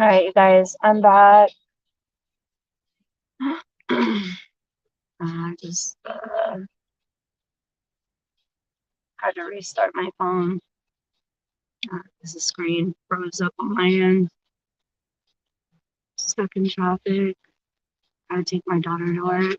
All right, you guys, I'm back. I just had to restart my phone. Because the screen froze up on my end. Stuck in traffic. Gotta take my daughter to work.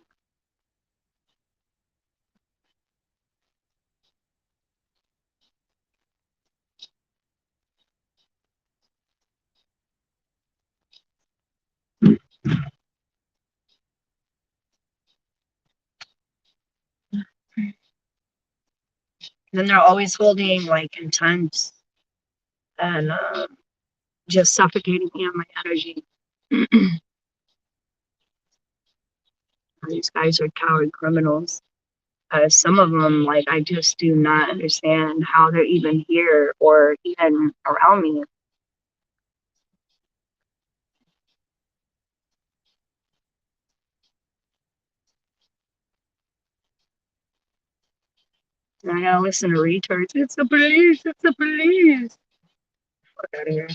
Then they're always holding like intense and just suffocating me on my energy. These guys are coward criminals. Some of them, like, I just do not understand how they're even here or even around me. And I gotta listen to retards. It's the police. It's the police. Fuck out of here.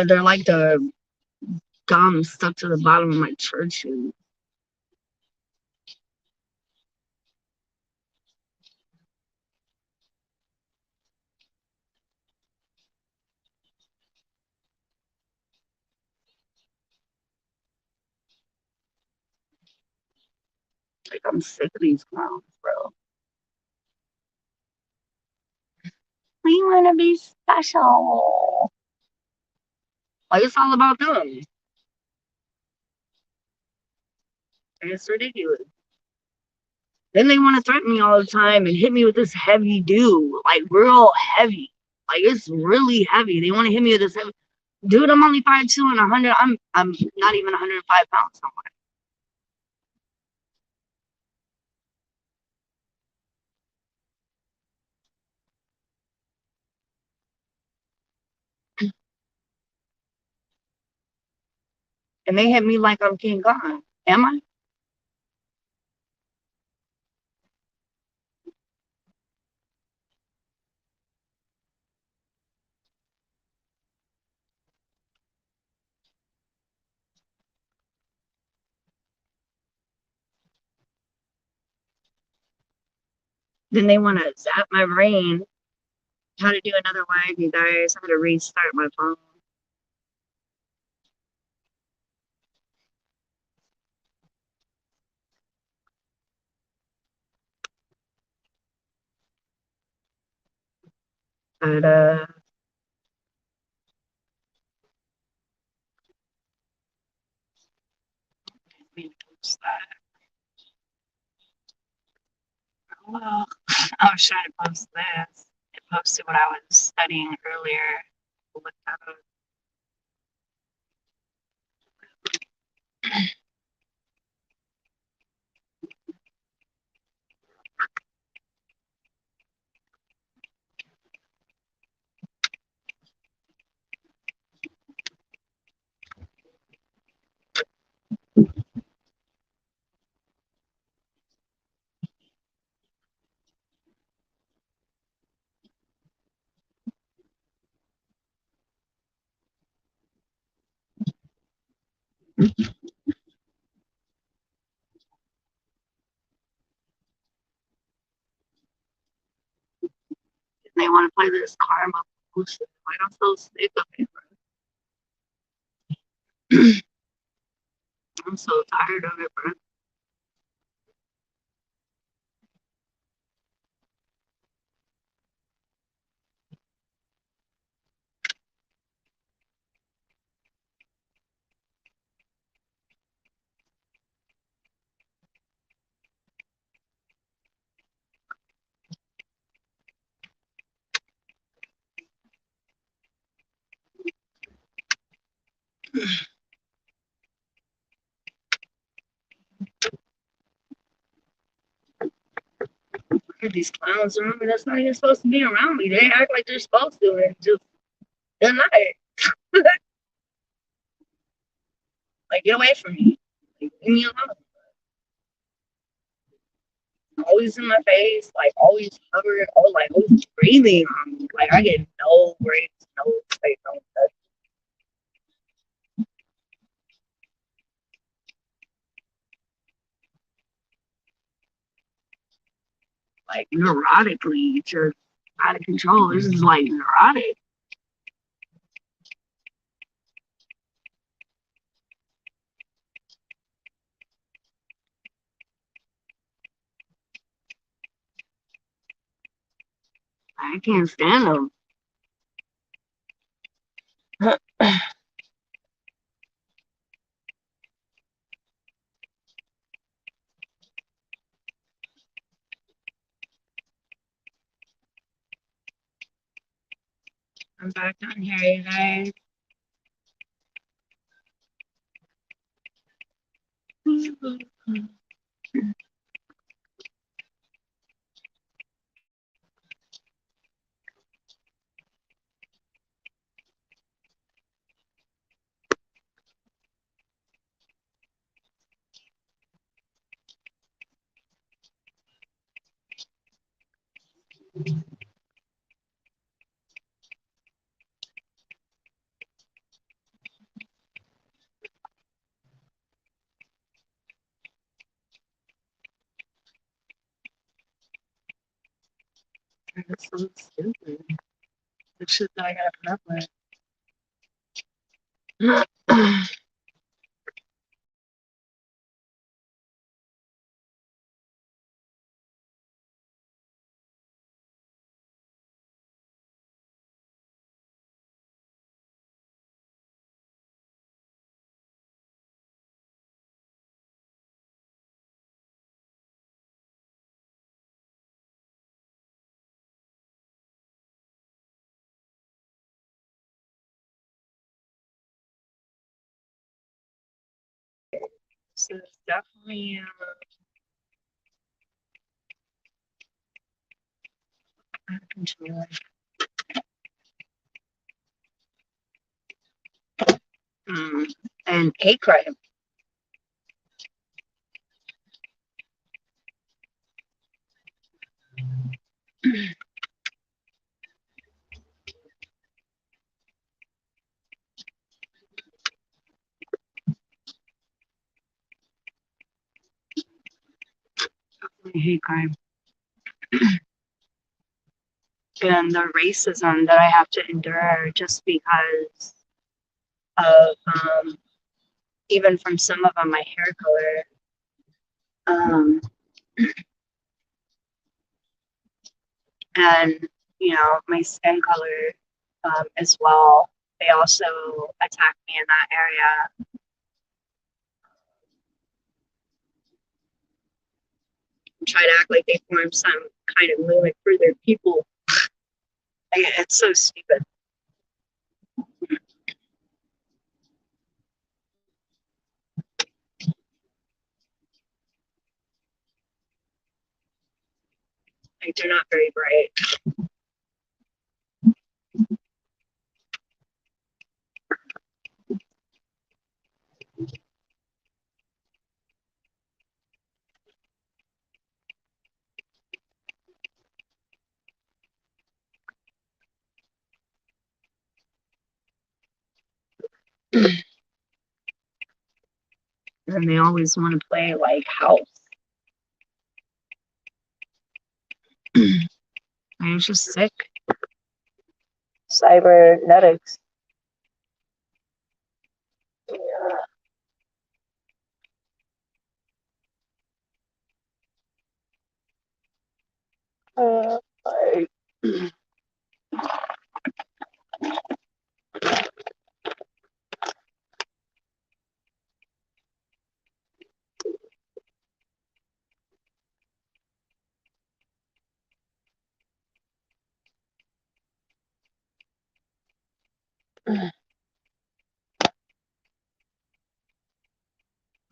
They're like the gum stuck to the bottom of my church shoe. Like, I'm sick of these clowns, bro. We want to be special. Like, it's all about them. And it's ridiculous. Then they want to threaten me all the time and hit me with this heavy dew, like real heavy. Like, it's really heavy. They want to hit me with this heavy. Dude, I'm only 5'2" and 100. I'm not even 105 pounds somewhere. And they hit me like I'm King Kong. Am I? Then they want to zap my brain. How to do another live, you guys. How to restart my phone. But well, I was trying to post this. It posted what I was studying earlier. Look that up. They want to play this karma bullshit. Like, I'm so sick of it, bro. I'm so tired of it, bro. These clowns around me that's not even supposed to be around me. They act like they're supposed to, and just they're not. Like, get away from me. Like, leave me alone. Always in my face, like always covered, or like always breathing on me. Like, I get no breaks, no space, no touch. like neurotically just out of control. This is like neurotic. I can't stand them. I'm back on here, you guys. That's so stupid. The shit that I gotta put up with. So it's definitely out of control. And hate crime. Hate crime. And the racism that I have to endure just because of even from some of them my hair color. And my skin color as well. They also attacked me in that area. Try to act like they formed some kind of movement for their people. It's so stupid. Like they're not very bright. And they always want to play like house. I'm just sick. Cybernetics.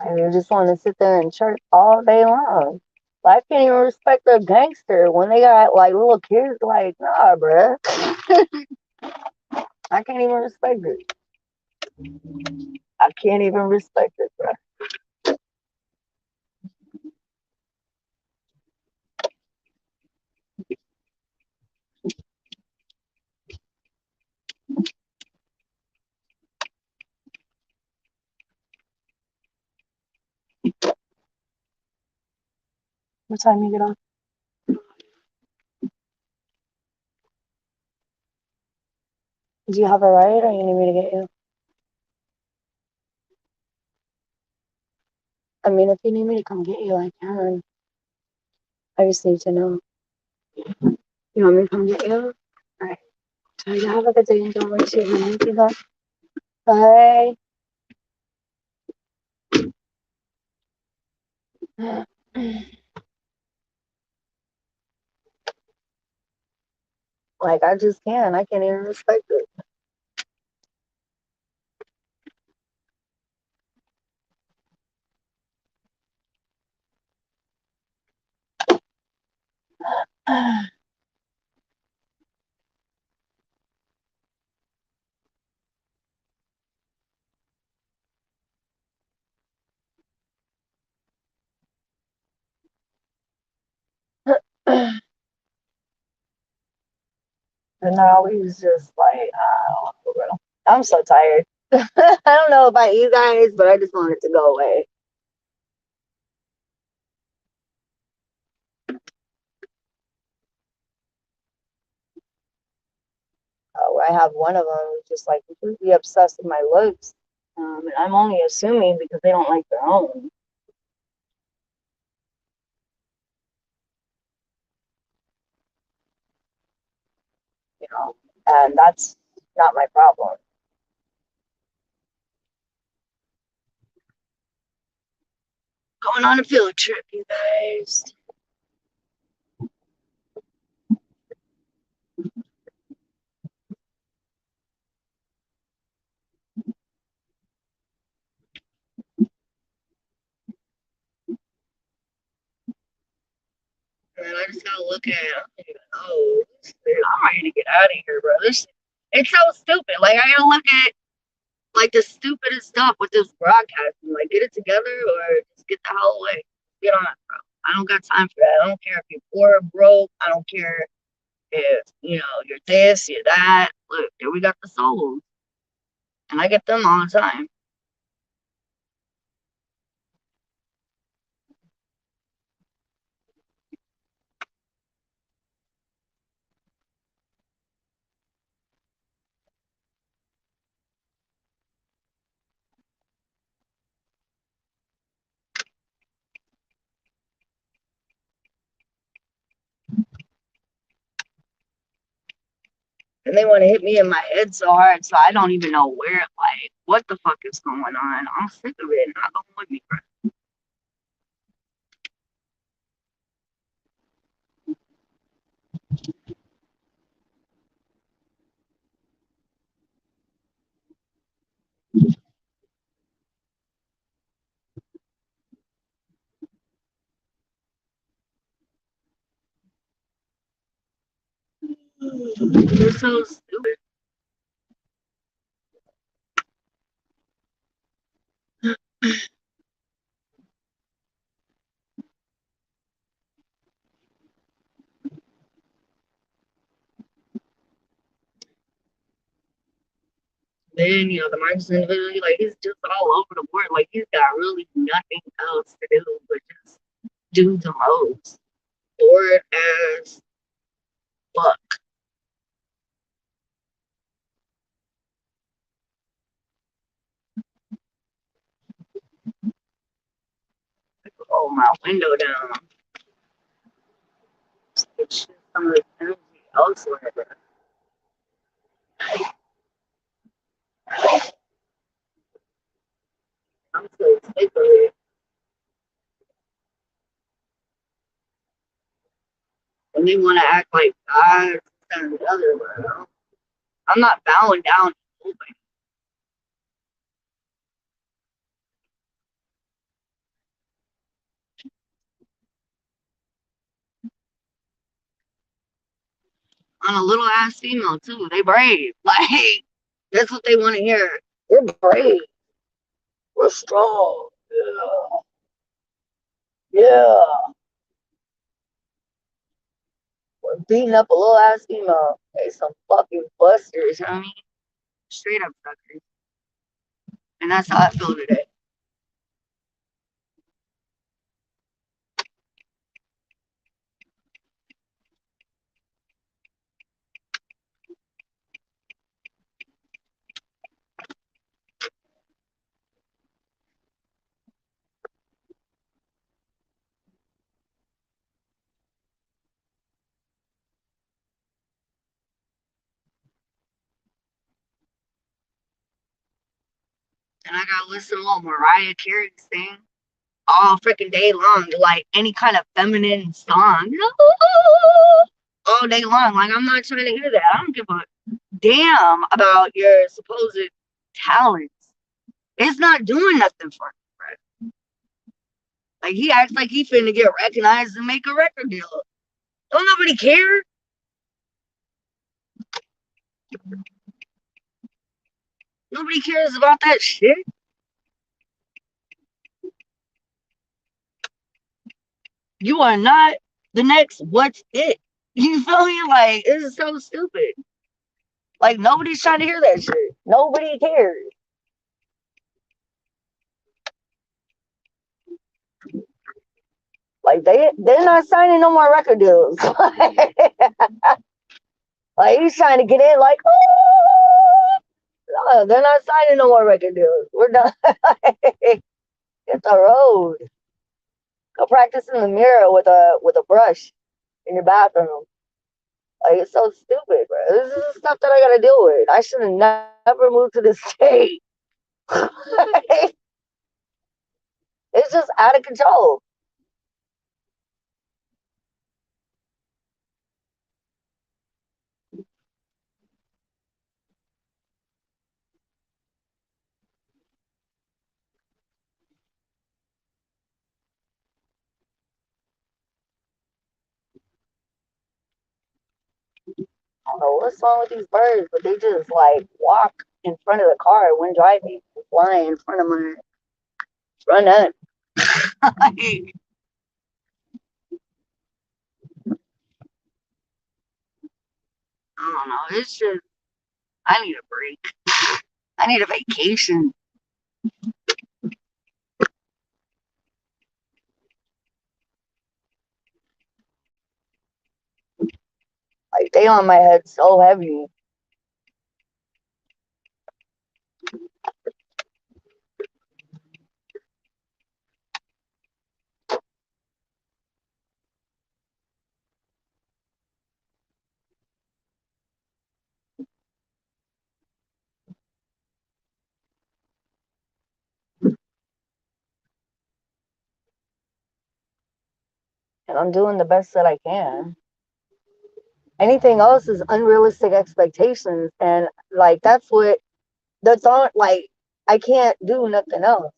I just want to sit there and chirp all day long. I can't even respect a gangster when they got like little kids. Like, nah, bruh. I can't even respect it. I can't even respect it, bruh. What time you get off? Do you have a ride or you need me to get you? I mean, if you need me to come get you, I can. I just need to know. You want me to come get you? Alright. So you have a good day and don't worry too much. Bye. Like, I just can't. I can't even respect it. And they're always just like, I'm so tired. I don't know about you guys, but I just want it to go away. I have one of them who's just like completely obsessed with my looks. And I'm only assuming because they don't like their own, you know, and that's not my problem. Going on a field trip, you guys. And then I just gotta look at it. Oh, I'm ready to get out of here, bro. It's so stupid. Like, I gotta look at like the stupidest stuff with this broadcasting. Like, get it together or just get the hell away. Get on it, bro. I don't got time for that. I don't care if you're poor or broke. I don't care if, you're this, you're that. Look, here we got the souls. And I get them all the time. And they want to hit me in my head so hard, so I don't even know like, what the fuck is going on. I'm sick of it. Not going with me, bro. They're so stupid. Then, the Marcus individually, like, he's just all over the board. Like, he's got really nothing else to do but just do the most. Bored as fuck. Roll my window down. It's some of the energy elsewhere, bro. I'm so sick of it. And they want to act like God and the other, bro. I'm not bowing down to nobody. On a little ass female too. They brave. Like, that's what they want to hear. We're brave. We're strong. Yeah. Yeah. We're beating up a little ass female. They some fucking busters, you know what I mean? Straight up suckers. And that's how I feel today. And I gotta listen to little Mariah Carey sing all freaking day long, like any kind of feminine song, all day long. Like, I'm not trying to hear that. I don't give a damn about your supposed talents. It's not doing nothing for him, bro. Like, he acts like he finna get recognized and make a record deal. Don't nobody care. Nobody cares about that shit. You are not the next what's it. You feel me? Like, it's so stupid. Like, nobody's trying to hear that shit. Nobody cares. Like, they're not signing no more record deals. Like, he's trying to get in, like, oh, no, they're not signing no more record deals. We're done. Hit the road. Go practice in the mirror with a brush in your bathroom. Like, it's so stupid, bro. This is the stuff that I gotta deal with. I should have never moved to this state. It's just out of control. I don't know what's wrong with these birds, but they just like walk in front of the car when driving, fly in front of my run up. Like, I don't know. It's just I need a break. I need a vacation. Like, they on my head so heavy. And I'm doing the best that I can. Anything else is unrealistic expectations, and like that's all. Like, I can't do nothing else.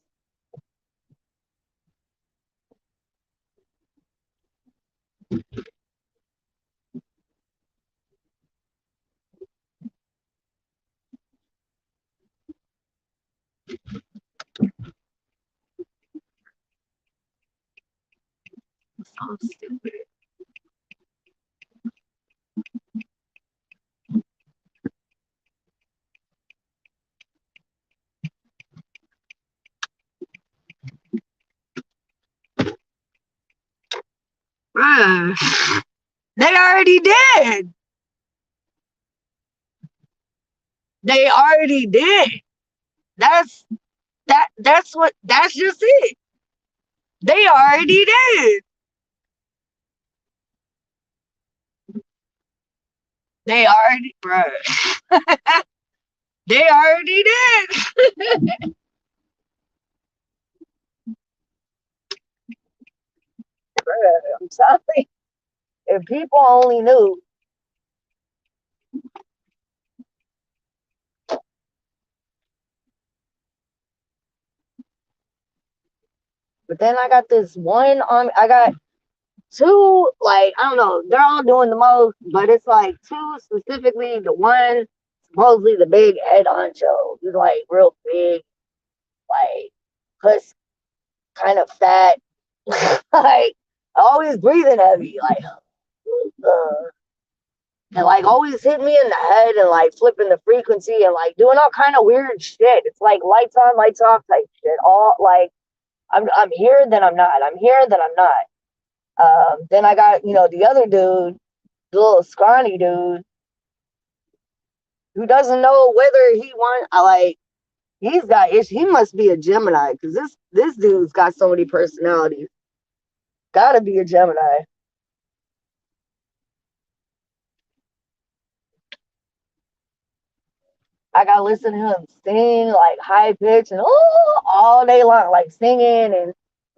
It's so stupid. Bruh, they already did. They already did. That's that's what that's just it. They already did. They already, bruh. They already did. Bruh, I'm sorry. If people only knew. But then I got this one on. I got two, like, I don't know, they're all doing the most, but it's like two specifically. The one, supposedly the big head honcho, he's like real big, like, plus kind of fat, like always breathing heavy, like, and like always hitting me in the head and like flipping the frequency and like doing all kind of weird shit. It's like lights on, lights off type shit. All like I'm here, then I'm not. I'm here, then I'm not. Then I got, the other dude, the little scrawny dude, who doesn't know whether he want. I like he's got ish. He must be a Gemini because this dude's got so many personalities. Gotta be a Gemini. I gotta listen to him sing like high pitch and oh all day long, like singing and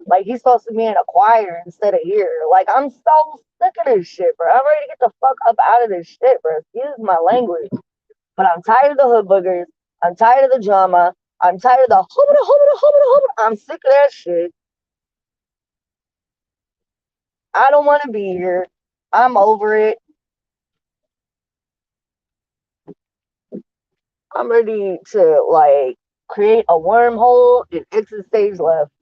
like he's supposed to be in a choir instead of here. Like I'm so sick of this shit, bro. I'm ready to get the fuck up out of this shit, bro. Excuse my language. But I'm tired of the hood boogers. I'm tired of the drama. I'm tired of the hoobada, hoobada, hoobada, hoobada. I'm sick of that shit. I don't want to be here. I'm over it. I'm ready to like create a wormhole and exit stage left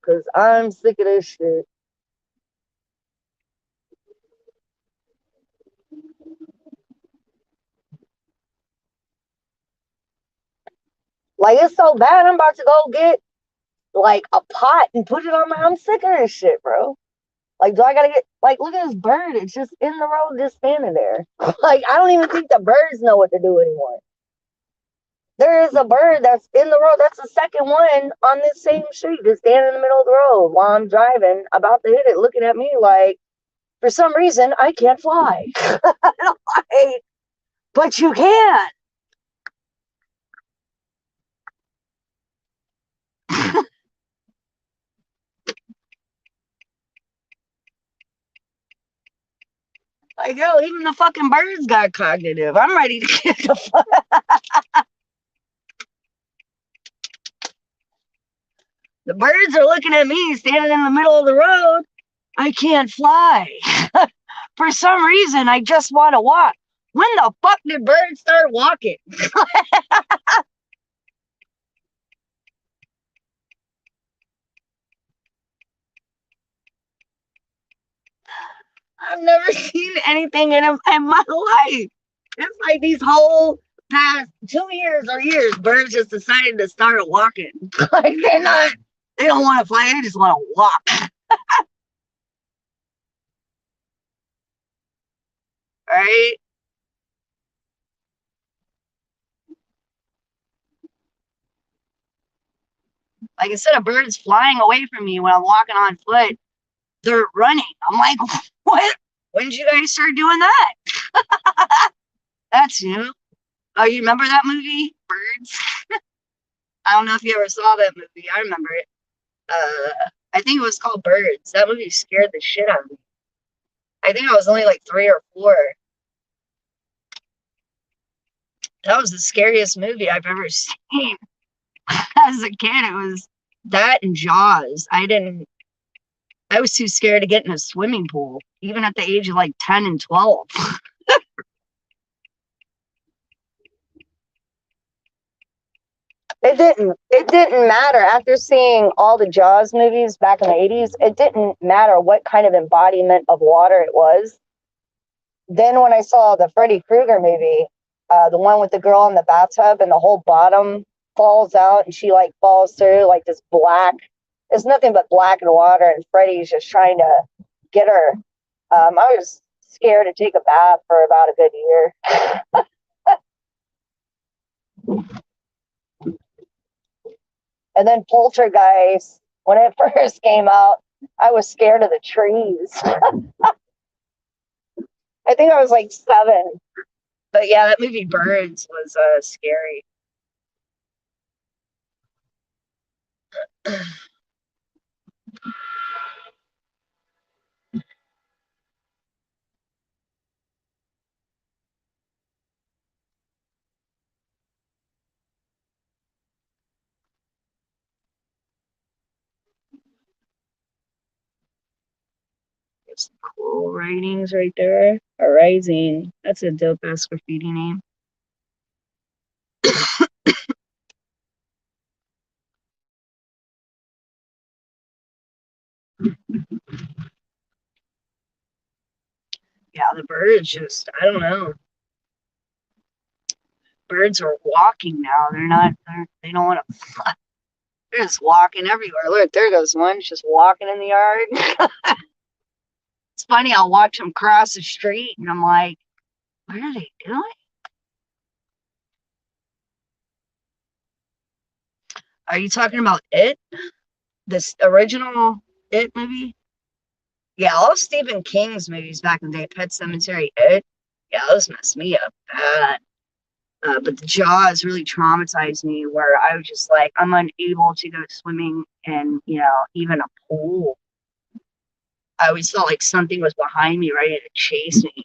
because I'm sick of this shit. Like it's so bad. I'm about to go get like a pot and put it on my. I'm sick of this shit, bro. Like, do I gotta get like look at this bird? It's just in the road, just standing there. Like, I don't even think the birds know what to do anymore. There is a bird that's in the road. That's the second one on this same street, just standing in the middle of the road while I'm driving, about to hit it, looking at me like, for some reason, I can't fly. Like, but you can. Like, yo, even the fucking birds got cognitive. I'm ready to get the fuck. The birds are looking at me standing in the middle of the road. I can't fly. For some reason, I just want to walk. When the fuck did birds start walking? I've never seen anything in my life. It's like these whole past 2 years or years, birds just decided to start walking. Like they don't want to fly, they just want to walk. Right? Like instead of birds flying away from me when I'm walking on foot, they're running. I'm like, what? When did you guys start doing that? That's new. Oh, you remember that movie, Birds? I don't know if you ever saw that movie. I remember it. I think it was called Birds. That movie scared the shit out of me. I think I was only like 3 or 4. That was the scariest movie I've ever seen. As a kid, it was that and Jaws. I was too scared to get in a swimming pool, even at the age of like 10 and 12. It didn't matter after seeing all the Jaws movies back in the 80s. It didn't matter what kind of embodiment of water it was. Then when I saw the Freddy Krueger movie, the one with the girl in the bathtub and the whole bottom falls out and she like falls through like this black. It's nothing but black and water, and Freddy's just trying to get her. I was scared to take a bath for about a good year. And then Poltergeist, when it first came out, I was scared of the trees. I think I was like 7. But yeah, that movie Birds was scary. There's some cool writings right there. A Rising. That's a dope ass graffiti name. Yeah, the birds just, I don't know. Birds are walking now. They don't want to, they're just walking everywhere. Look, there goes one, just walking in the yard. It's funny, I'll watch them cross the street and I'm like, what are they doing? Are you talking about It? This original It movie? Yeah, all of Stephen King's movies back in the day, Pet Cemetery, It. Yeah, those messed me up bad. But the Jaws really traumatized me, where I was just like, I'm unable to go swimming in, even a pool. I always felt like something was behind me, ready to chase me.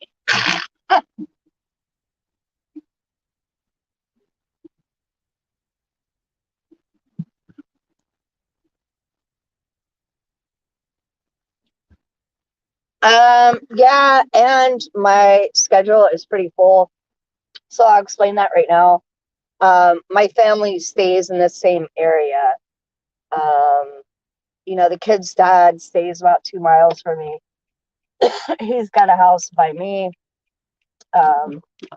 Yeah, and my schedule is pretty full, so I'll explain that right now. My family stays in the same area. Um, the kid's dad stays about 2 miles from me. He's got a house by me.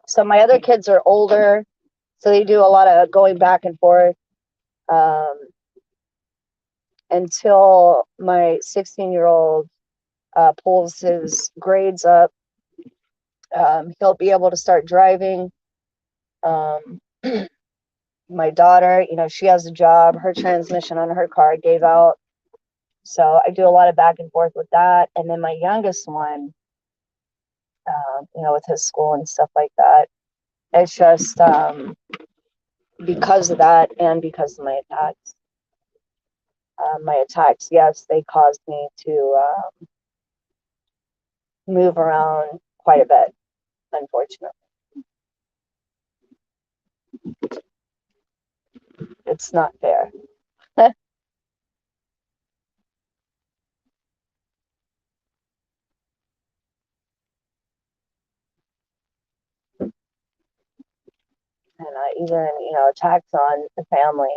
So my other kids are older, so they do a lot of going back and forth. Um, until my 16-year-old pulls his grades up, he'll be able to start driving. Um, my daughter, she has a job. Her transmission on her car gave out. So I do a lot of back and forth with that. And then my youngest one, with his school and stuff like that, it's just because of that and because of my attacks. Yes, they caused me to move around quite a bit, unfortunately. It's not fair. And even attacks on the family.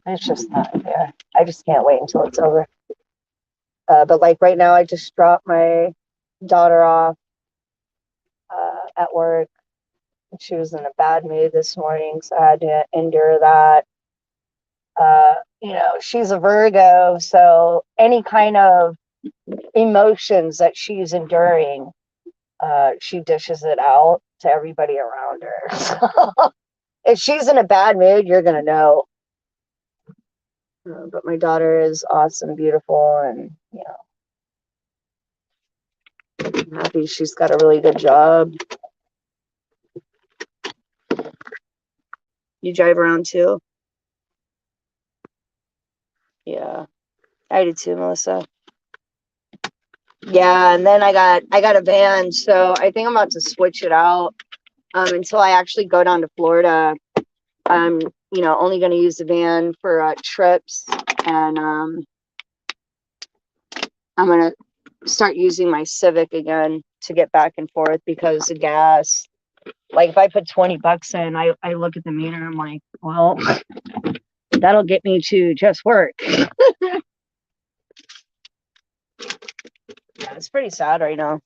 It's just not fair. I just can't wait until it's over. But like right now, I just dropped my daughter off at work. She was in a bad mood this morning, so I had to endure that. She's a Virgo, so any kind of emotions that she's enduring, she dishes it out to everybody around her. So if she's in a bad mood, you're gonna know. But my daughter is awesome, beautiful, and I'm happy she's got a really good job. You drive around too? Yeah, I do too, Melissa. Yeah, and then I got a van, so I think I'm about to switch it out until I actually go down to Florida. I'm only going to use the van for trips, and I'm going to start using my Civic again to get back and forth because the gas. Like if I put $20 in, I look at the meter, I'm like, well, that'll get me to just work. Yeah, it's pretty sad right now.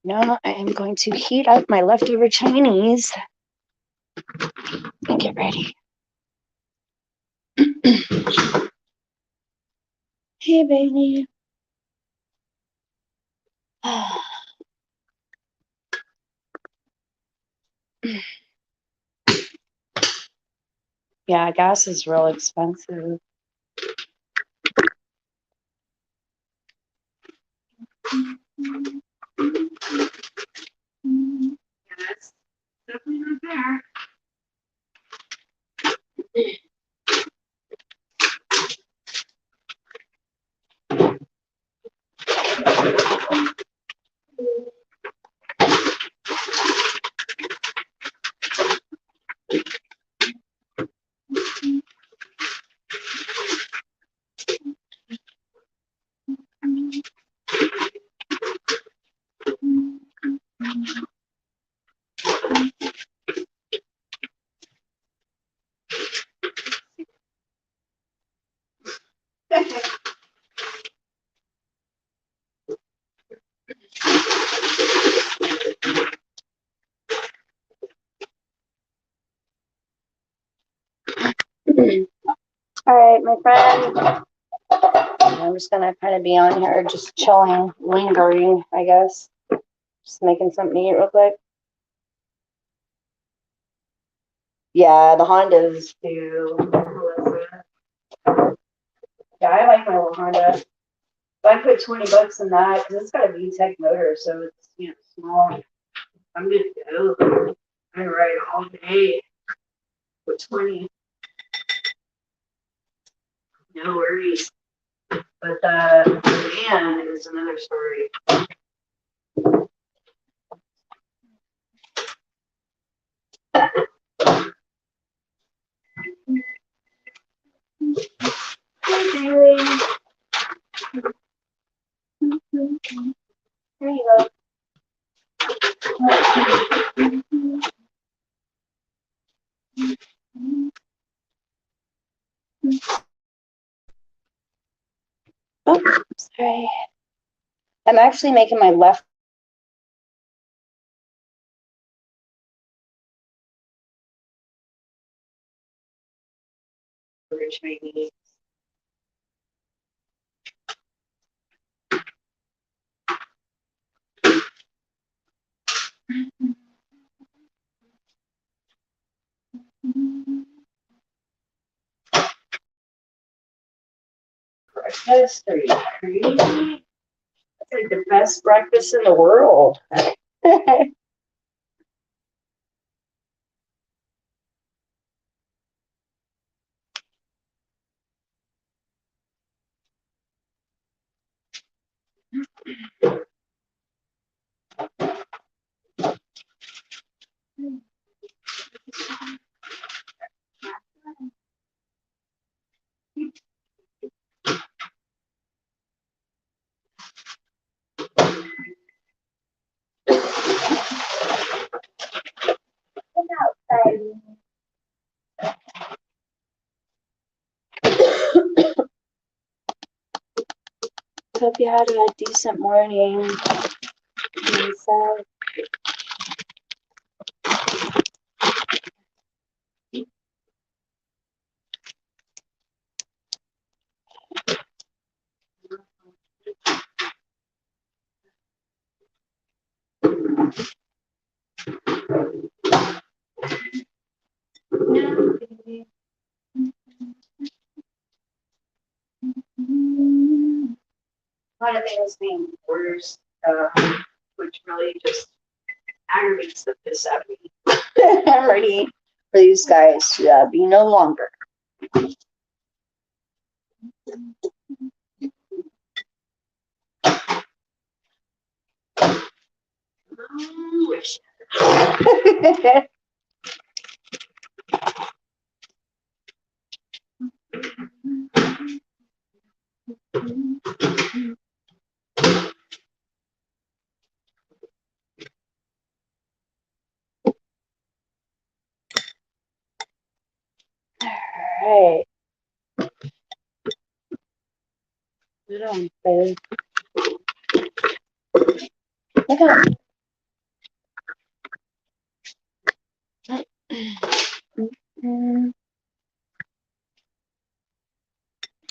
Now I am going to heat up my leftover Chinese and get ready. Hey, baby. Yeah, gas is real expensive. Yeah, that's definitely not there. right, my friend. I'm just gonna kind of be on here, just chilling, lingering, I guess. Just making something to eat real quick. Yeah, the Hondas too. Yeah, I like my little Honda. If I put $20 in that, because it's got a VTEC motor, so it's small. I'm good to go. I ride all day with 20. No worries. But the van is another story. Hey, there you go. Oh, sorry. I'm actually making my left. Maybe. Breakfast? Are you crazy? It's like the best breakfast in the world. Hope you had a decent morning. Lisa. A lot of things being worse, which really just aggravates the piss out of me. I'm ready for these guys to be no longer. Wish. Alright. Good on, babe. Look at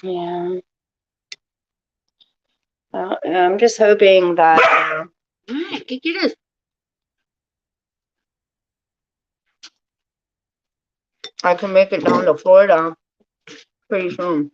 yeah. Well, I'm just hoping that ¿Qué quieres? I can make it down to Florida pretty soon.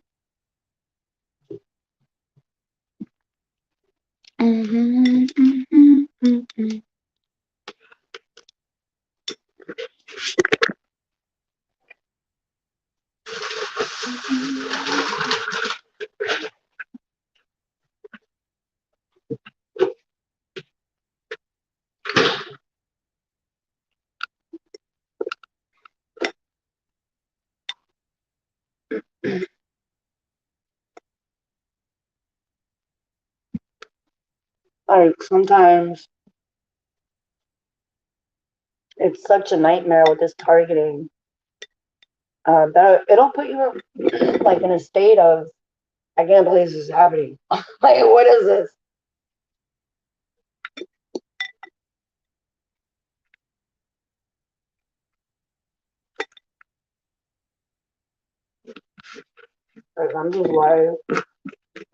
Like sometimes it's such a nightmare with this targeting. That it'll put you like in a state of I can't believe this is happening. Like what is this? Like, I'm just like,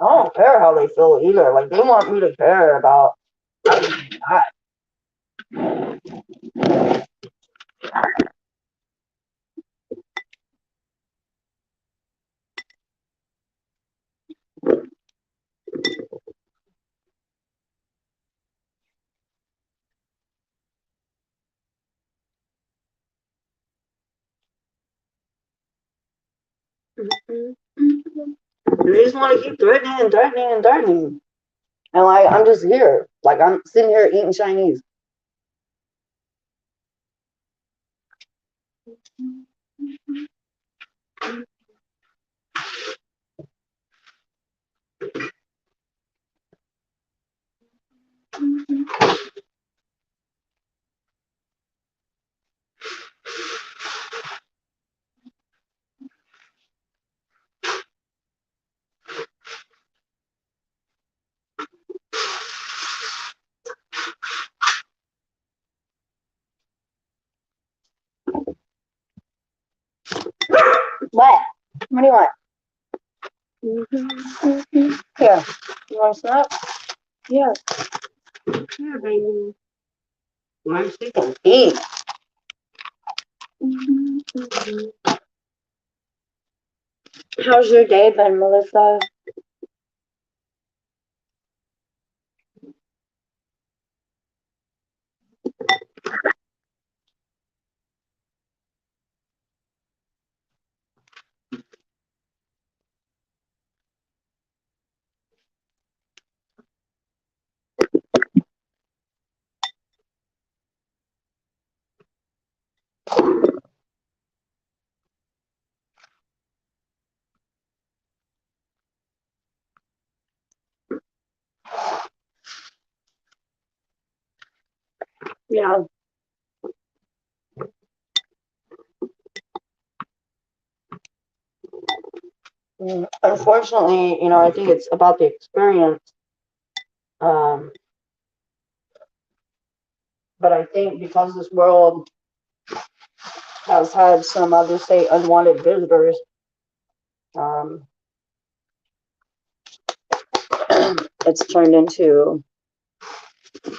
I don't care how they feel either. Like, they want me to care about how they die. They just want to keep threatening and threatening and threatening. And like, I'm just here. Like, I'm sitting here eating Chinese. What? What do you want? Here. You want a snack? Yeah. Here, baby. My chicken eat. How's your day been, Melissa? Yeah. Unfortunately, I think it's about the experience. Um, but I think because this world has had some, I'll just say, unwanted visitors, um, it's turned into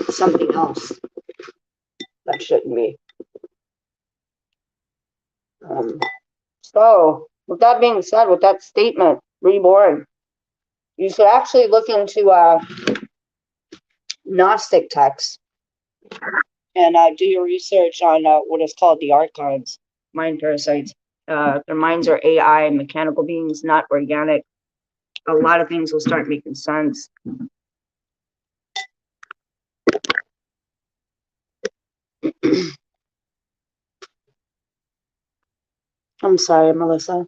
something else that shouldn't be. So, with that being said, with that statement, reborn, you should actually look into Gnostic texts and do your research on what is called the archons, mind parasites. Their minds are AI, mechanical beings, not organic. A lot of things will start making sense. I'm sorry, Melissa.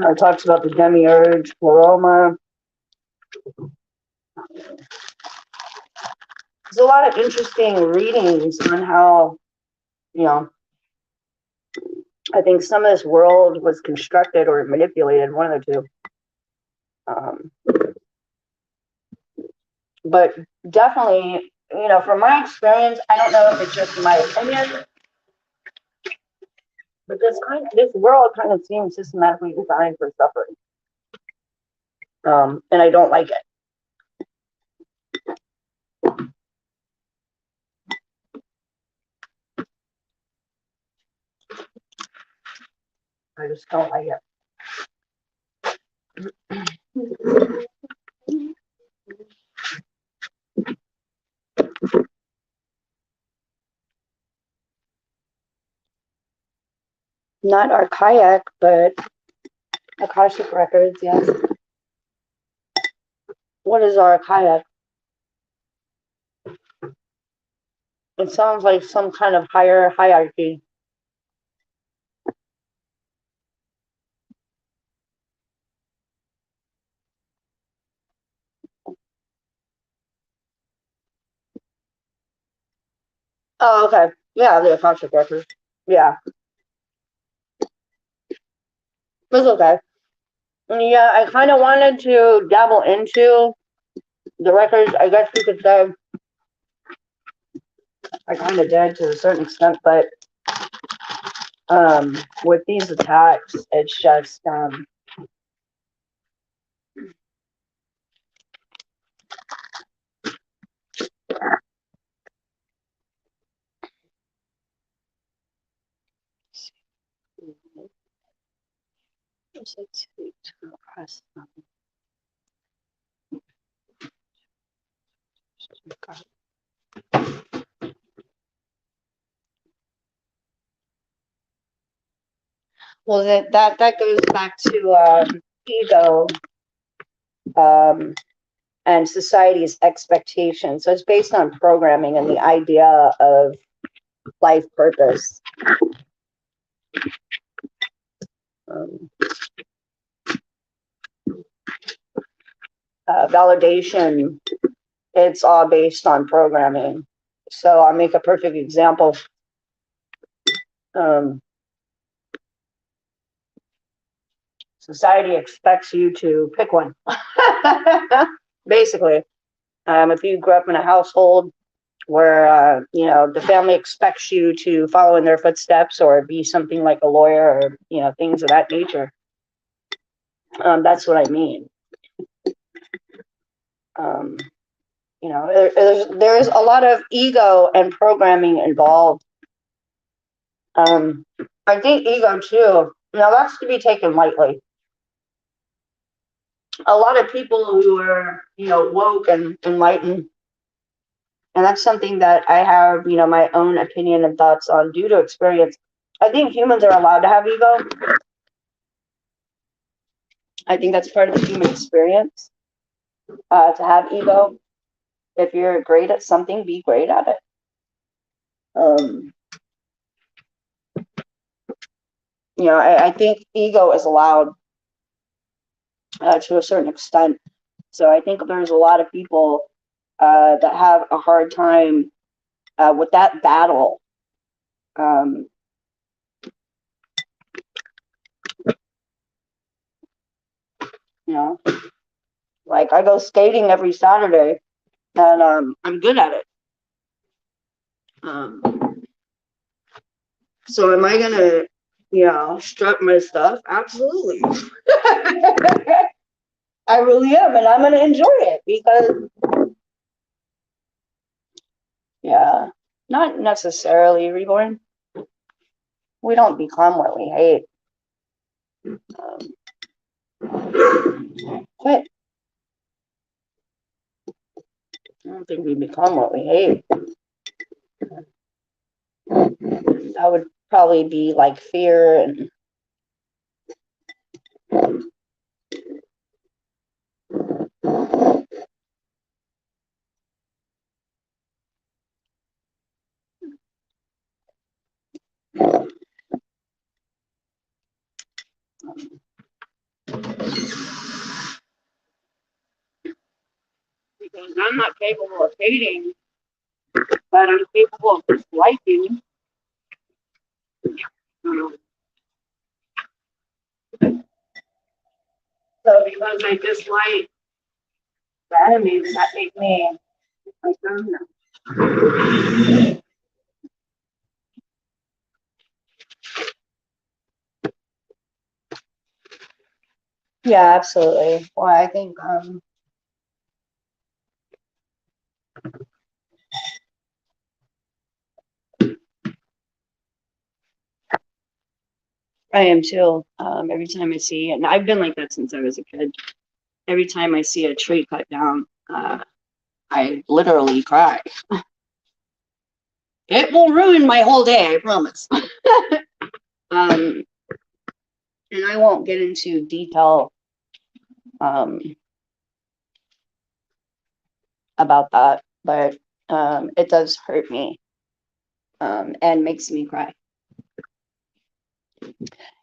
I talked about the demiurge, Pleroma. There's a lot of interesting readings on how, I think some of this world was constructed or manipulated, one of the two. But definitely, from my experience, I don't know if it's just my opinion, but this world kind of seems systematically designed for suffering. And I don't like it. I just don't like it. Not archaic, but Akashic records, yes. What is archaic? It sounds like some kind of higher hierarchy. Oh, okay. Yeah, the Akashic records. Yeah. It's okay. Yeah, I kind of wanted to dabble into the records. I guess you could say I kind of did to a certain extent, but with these attacks, it's just well, that goes back to ego and society's expectations. So it's based on programming and the idea of life purpose. Validation, it's all based on programming. So I'll make a perfect example. Society expects you to pick one. Basically, if you grew up in a household where the family expects you to follow in their footsteps or be something like a lawyer or things of that nature, that's what I mean. There's a lot of ego and programming involved. I think ego too. That's to be taken lightly. A lot of people who are woke and enlightened, and that's something that I have my own opinion and thoughts on due to experience. I think humans are allowed to have ego. I think that's part of the human experience, to have ego. If you're great at something, be great at it. I think ego is allowed to a certain extent. So I think there's a lot of people that have a hard time with that battle. Like I go skating every Saturday, and I'm good at it. So am I gonna, strut my stuff? Absolutely. I really am, and I'm gonna enjoy it because, not necessarily reborn. We don't become what we hate. Quit. I don't think we become what we hate. That would probably be like fear and because I'm not capable of hating, but I'm capable of disliking. So because I dislike the enemy, does that make me like them? No. Yeah, absolutely. Well, I think I am too. Every time I see, and I've been like that since I was a kid. Every time I see a tree cut down, I literally cry. It will ruin my whole day, I promise. And I won't get into detail about that, but it does hurt me and makes me cry.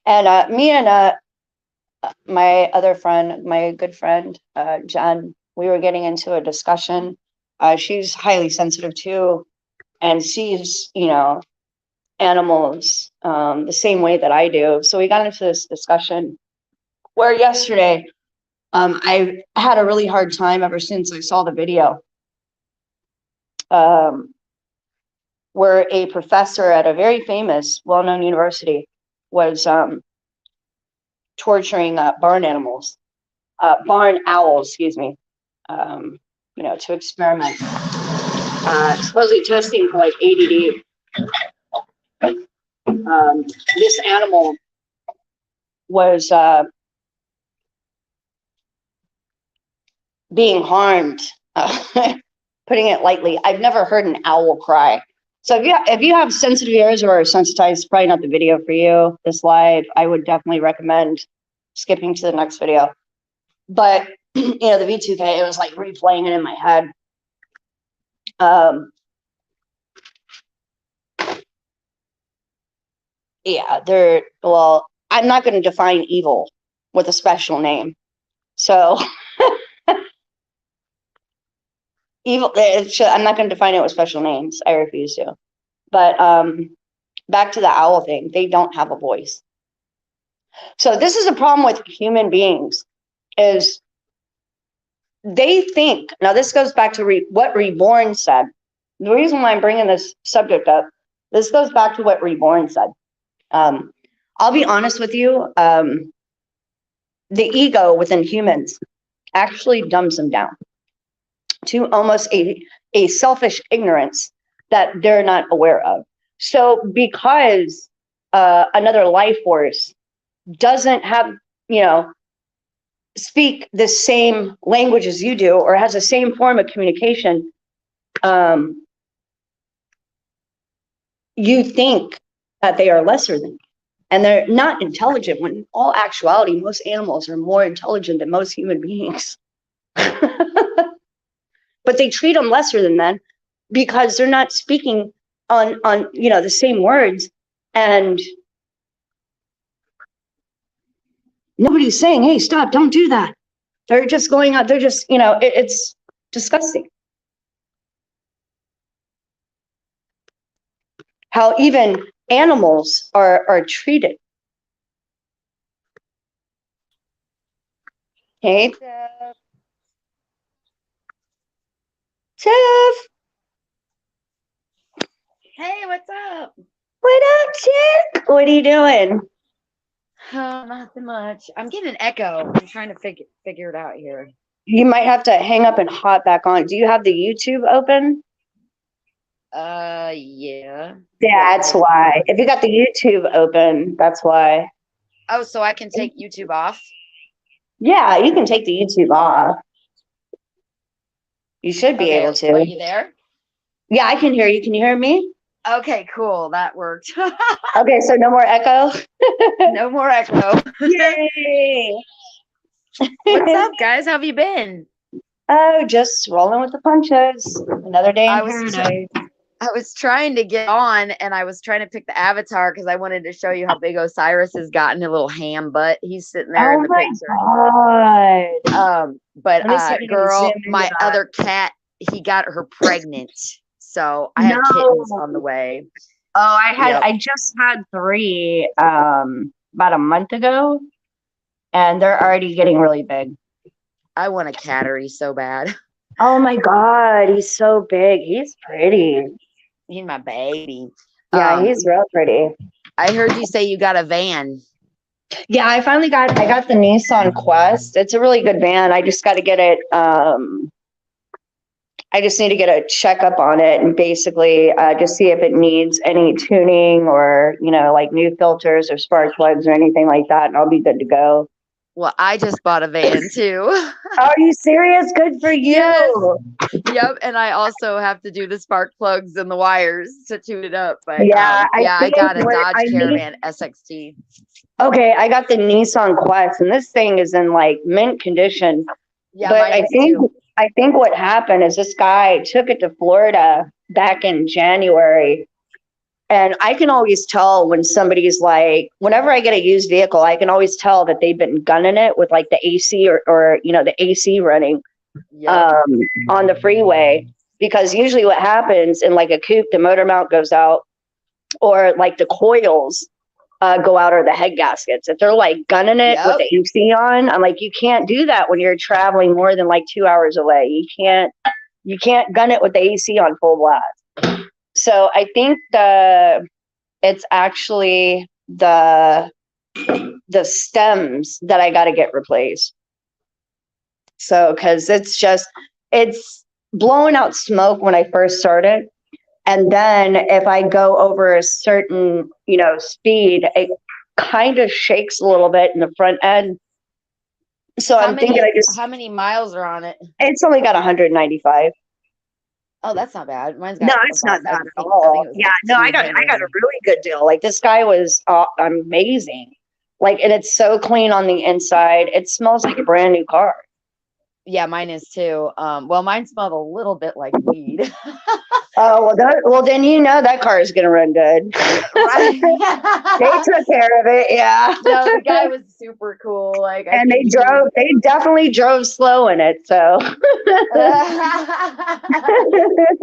And me and my other friend, my good friend, Jen, we were getting into a discussion. She's highly sensitive too, and sees, animals the same way that I do. So we got into this discussion, where yesterday, I had a really hard time ever since I saw the video. Where a professor at a very famous, well-known university was torturing barn owls, excuse me, to experiment, supposedly testing for like ADD. This animal was being harmed, putting it lightly. I've never heard an owl cry. So if you have sensitive ears or are sensitized, it's probably not the video for you. This live, I would definitely recommend skipping to the next video. But the V2K, it was like replaying it in my head. Yeah, I'm not going to define evil with a special name. So evil, I'm not going to define it with special names. I refuse to. But back to the owl thing, they don't have a voice. So this is a problem with human beings, is they think, now this goes back to what Reborn said. The reason why I'm bringing this subject up, this goes back to what Reborn said. I'll be honest with you, the ego within humans actually dumbs them down to almost a selfish ignorance that they're not aware of. So because another life force doesn't have, speak the same language as you do, or has the same form of communication, you think that they are lesser than you. And they're not intelligent, when in all actuality, most animals are more intelligent than most human beings. But they treat them lesser than men because they're not speaking on the same words, and nobody's saying, hey, stop, don't do that. They're just going out, they're just, it's disgusting. How even animals are treated. Hey, Tiff. Hey, what's up? What up, chick? What are you doing? Oh, nothing much. I'm getting an echo. I'm trying to figure it out here. You might have to hang up and hop back on. Do you have the YouTube open? Yeah. That's why. If you got the YouTube open, that's why. Oh, so I can take YouTube off? Yeah, you can take the YouTube off. You should be able to. Are you there? Yeah, I can hear you. Can you hear me? Okay, cool. That worked. Okay, so no more echo? No more echo. Yay! What's up, guys? How have you been? Oh, just rolling with the punches. Another day in paradise. I was trying to get on, and I was trying to pick the avatar because I wanted to show you how big Osiris has gotten, a little ham butt. He's sitting there in the picture. But girl, my other cat, he got her pregnant. So I have kittens on the way. Oh, I just had 3 about a month ago, and they're already getting really big. I want a cattery so bad. Oh my God, he's so big. He's pretty. He's my baby. Yeah, he's real pretty. I heard you say you got a van. Yeah, I got the Nissan Quest. It's a really good van. I just got to get it. I just need to get a checkup on it and basically just see if it needs any tuning or, like new filters or spark plugs or anything like that. And I'll be good to go. Well, I just bought a van too. Are you serious? Good for you. Yes. Yep. And I also have to do the spark plugs and the wires to tune it up. But I got a Dodge Caravan SXT. Okay, I got the Nissan Quest, and this thing is in like mint condition. Yeah, but I think what happened is this guy took it to Florida back in January. And I can always tell when somebody's like, whenever I get a used vehicle, I can always tell that they've been gunning it with like the AC or the AC running on the freeway. Because usually what happens in like a coupe, the motor mount goes out, or like the coils go out are the head gaskets. If they're like gunning it with Yep. the AC on, I'm like, you can't do that when you're traveling more than like 2 hours away. You can't gun it with the AC on full blast. So I think it's actually the stems that I got to get replaced. So, because it's blowing out smoke when I first started. And then if I go over a certain, speed, it kind of shakes a little bit in the front end. So I'm thinking how many miles are on it? it's only got 195. Oh, that's not bad. Mine's got No, it's not about, bad at all. Yeah, no, I got a 200. really good deal. Like this guy was amazing. Like, and it's so clean on the inside. It smells like a brand new car. Yeah, mine is too. Well, mine smelled a little bit like weed. Oh, well, then that car is gonna run good. Right. They took care of it, yeah. No, the guy was super cool. Like, And they definitely drove slow in it. So,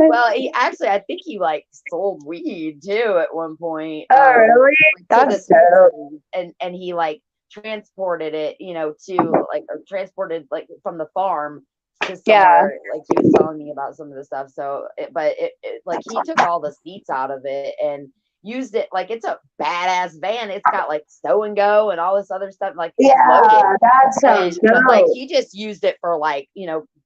well, I think he like sold weed too at one point. Oh, really? To That's the dope. and he like transported it, to like, or transported like from the farm to somewhere. Like he was telling me about some of the stuff. So, but like he took all the seats out of it and used it like it's a badass van. It's got like stow and go and all this other stuff. Like it's loaded. That sounds good. But like he just used it for like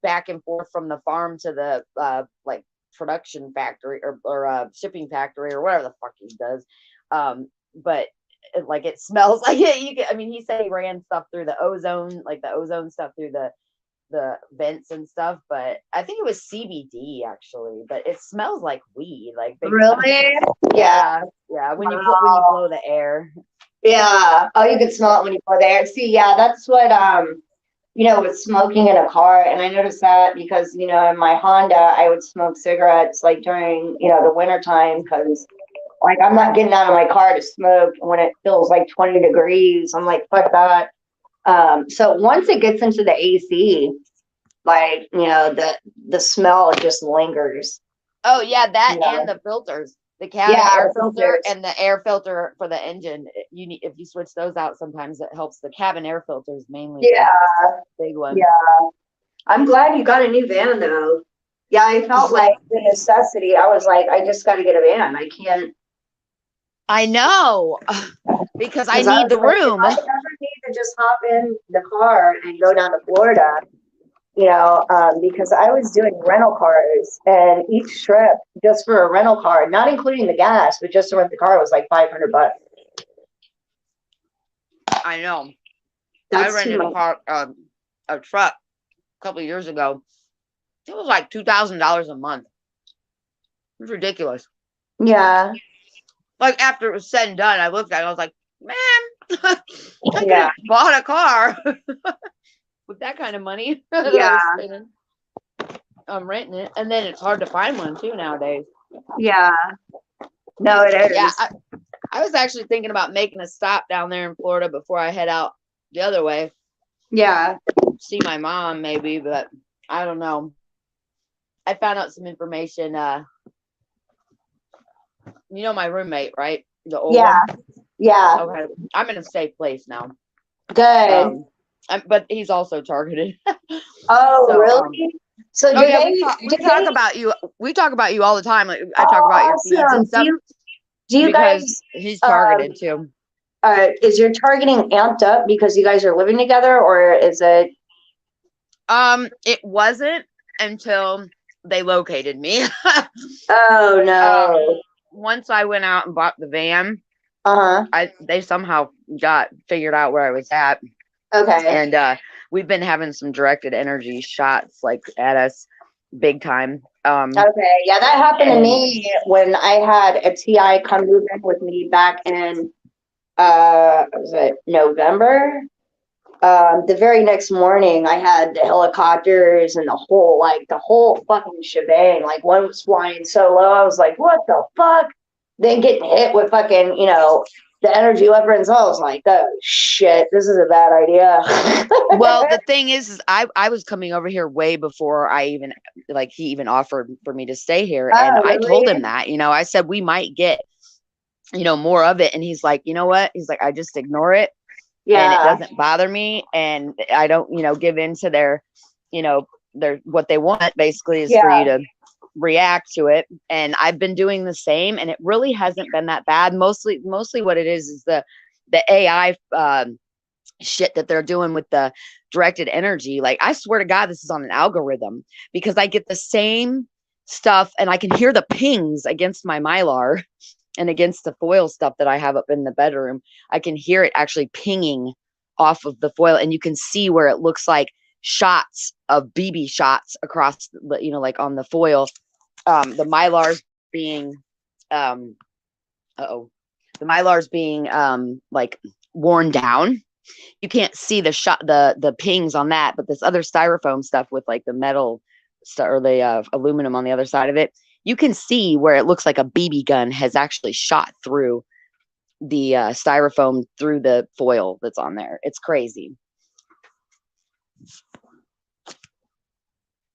back and forth from the farm to the like production factory or shipping factory or whatever the fuck he does. But like it smells like it. He said he ran stuff through the ozone, like the ozone stuff through the vents and stuff, but I think it was CBD actually, but it smells like weed, like big Really? time. Yeah, when you blow the air. Yeah. Oh, you can smell it when you go there. See, yeah, that's what with smoking in a car, and I noticed that because in my Honda I would smoke cigarettes like during the winter time because like I'm not getting out of my car to smoke when it feels like 20 degrees. I'm like, fuck that. So once it gets into the AC, like, the smell just lingers. Oh yeah, that and the filters, the cabin air filter and the air filter for the engine. If you switch those out, sometimes it helps. The cabin air filters mainly. Yeah, big one. Yeah, I'm glad you got a new van though. Yeah, I felt like the necessity. I was like, I just got to get a van. I can't. I know, because I need the room. I never need to just hop in the car and go down to Florida, because I was doing rental cars, and each trip just for a rental car, not including the gas, but just to rent the car was like $500. I know. That's I rented a truck a couple of years ago. It was like $2,000 a month. It was ridiculous. Yeah. Like after it was said and done, I looked at it, I was like, man, I could have bought a car with that kind of money. Yeah. I'm renting it. And then it's hard to find one too nowadays. Yeah. No, it is. Yeah. I was actually thinking about making a stop down there in Florida before I head out the other way. Yeah. See my mom maybe, but I don't know. I found out some information. My roommate, right? The old one? Yeah. Okay. I'm in a safe place now. Good. But he's also targeted. Oh, so, really? So we talk about you. We talk about you all the time. Like I talk about your feeds and stuff. Do you guys? He's targeted too. Is your targeting amped up because you guys are living together, or is it? It wasn't until they located me. Oh no. Once I went out and bought the van, they somehow figured out where I was at. Okay. And we've been having some directed energy shots like at us big time. Okay. Yeah, that happened to me when I had a TI come move in with me back in was it November? The very next morning I had the helicopters and the whole fucking shebang. Like one was flying so low, I was like, what the fuck? Then getting hit with fucking, the energy weapons. I was like, oh shit, this is a bad idea. Well, the thing is I was coming over here way before I even he even offered for me to stay here. And really? I told him that, I said we might get more of it. And he's like, you know what? He's like, I just ignore it. And it doesn't bother me. And I don't, give in to their, what they want basically is for you to react to it. And I've been doing the same, and it really hasn't been that bad. Mostly what it is the AI shit that they're doing with the directed energy. Like, I swear to God, this is on an algorithm, because I get the same stuff and I can hear the pings against my Mylar and against the foil stuff that I have up in the bedroom. I can hear it actually pinging off of the foil, and you can see where it looks like shots of BB shots across, like on the foil. The Mylars being, the Mylars being like worn down. You can't see the pings on that, but this other styrofoam stuff with like the metal or the aluminum on the other side of it, you can see where it looks like a BB gun has actually shot through the styrofoam through the foil that's on there. It's crazy.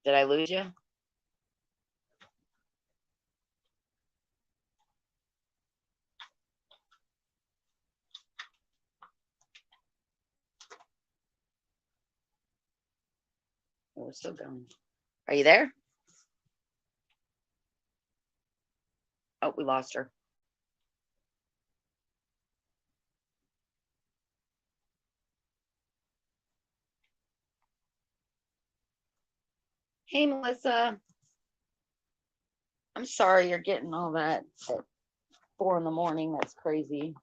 Did I lose you? Oh, we're still going. Are you there? Oh, we lost her. Hey, Melissa. I'm sorry you're getting all that at 4 a.m. That's crazy.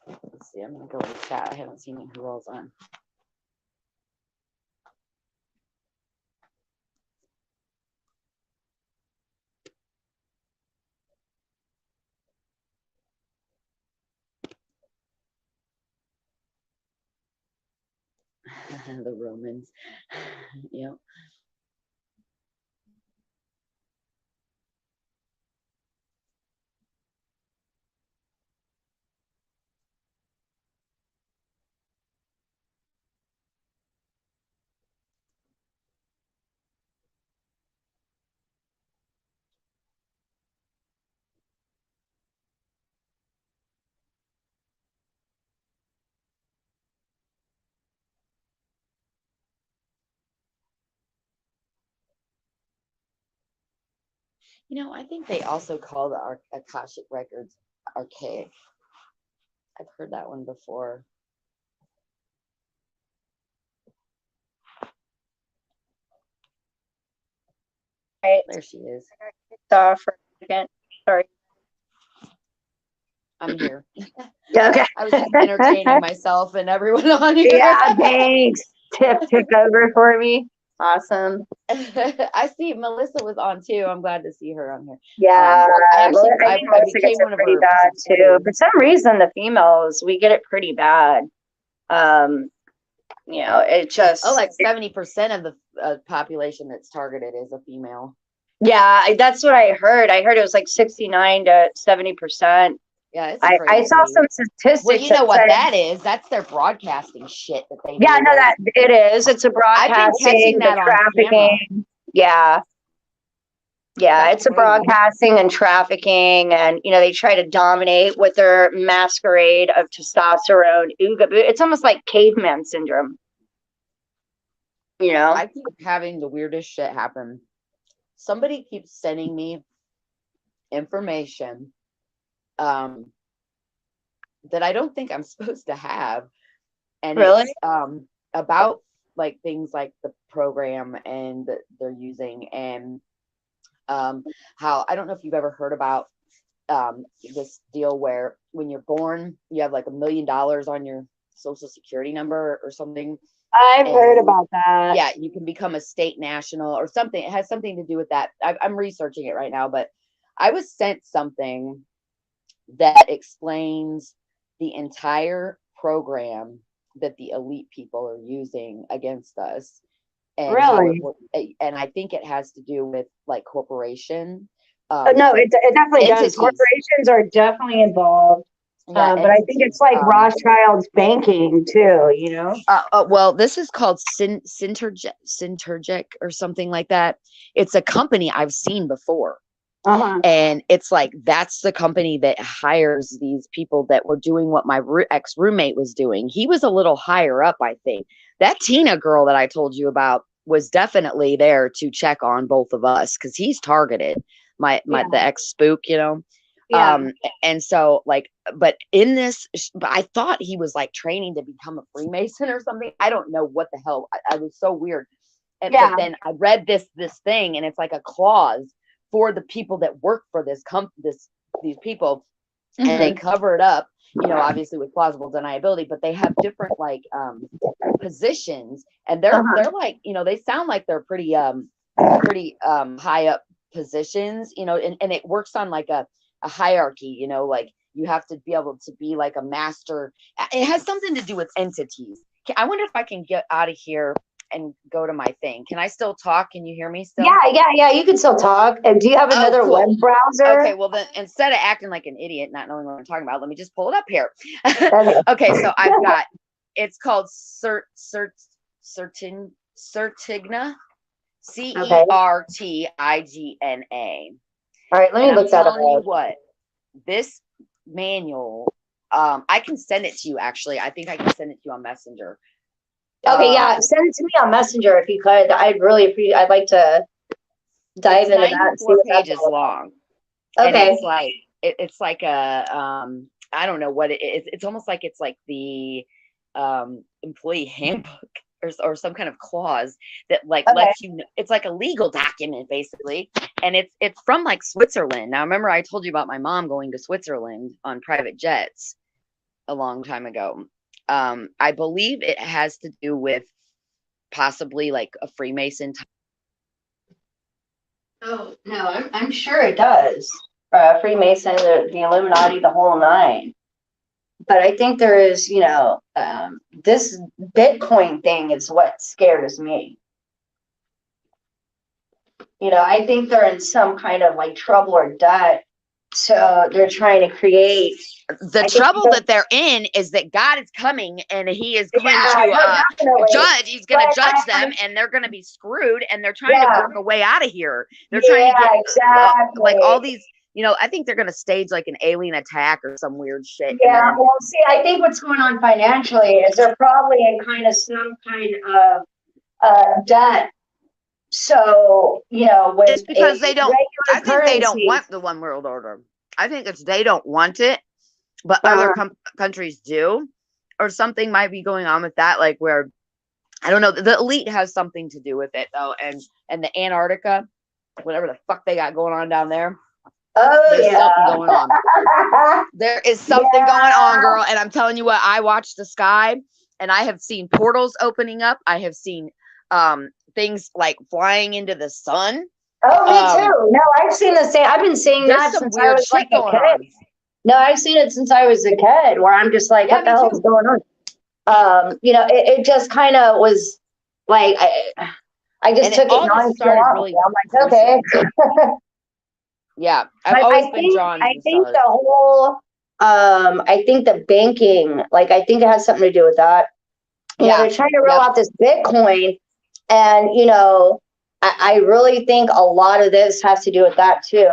Let's see. I'm going to go to the chat. I haven't seen who else on. The Romans. Yep. I think they also call the Akashic records archaic. I've heard that one before. Right. There she is. For a second. Sorry. I'm here. Yeah, okay. I was just entertaining myself and everyone on here. Yeah, thanks. Tiff took over for me. Awesome. I see Melissa was on too. I'm glad to see her on here. Yeah, I think Melissa became gets it one of pretty her bad too. supporters. For some reason, the females, we get it pretty bad. It just like 70% of the population that's targeted is a female. Yeah, that's what I heard. I heard it was like 69 to 70%. Yeah, it's I crazy. saw some statistics. Well, you know what that is? That's their broadcasting shit that they do. Yeah, no, that it is. It's a broadcasting, I've been catching that on trafficking. Yeah. Yeah, That's it's a crazy. broadcasting and trafficking, and they try to dominate with their masquerade of testosterone. It's almost like caveman syndrome. I keep having the weirdest shit happen. Somebody keeps sending me information that I don't think I'm supposed to have. And really? It's about like things like the program and that they're using, and how, I don't know if you've ever heard about this deal where when you're born, you have like $1 million on your social security number or something. I've heard about that. Yeah, you can become a state national or something. It has something to do with that. I'm researching it right now, but I was sent something that explains the entire program that the elite people are using against us. And really? And I think it has to do with like corporation. No, it definitely does. Corporations are definitely involved. Yeah, But I think it's like Rothschild's banking too, you know? Well, this is called Synergic or something like that. It's a company I've seen before. And it's like, that's the company that hires these people that were doing what my ex-roommate was doing. He was a little higher up, I think. That Tina girl that I told you about was definitely there to check on both of us because he's targeted. The ex-spook, you know? Yeah. And so like, but in this, but I thought he was like training to become a Freemason or something. I don't know what the hell. I was so weird. And but then I read this thing, and it's like a clause for the people that work for these people, and they cover it up, you know, obviously with plausible deniability, but they have different like positions, and they're like, you know, they sound like they're pretty high up positions, you know, and it works on like a hierarchy, you know, like you have to be able to be like a master. It has something to do with entities. I wonder if I can get out of here and go to my thing. Can I still talk? Can you hear me still? Yeah. You can still talk. And do you have another web browser? Okay, well then instead of acting like an idiot, not knowing what I'm talking about, let me just pull it up here. Okay, so I've got, it's called Certigna, Certigna. All right, let me look that up. I'm telling you what, this manual, I can send it to you actually. I think I can send it to you on Messenger. Okay, yeah, send it to me on Messenger if you could. I'd really appreciate. I'd like to dive into that. 94 pages long. Okay. And it's like it's like a I don't know what it is. It's almost like it's like the employee handbook or some kind of clause that like lets you know. It's like a legal document basically, and it's from like Switzerland. Now remember I told you about my mom going to Switzerland on private jets a long time ago. I believe it has to do with possibly like a Freemason. Oh no, I'm sure it does. Freemason, the Illuminati, the whole nine. But I think there is, you know, this Bitcoin thing is what scares me. You know, I think they're in some kind of like trouble or debt. So they're trying to create. The trouble that they're in is that God is coming and he is going to judge. He's going to judge them and they're going to be screwed, and they're trying to work a way out of here. They're trying to get like all these, you know, I think they're going to stage like an alien attack or some weird shit. Yeah, well, see, I think what's going on financially is they're probably in kind of some kind of debt. So, you know, it's because they don't, I think they don't want the one world order. I think it's they don't want it, but other countries do, or something might be going on with that, like where, I don't know, the elite has something to do with it though, and the Antarctica, whatever the fuck they got going on down there. There's something going on. There is something going on, girl, and I'm telling you what, I watched the sky, and I have seen portals opening up. I have seen things like flying into the sun. Oh, me too. No, I've seen the same. I've been seeing that since I was like a kid. No, I've seen it since I was a kid, where I'm just like, what the hell is going on? You know, it just kind of was like, I just took it nonchalantly. I'm like, okay. Yeah, I've always been drawn to I think the whole, I think the banking, like, I think it has something to do with that. You know, they're trying to roll out this Bitcoin, and, you know, I really think a lot of this has to do with that too.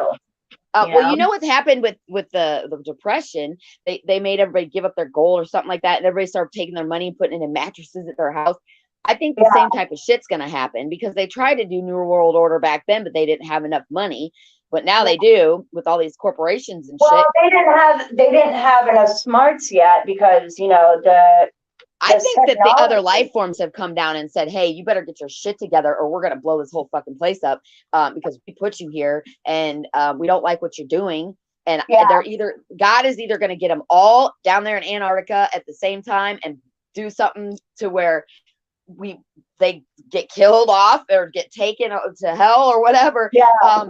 Well, you know what happened with the Depression? They made everybody give up their gold or something like that, and everybody started taking their money and putting it in mattresses at their house. I think the same type of shit's gonna happen, because they tried to do New World Order back then, but they didn't have enough money. But now they do, with all these corporations and shit. They didn't have enough smarts yet, because, you know, I think that the other life forms have come down and said, hey, you better get your shit together, or we're going to blow this whole fucking place up, because we put you here, and we don't like what you're doing. And God is either going to get them all down there in Antarctica at the same time and do something to where they get killed off or get taken to hell or whatever.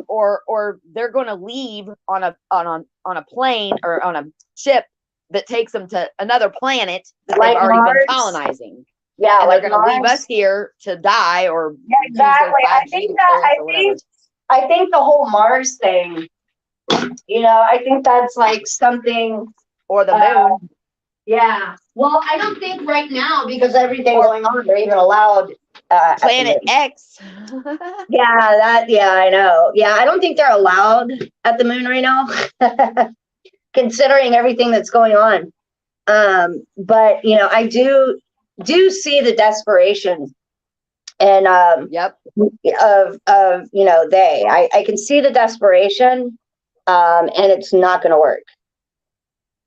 Or they're going to leave on a plane or on a ship that takes them to another planet that they've already been colonizing. Yeah, and they're going to leave us here to die, or exactly. I think the whole Mars thing, you know, I think that's like something or the moon. Yeah. Well, I don't think right now, because everything going on, they're even allowed. Planet X. Yeah, I know. Yeah, I don't think they're allowed at the moon right now, considering everything that's going on. But you know, I do see the desperation and Yep. of you know, I can see the desperation, and it's not going to work.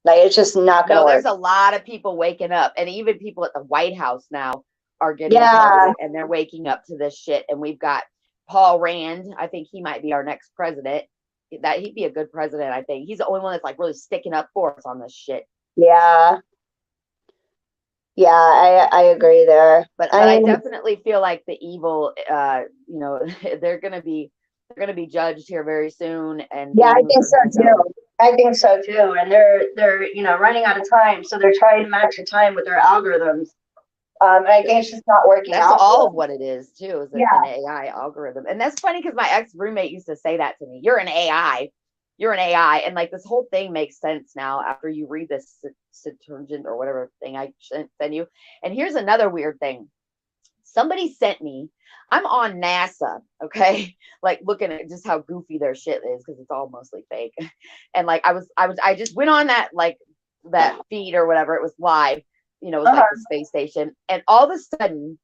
Like, it's just not going to No, work. there's a lot of people waking up, and even people at the White House now are getting Yeah. targeted, and they're waking up to this shit. And we've got Paul Rand. I think he might be our next president. That he'd be a good president. I think he's the only one that's like really sticking up for us on this shit. Yeah. Yeah, I agree there. But I definitely feel like the evil, you know, they're gonna be judged here very soon. And yeah, I think so too. I think so too. And they're you know, running out of time, so they're trying to match the time with their algorithms. And I think it's just not working That's out. all of what it is too, is Yeah. an AI algorithm. And that's funny because my ex-roommate used to say that to me. You're an AI. And like this whole thing makes sense now after you read this Septuagint or whatever thing I sent you. And here's another weird thing. Somebody sent me, I'm on NASA, okay? Like looking at just how goofy their shit is because it's all mostly fake. And like I just went on that feed or whatever, it was live, you know, it was like the space station. And all of a sudden,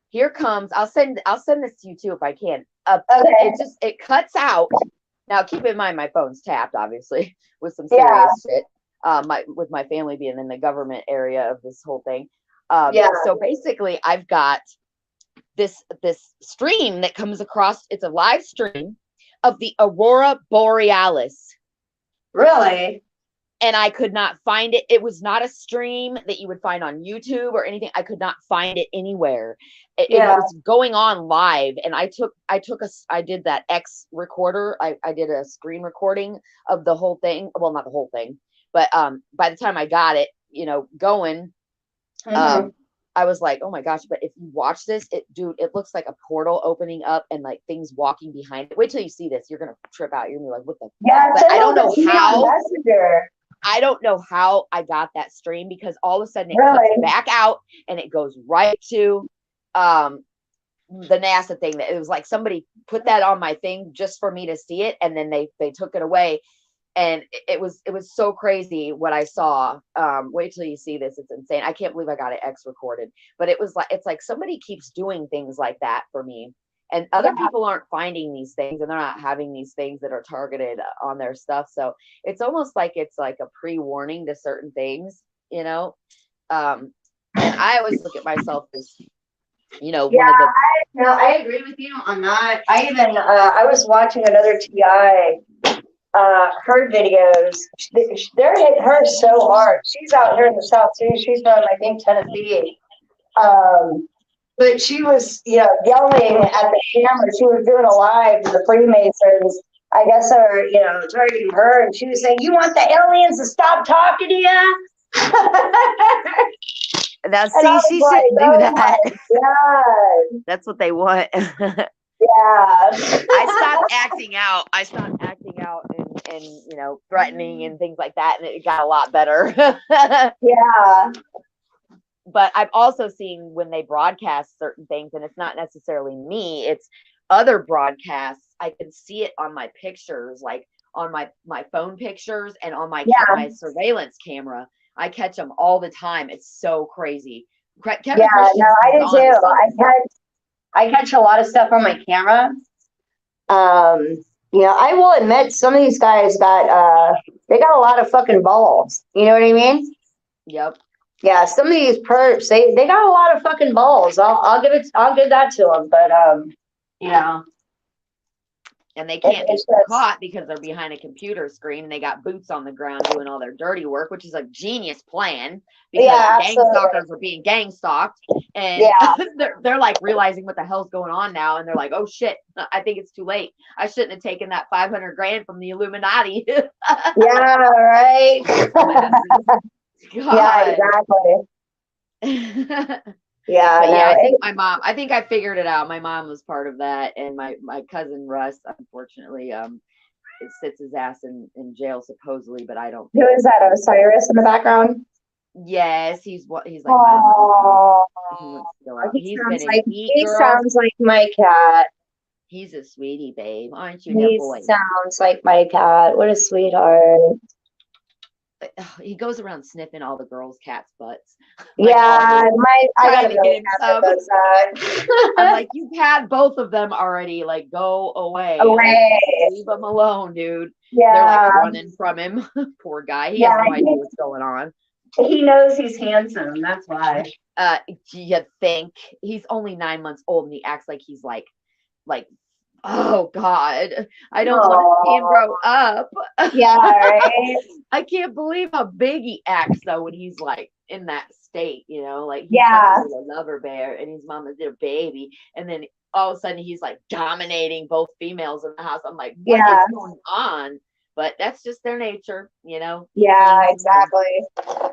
here comes, I'll send this to you too if I can. Okay. It cuts out. Now keep in mind my phone's tapped, obviously, with some serious shit. With my family being in the government area of this whole thing. So basically I've got this stream that comes across, it's a live stream of the Aurora Borealis. Really? And I could not find it. It was not a stream that you would find on YouTube or anything. I could not find it anywhere. It was going on live. And I did that X recorder. I did a screen recording of the whole thing. Well, not the whole thing, but by the time I got it, you know, going, I was like, oh my gosh, but if you watch this, it looks like a portal opening up and like things walking behind it. Wait till you see this. You're going to trip out. You're going to be like, what the? Yeah, but I don't know how. Messenger. I don't know how I got that stream because all of a sudden it cuts back out and it goes right to the NASA thing. That it was like somebody put that on my thing just for me to see it, and then they took it away. And it was so crazy what I saw. Wait till you see this. It's insane. I can't believe I got it X recorded. But it's like somebody keeps doing things like that for me. And other people aren't finding these things, and they're not having these things that are targeted on their stuff. So it's almost like it's like a pre-warning to certain things, you know? And I always look at myself as, you know, one of the... No, I agree with you on that. I even, I was watching another TI, her videos. They're hitting her so hard. She's out here in the South too. She's from, I think, Tennessee. But she was, you know, yelling at the camera. She was doing a live to the Freemasons. I guess are, you know, targeting her, and she was saying, "You want the aliens to stop talking to you?" Now, see, she shouldn't do that. Yeah, that's what they want. Yeah. I stopped acting out and you know, threatening and things like that, and it got a lot better. Yeah. But I've also seen when they broadcast certain things, and it's not necessarily me, it's other broadcasts. I can see it on my pictures, like on my phone pictures and on my surveillance camera. I catch them all the time. It's so crazy. Kevin no, I do too. I catch a lot of stuff on my camera. You know, I will admit some of these guys they got a lot of fucking balls. You know what I mean? Yep. Yeah, some of these perps, they got a lot of fucking balls. I'll give that to them. But you know, and they can't get caught because they're behind a computer screen and they got boots on the ground doing all their dirty work, which is a genius plan because gang stalkers are being gang stalked, and they're like realizing what the hell's going on now, and they're like, oh shit, I think it's too late. I shouldn't have taken that 500 grand from the Illuminati. Yeah, right. Yeah, exactly. Yeah, I think I figured it out. My mom was part of that, and my cousin Russ, unfortunately, it sits his ass in jail supposedly, but I don't. Who is that? Osiris in the background? Yes, he's like my Oh, he's been a heat he girl. sounds like my cat. He's a sweetie, babe. Aren't you, that He boy? sounds like my cat. What a sweetheart. He goes around sniffing all the girls' cats' butts. Yeah, I trying gotta to go get him cat some. that does that. I'm like, you've had both of them already. Like, go away. Away. Like, leave him alone, dude. They're Yeah, like running from him. Poor guy. He has no idea what's going on. he knows he's handsome. That's why. You think he's only 9 months old and he acts like he's like, oh God, I don't want to see him grow up. Yeah, right. I can't believe how big he acts though when he's like in that state, you know, like he's Yeah. such a little lover bear and his mama's their baby, and then all of a sudden he's like dominating both females in the house. I'm like, what Yeah. is going on? But that's just their nature, you know. Yeah, exactly.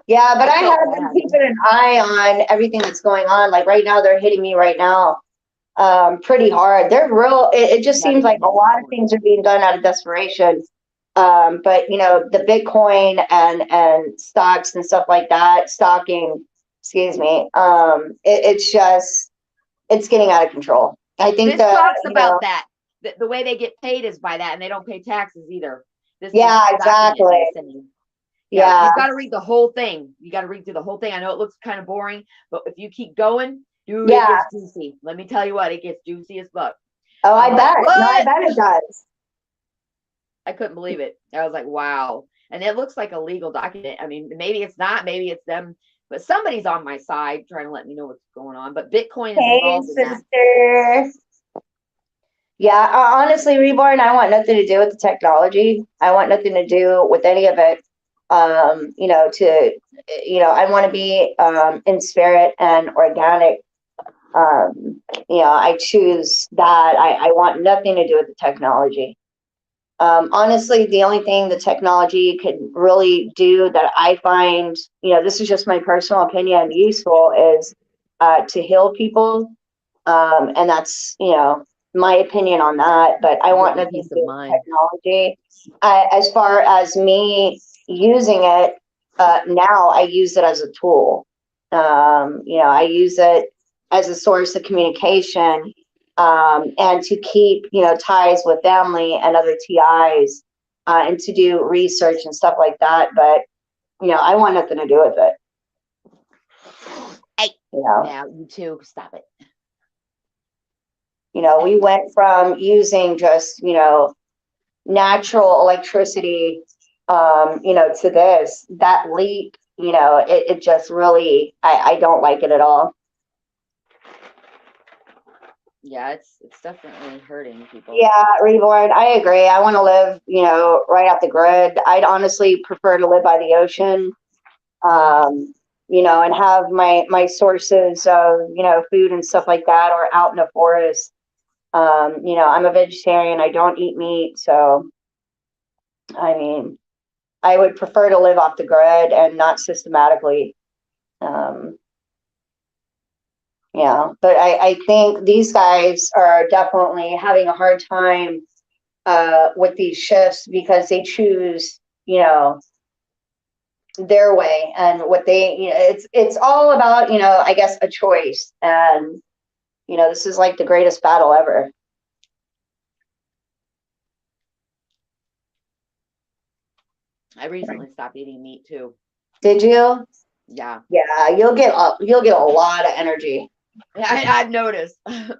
Yeah, but I feel have been bad. keeping an eye on everything that's going on. Like right now, they're hitting me right now, pretty hard. They're real. It just Yeah, seems they're like a lot of things are being done out of desperation. But you know, the Bitcoin and stocks and stuff like that, stocking, excuse me. It's just it's getting out of control. I think This that talks you about know, that. The way they get paid is by that, and they don't pay taxes either. This Yeah, is documented, exactly. saying. Yeah. You've got to read the whole thing. You got to read through the whole thing. I know it looks kind of boring, but if you keep going, dude, Yeah. it gets juicy. Let me tell you what, it gets juicy as fuck. Oh, I I'm bet. like, No, I what? bet it does. I couldn't believe it. I was like, wow. And it looks like a legal document. I mean, maybe it's not, maybe it's them, but somebody's on my side trying to let me know what's going on. But Bitcoin is Hey, involved in that. sister. Yeah, honestly, Reborn, I want nothing to do with the technology. I want nothing to do with any of it. You know, I want to be in spirit and organic. You know, I choose that. I want nothing to do with the technology. Honestly, the only thing the technology could really do that I find, you know, this is just my personal opinion, useful is to heal people. And that's, you know, my opinion on that, but I want nothing to do with technology. As far as me using it, now I use it as a tool. You know, I use it as a source of communication, and to keep, you know, ties with family and other TIs, and to do research and stuff like that. But, you know, I want nothing to do with it. Hey, you know? Now you too, stop it. You know, we went from using just, you know, natural electricity, you know, to this, that leap, you know, it just really, I don't like it at all. Yeah, it's definitely hurting people. Yeah, Reborn, I agree. I want to live, you know, right off the grid. I'd honestly prefer to live by the ocean, you know, and have my sources of, you know, food and stuff like that, or out in the forest. You know, I'm a vegetarian. I don't eat meat. So, I mean, I would prefer to live off the grid and not systematically. Yeah, but I think these guys are definitely having a hard time with these shifts because they choose, you know, their way and what they, you know, it's all about, you know, I guess a choice. And, you know, this is like the greatest battle ever. I recently stopped eating meat too. Did you? Yeah. Yeah, you'll get a lot of energy. I've noticed. Yeah,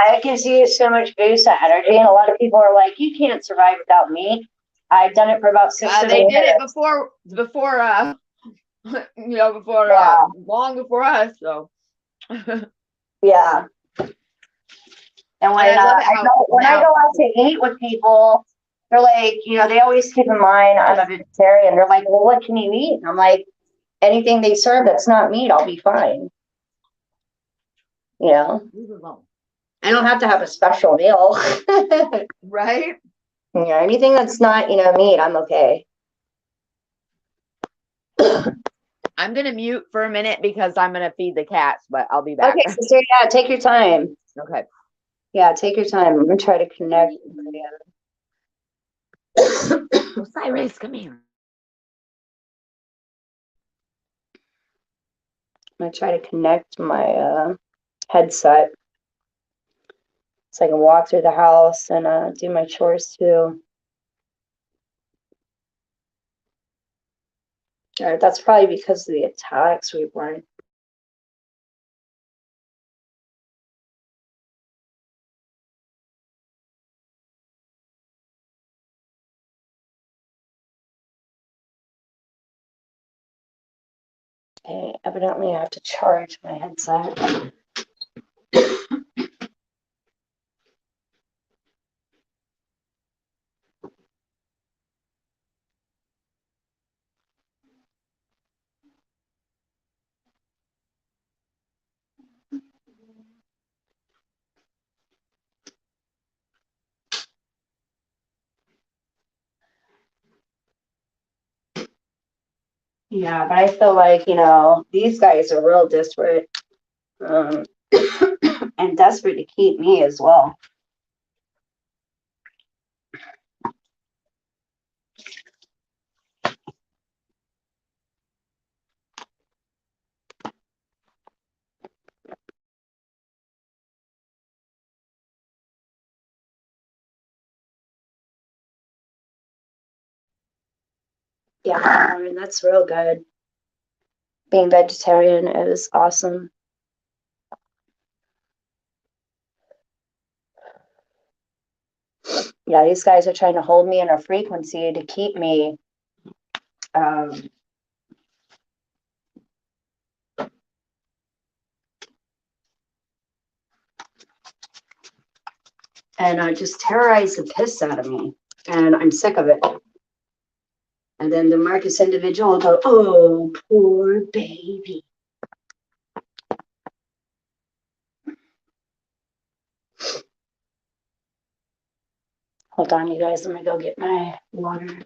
it gives you so much boost of energy, and a lot of people are like, "You can't survive without meat." I've done it for about 6 They years. did it before you know, before long before us. So yeah. And when I go out to eat with people, they're like, you know, they always keep in mind I'm a vegetarian. They're like, "Well, what can you eat?" And I'm like, anything they serve that's not meat, I'll be fine. You know, I don't have to have a special meal. right? Yeah, anything that's not, you know, meat, I'm okay. I'm gonna mute for a minute because I'm gonna feed the cats, but I'll be back. Okay, sister, yeah, take your time. Okay. Yeah, take your time. I'm gonna try to connect. Osiris, come here. I'm gonna try to connect my headset so I can walk through the house and do my chores too. All right, that's probably because of the attacks we've run. Okay, evidently I have to charge my headset. Yeah, but I feel like, these guys are real desperate. And desperate to keep me as well. Yeah, I mean, that's real good. Being vegetarian is awesome. Yeah, these guys are trying to hold me in a frequency to keep me and just terrorize the piss out of me. And I'm sick of it. And then the Marcus individual will go, oh, poor baby. Hold on, you guys. Let me go get my water.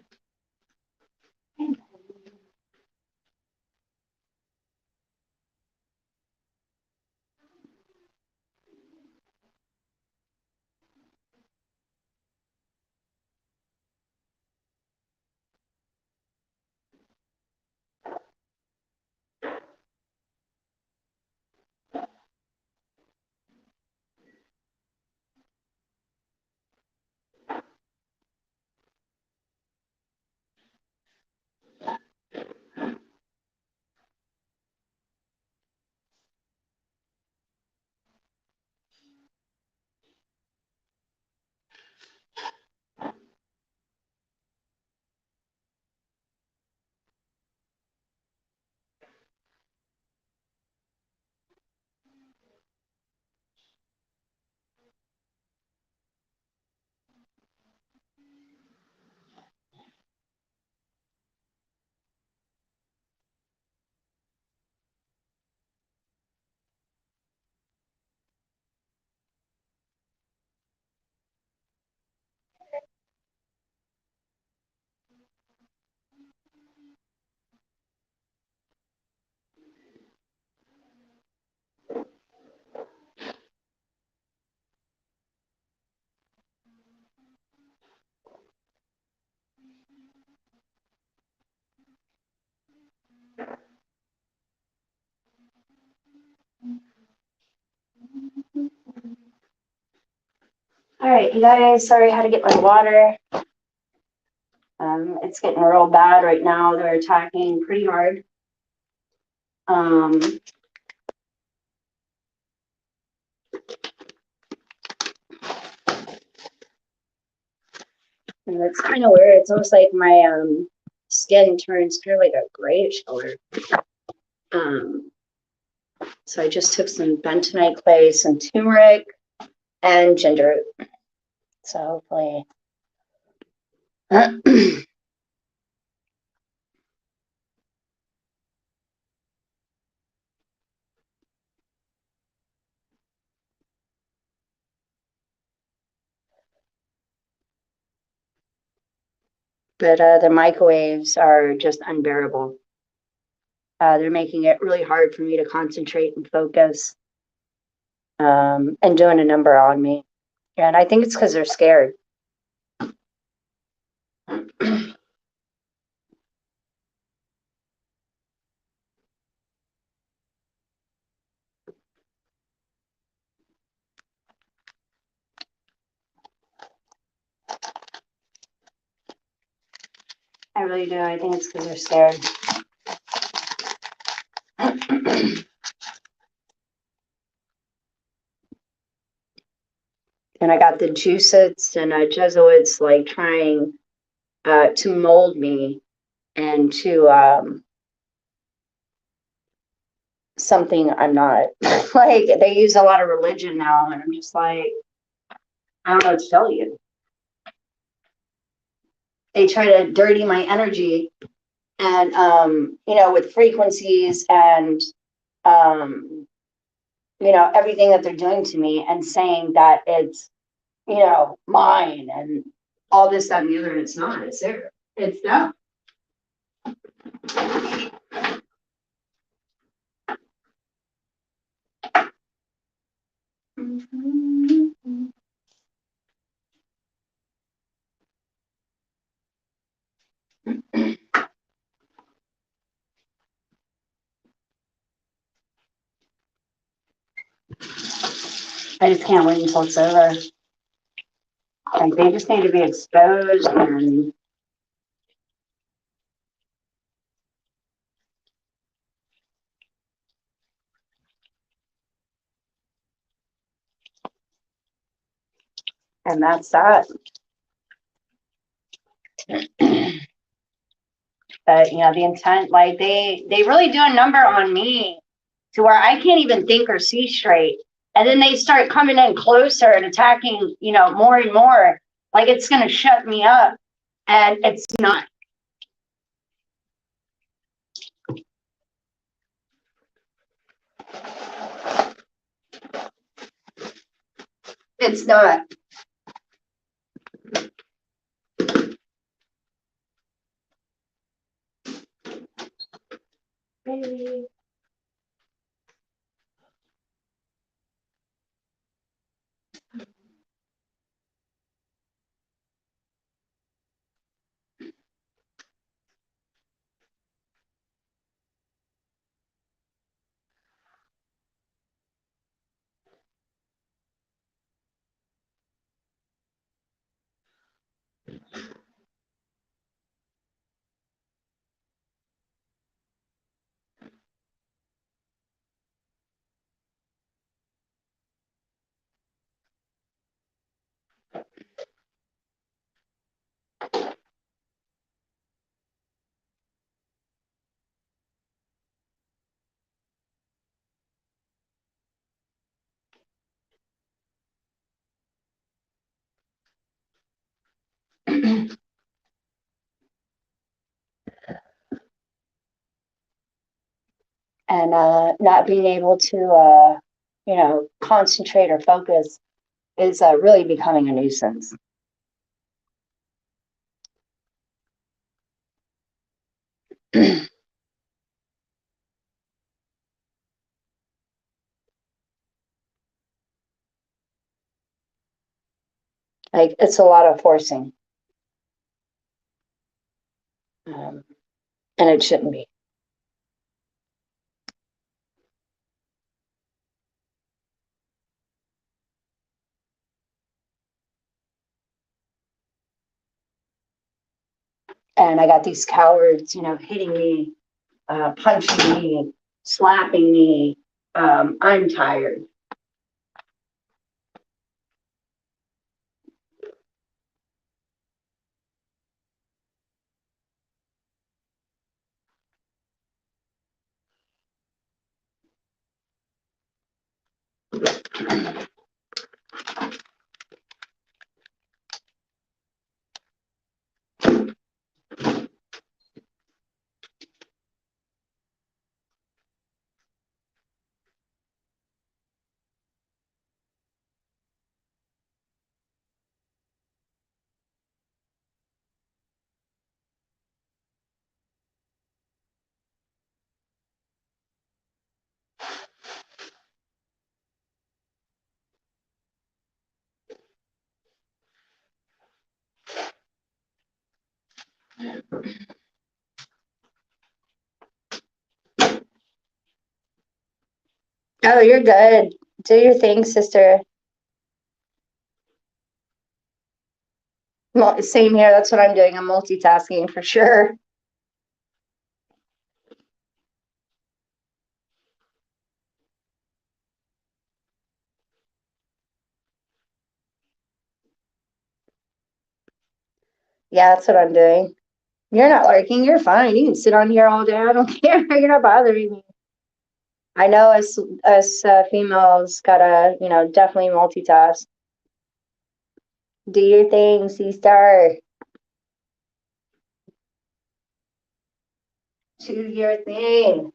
All right, you guys, sorry I had to get my water. It's getting real bad right now. They're attacking pretty hard. And it's kind of weird. It's almost like my skin turns kind of like a grayish color. So I just took some bentonite clay, some turmeric, and ginger root. So hopefully. But the microwaves are just unbearable. They're making it really hard for me to concentrate and focus, and doing a number on me. And I think it's because they're scared. really do. I think it's because they're scared. And I got the Jesuits and Jesuits like trying to mold me into something I'm not. Like they use a lot of religion now, and I'm just like, I don't know what to tell you. They try to dirty my energy, and with frequencies and everything that they're doing to me, and saying that it's mine and all this, that, and the other, and it's not. It's there. It's them. I just can't wait until it's over. Like they just need to be exposed and that's that. But the intent, like they really do a number on me to where I can't even think or see straight. And then they start coming in closer and attacking, more and more. Like it's gonna shut me up. And it's not. It's not. Baby. And not being able to concentrate or focus is really becoming a nuisance. Like it's a lot of forcing, and it shouldn't be. And I got these cowards, hitting me, punching me, slapping me. I'm tired. Oh, you're good. Do your thing, sister. Same here. That's what I'm doing. I'm multitasking for sure. Yeah, that's what I'm doing. You're not lurking. You're fine. You can sit on here all day. I don't care. You're not bothering me. I know us females gotta, definitely multitask. Do your thing, C-Star. Do your thing.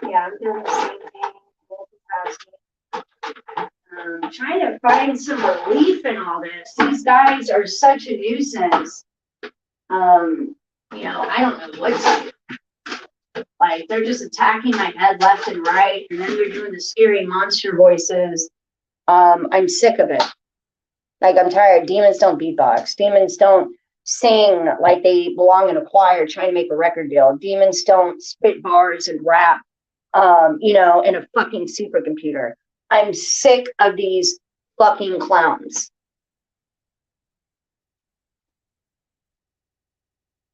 Yeah, I'm doing the same thing. Multitasking. Trying to find some relief in all this. These guys are such a nuisance. I don't know what to do. Like, they're just attacking my head left and right, and then they're doing the scary monster voices. I'm sick of it. Like, I'm tired. Demons don't beatbox. Demons don't sing like they belong in a choir trying to make a record deal. Demons don't spit bars and rap, in a fucking supercomputer. I'm sick of these fucking clowns.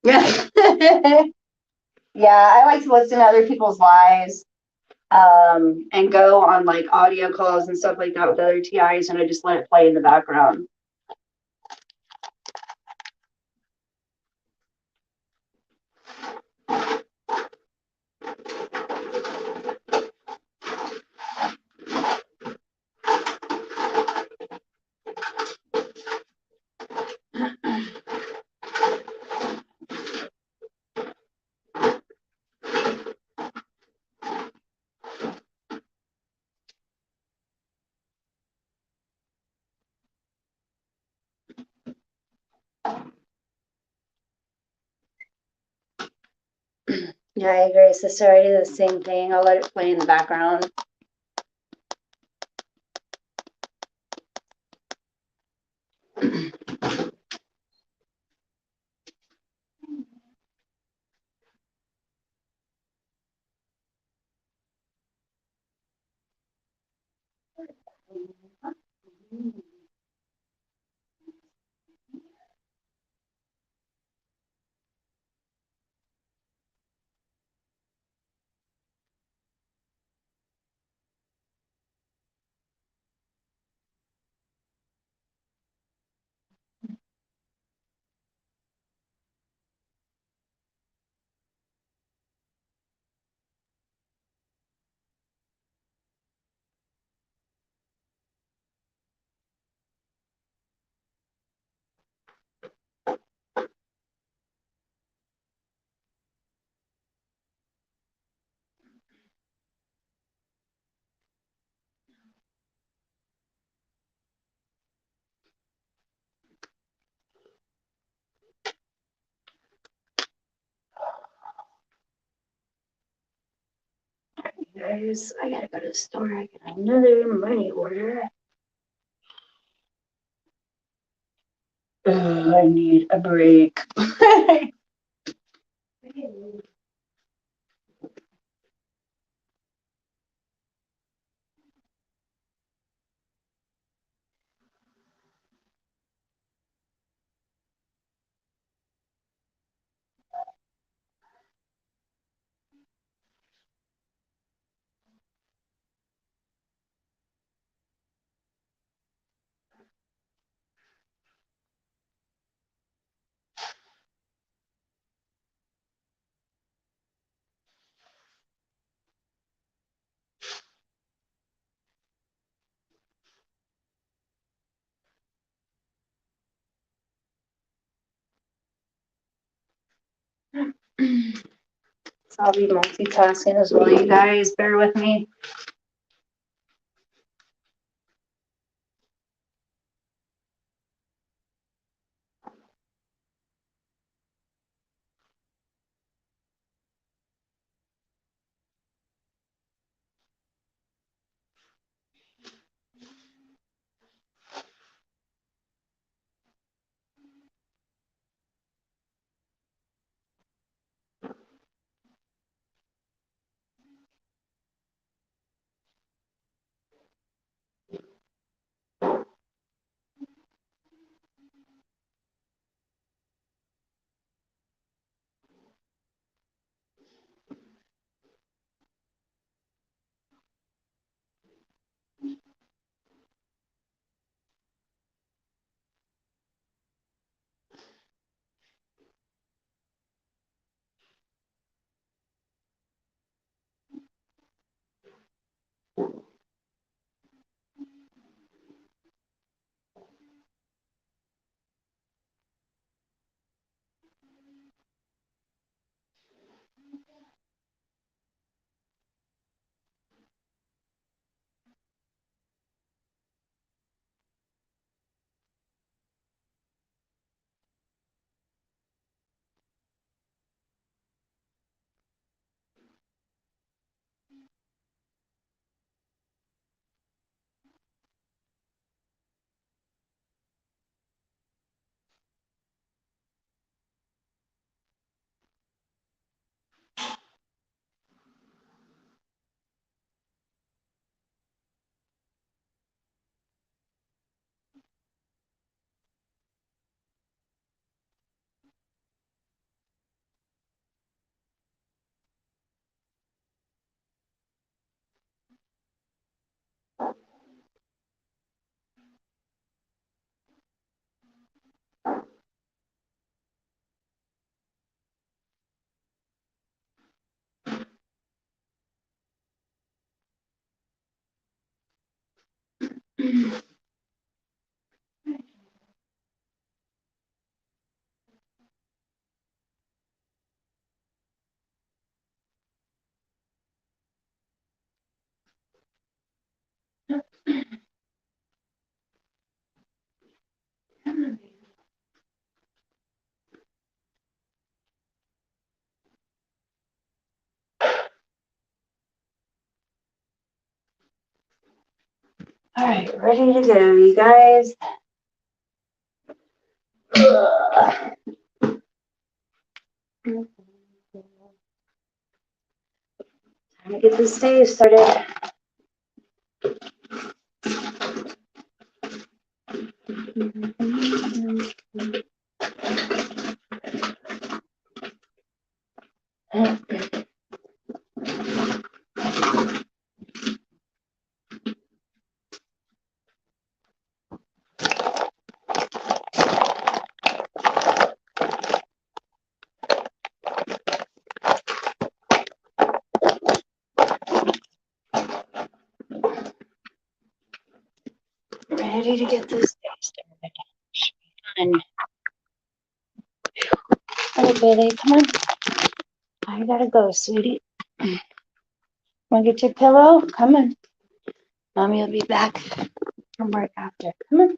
Yeah. Yeah, I like to listen to other people's lives, and go on like audio calls and stuff like that with other TIs, and I just let it play in the background. Yeah, I agree, sister. I do the same thing. I'll let it play in the background. Guys, I gotta go to the store. I got another money order. I need a break. So I'll be multitasking as well, you guys. Bear with me. All right, ready to go, you guys. Ugh. Time to get this day started. Ready to get this day started. Should be fun. Oh, Billy, come on. I gotta go, sweetie. Wanna get your pillow? Come on. Mommy will be back from work after. Come on.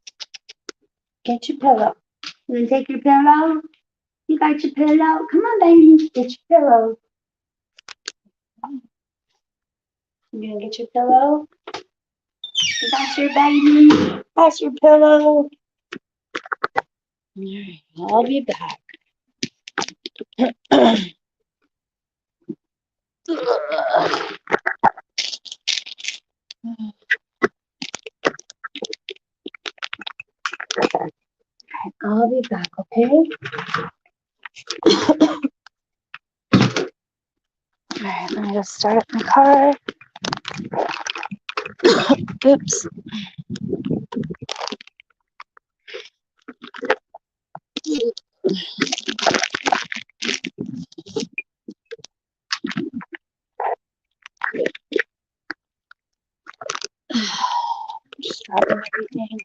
Get your pillow. You wanna take your pillow? You got your pillow? Come on, baby. Get your pillow. You gonna get your pillow? That's your baby. That's your pillow. Alright, I'll be back. I'll be back, okay? Alright, let me just start up my car. Oops. Just dropping everything.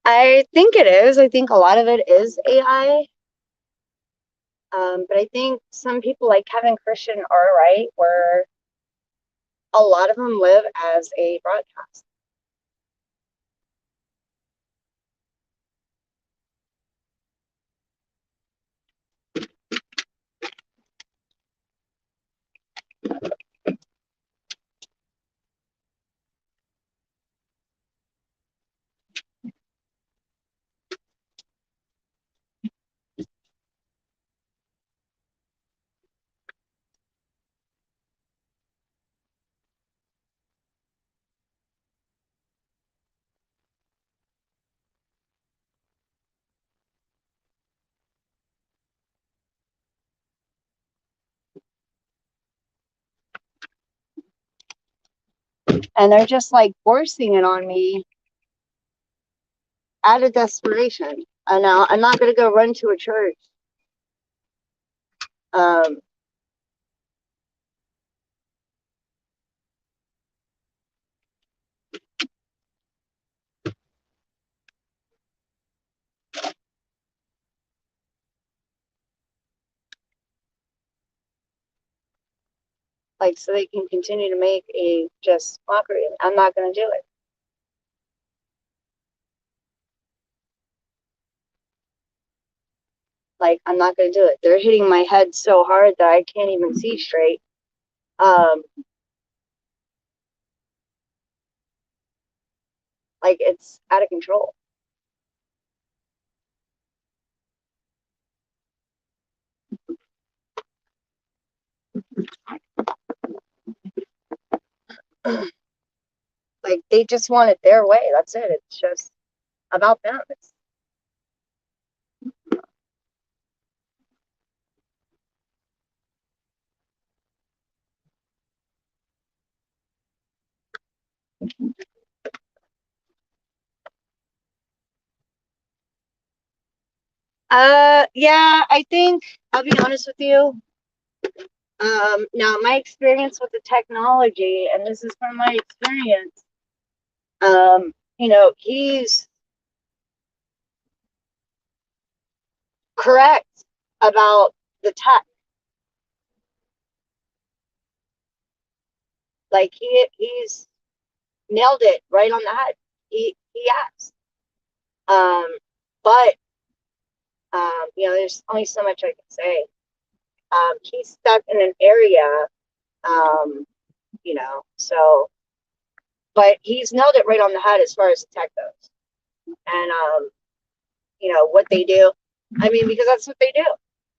I think it is. I think a lot of it is AI. But I think some people like Kevin Christian are right, where a lot of them live as a broadcast. And they're just like forcing it on me out of desperation. And now I'm not going to go run to a church. Um, like, so they can continue to make a just mockery. I'm not going to do it. Like, I'm not going to do it. They're hitting my head so hard that I can't even see straight. Like, it's out of control. Like, they just want it their way. That's it. It's just about them. It's, yeah, I think I'll be honest with you. Now my experience with the technology, and this is from my experience, you know, he's correct about the tech. Like he's nailed it right on the head. He has. Um, but you know, there's only so much I can say. He's stuck in an area, you know, so but he's nailed it right on the head as far as the tech goes. And you know, what they do. I mean, because that's what they do.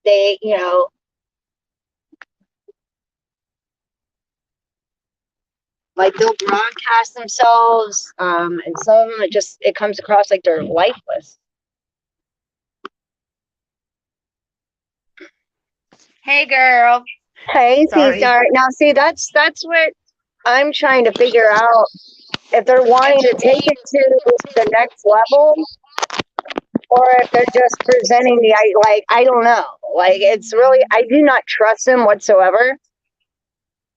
They, you know, like they'll broadcast themselves, and some of them it comes across like they're lifeless. Hey, girl. Hey, Sorry. Cesar. Now, see, that's what I'm trying to figure out. If they're wanting to take it to the next level, or if they're just presenting I don't know. Like, it's really, I do not trust them whatsoever,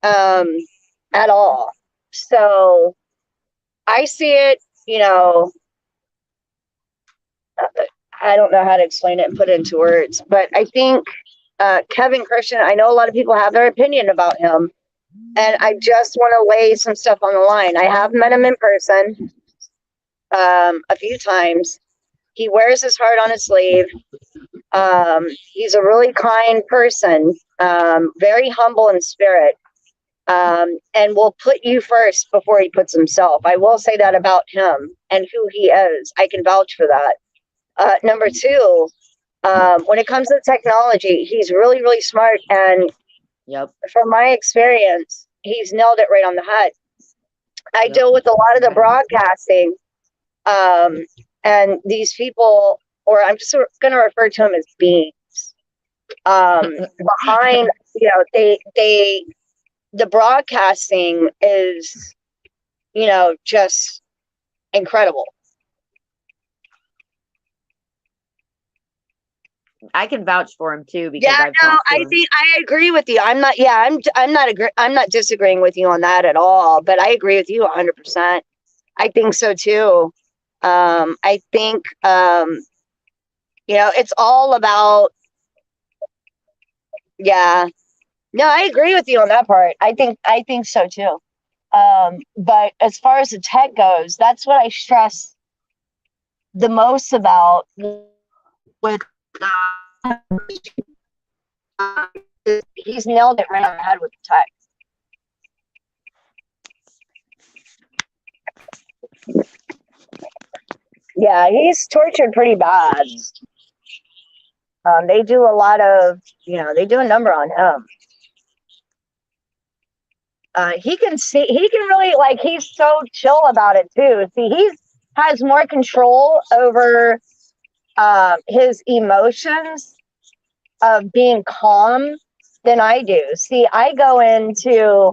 at all. So I see it, you know, I don't know how to explain it and put it into words, but I think Kevin Christian, I know a lot of people have their opinion about him, and I just want to lay some stuff on the line. I have met him in person a few times. He wears his heart on his sleeve. He's a really kind person, very humble in spirit, and will put you first before he puts himself. I will say that about him and who he is. I can vouch for that. Number two, when it comes to technology, he's really, really smart. And Yep. from my experience, he's nailed it right on the head. I deal with a lot of the broadcasting, and these people, or I'm just going to refer to them as beings, behind, you know, the broadcasting is, you know, just incredible. I can vouch for him too because Yeah, no, I think I agree with you. I'm not. Yeah, I'm not disagreeing with you on that at all. But I agree with you 100%. I think so too. I think you know, it's all about. Yeah, no, I agree with you on that part. I think so too. But as far as the tech goes, that's what I stress the most about with. He's nailed it right on the head with the tech. Yeah, he's tortured pretty bad. They do a lot of, you know, they do a number on him. He can really, like, he's so chill about it too. See, has more control over his emotions of being calm than I do. See, I go into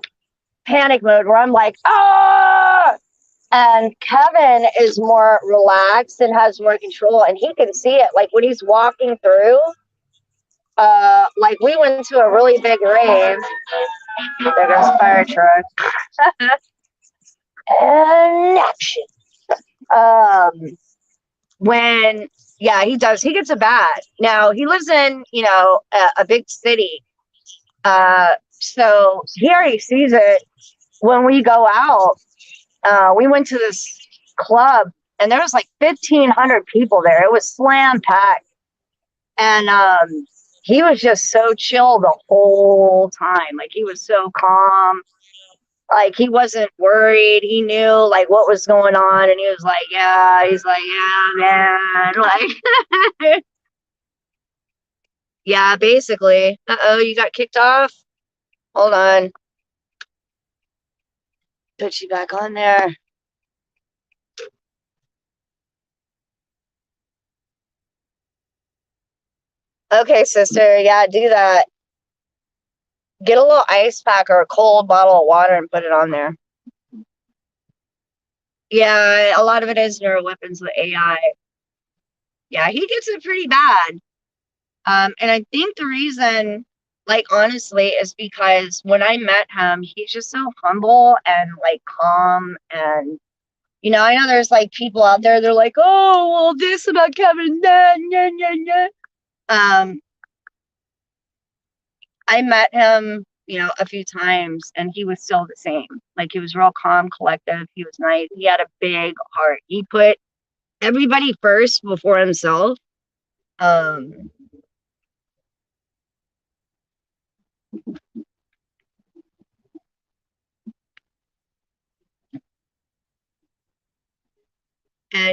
panic mode where I'm like, ah! And Kevin is more relaxed and has more control, and he can see it. Like when he's walking through, like we went to a really big rave. There goes fire truck. And action. When yeah, he does. He gets a bad. Now he lives in a big city, so he already sees it. When we go out, we went to this club, and there was like 1,500 people there. It was slam packed, and he was just so chill the whole time. Like he was so calm. Like he wasn't worried. He knew like what was going on, and he was like, "Yeah." He's like, "Yeah, man." Like, yeah, basically. Uh-oh, you got kicked off. Hold on. Put you back on there. Okay, sister. Yeah, do that. Get a little ice pack or a cold bottle of water and put it on there. Yeah, a lot of it is neuroweapons with AI. Yeah, he gets it pretty bad. And I think the reason, like, honestly, is because when I met him, he's just so humble and like calm. And, I know there's like people out there, they're like, oh, well, this about Kevin. Nah, nah, nah, nah. I met him, a few times, and he was still the same. Like, he was real calm, collective. He was nice. He had a big heart. He put everybody first before himself. And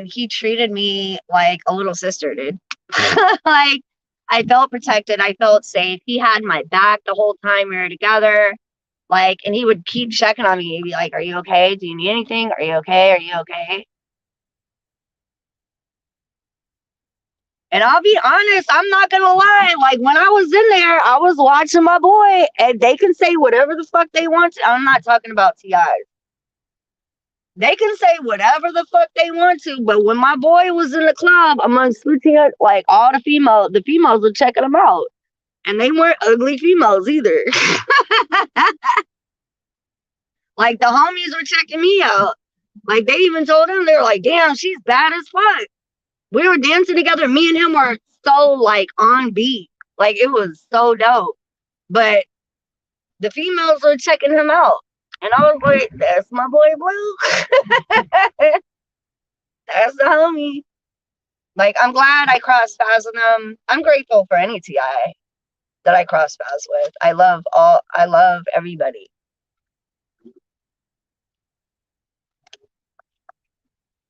he treated me like a little sister, dude. Like, I felt protected. I felt safe. He had my back the whole time we were together. Like, and he would keep checking on me. He'd be like, are you okay? Do you need anything? Are you okay? Are you okay? And I'll be honest, I'm not gonna lie. Like when I was in there, I was watching my boy, and they can say whatever the fuck they want to. I'm not talking about TI. They can say whatever the fuck they want to, but when my boy was in the club amongst 15, like all the females were checking him out, and they weren't ugly females either. Like the homies were checking me out. Like they even told him, they were like, "Damn, she's bad as fuck." We were dancing together. Me and him were so like on beat. Like it was so dope. But the females were checking him out. And I was like, that's my boy Blue. That's the homie. Like I'm glad I crossed paths with him. I'm grateful for any TI that I cross paths with. I love everybody.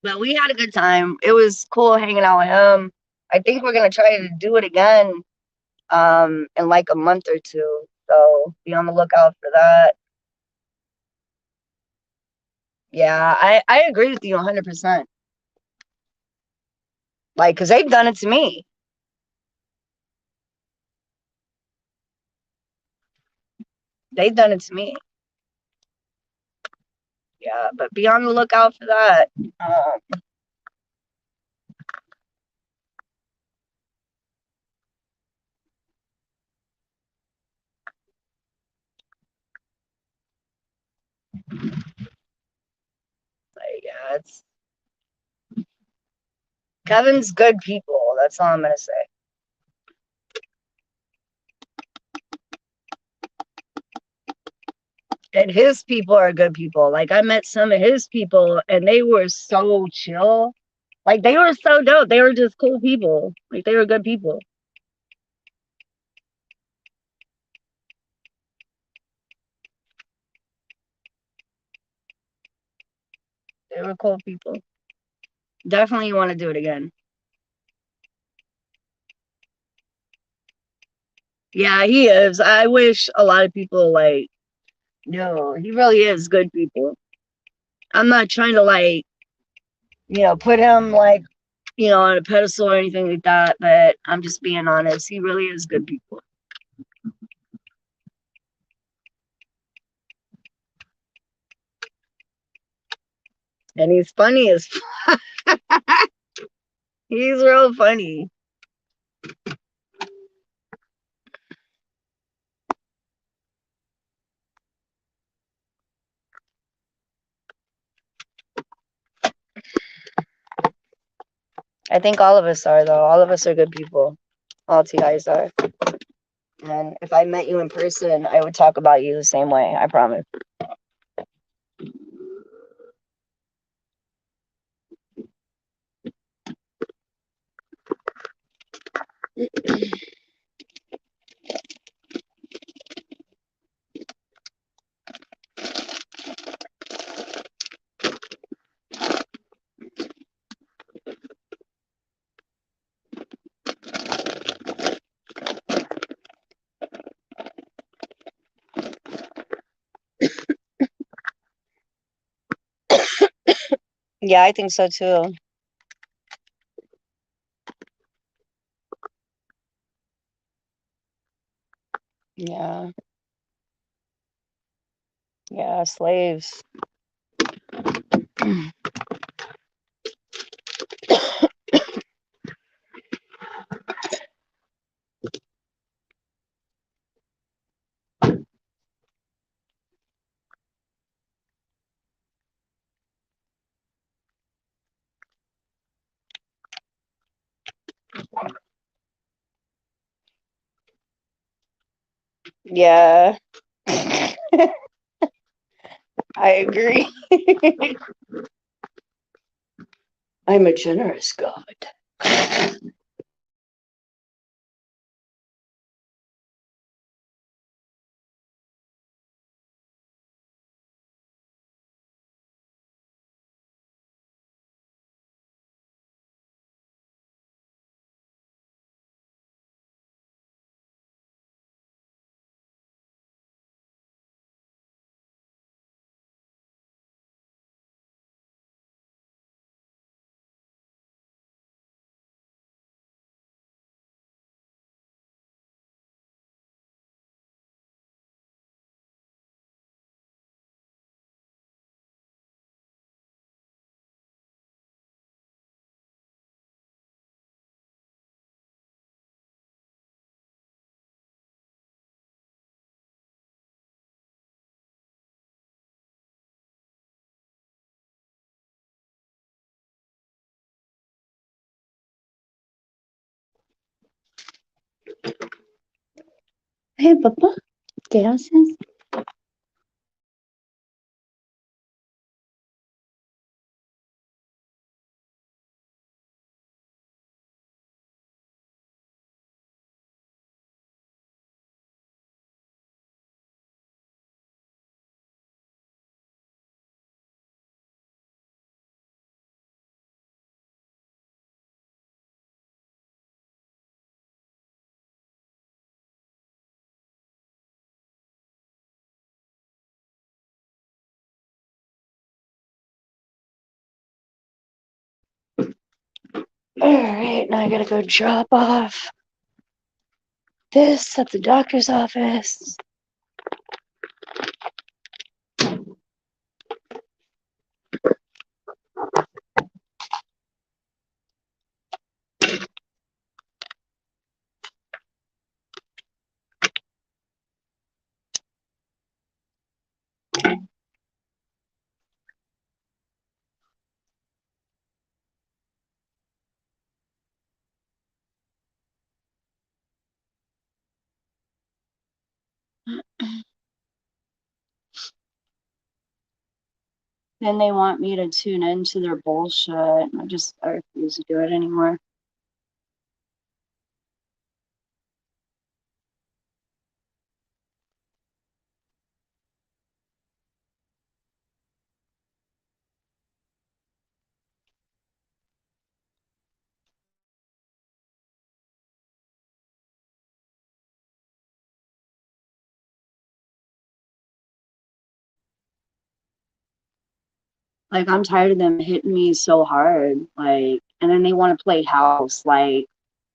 But we had a good time. It was cool hanging out with him. I think we're gonna try to do it again in like a month or two. So be on the lookout for that. Yeah, I agree with you 100%. Like, cause they've done it to me. They've done it to me. Yeah, but be on the lookout for that. Like, yeah, it's Kevin's good people. That's all I'm gonna say. And his people are good people. Like I met some of his people, and they were so chill. Like they were so dope. They were just cool people. Like they were good people. They were cool people. Definitely want to do it again. Yeah, he is. I wish a lot of people like, no, he really is good people. I'm not trying to like, put him like, on a pedestal or anything like that, but I'm just being honest. He really is good people. And he's funny as he's real funny. I think all of us are, though. All of us are good people. All TIs are. And if I met you in person, I would talk about you the same way. I promise. Yeah, I think so too. Yeah. Yeah, slaves. Yeah. I agree. I'm a generous God. Hey, Papa, ¿qué haces? All right, now I gotta go drop off this at the doctor's office. Then they want me to tune into their bullshit. I refuse to do it anymore. Like, I'm tired of them hitting me so hard. Like, and then they want to play house, like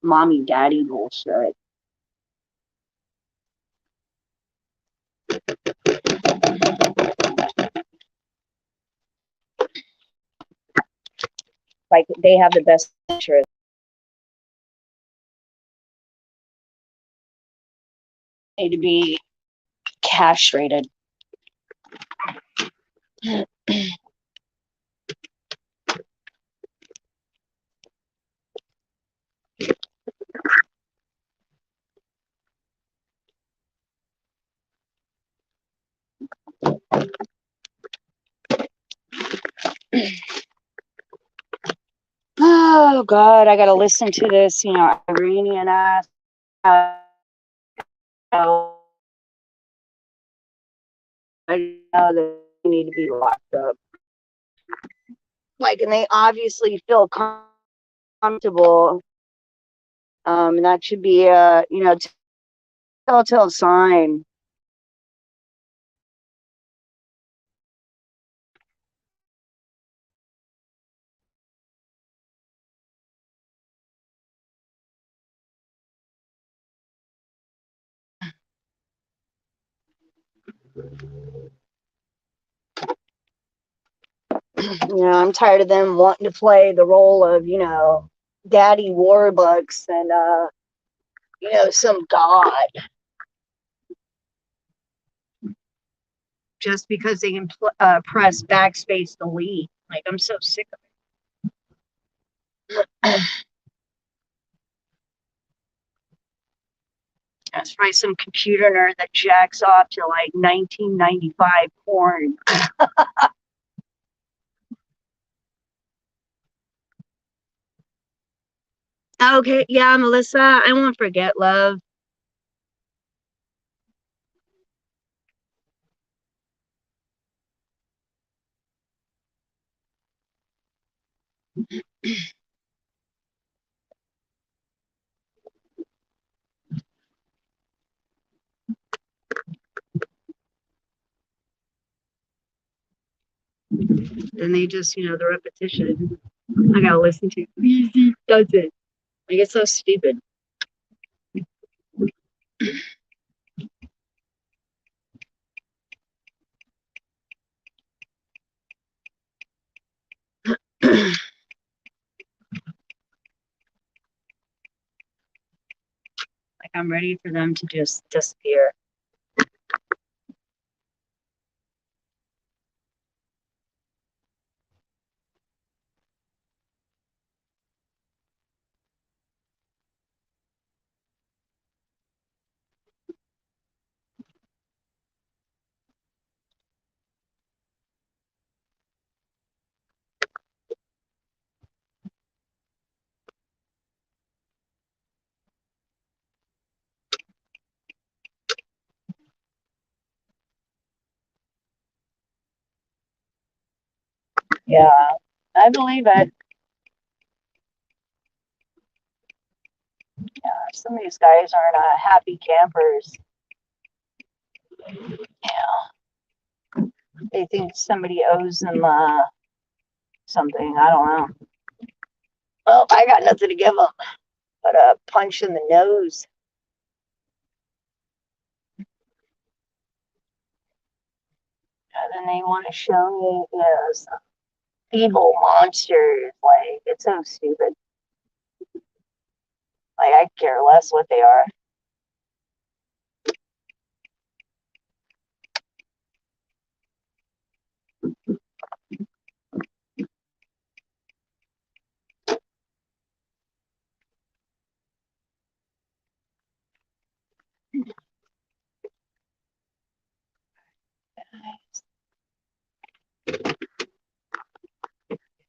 mommy daddy bullshit. like they have the best interest. Need to be castrated. Oh God, I gotta listen to this, Iranian ass. I know that they need to be locked up. Like, and they obviously feel comfortable. And that should be a, telltale sign. I'm tired of them wanting to play the role of, Daddy Warbucks and, some god. Just because they can press backspace delete. Like, I'm so sick of it. That's probably some computer nerd that jacks off to like 1995 porn. Okay, yeah, Melissa, I won't forget, love. And they just, the repetition. I gotta listen to. Easy does it. Like, it's so stupid. Like, I'm ready for them to just disappear. Yeah, I believe it. Yeah, some of these guys aren't happy campers. Yeah, they think somebody owes them something. I don't know. Well, I got nothing to give them but a punch in the nose. And then they want to show me, some evil monsters. Like, it's so stupid. Like, I care less what they are.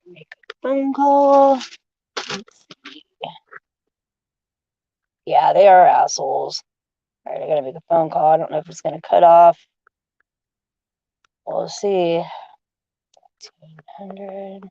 Make a phone call. Let's see. Yeah, they are assholes. All right, I gotta make a phone call. I don't know if it's gonna cut off. We'll see. 1500.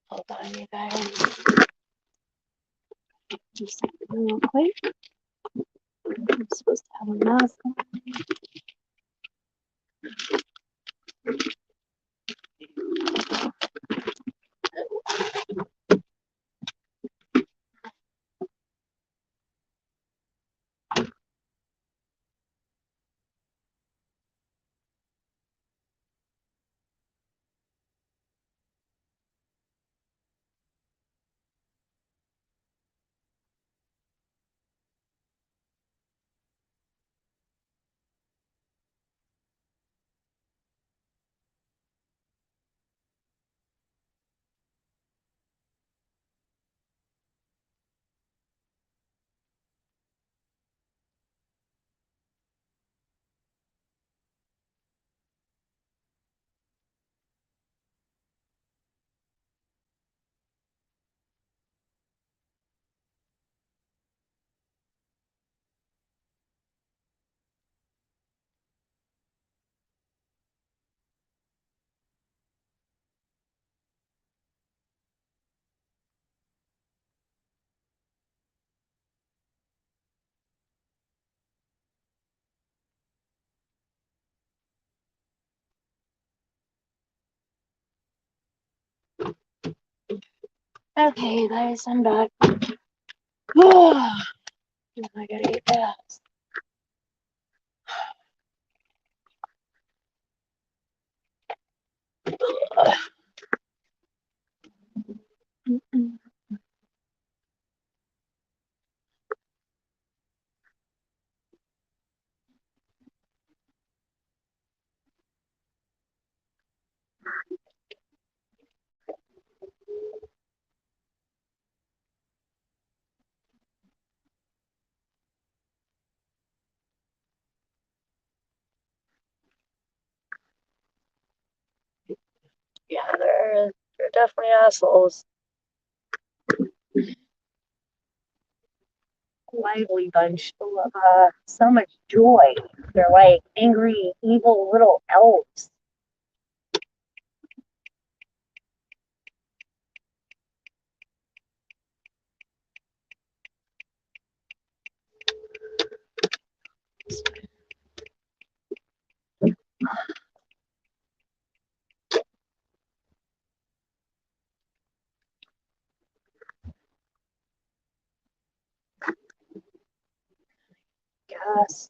Hold on, you guys. Just real quick. I'm supposed to have a mask on. Okay, guys, I'm back. I gotta get gas. Yeah, they're definitely assholes. Lively bunch full of so much joy. They're like angry, evil little elves. Gas.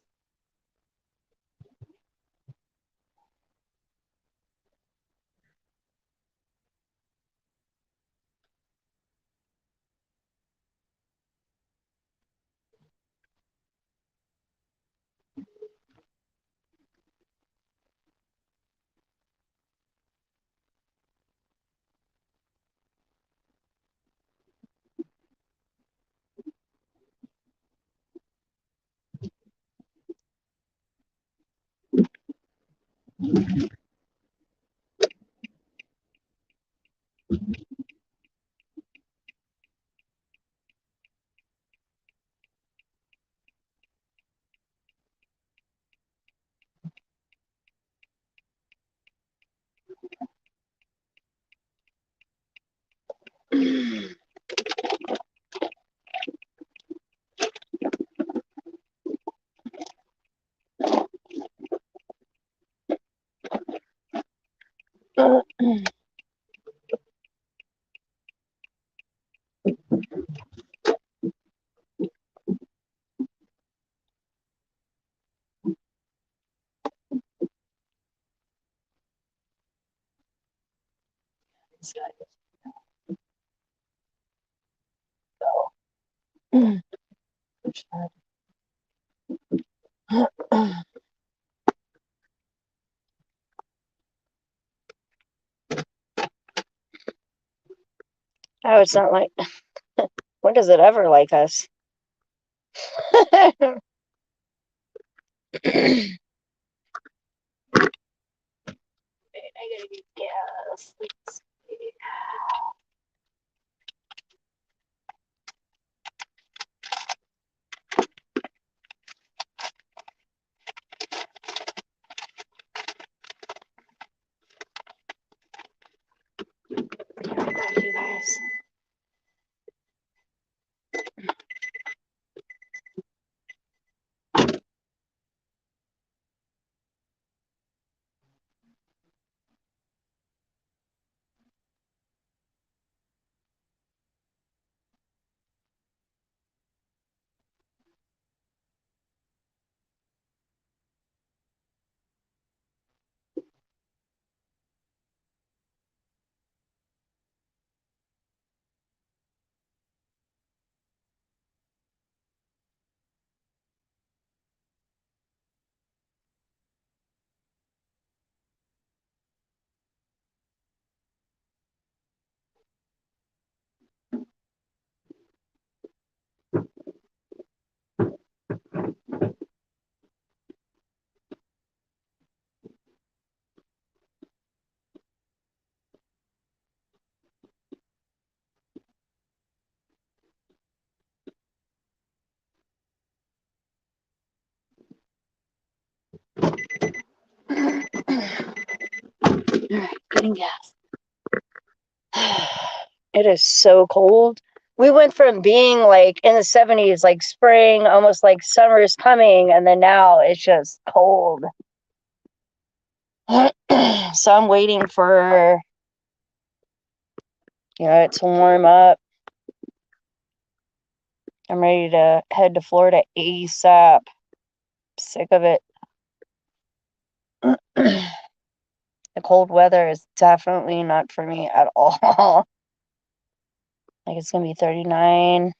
Oh, it's not like, when does it ever like us? I gotta get gas. Let's see. You guys. Yes. It is so cold. We went from being like in the 70s, like spring, almost like summer is coming, and then now it's just cold. So I'm waiting for, it to warm up. I'm ready to head to Florida ASAP. Sick of it. The cold weather is definitely not for me at all. Like it's gonna be 39.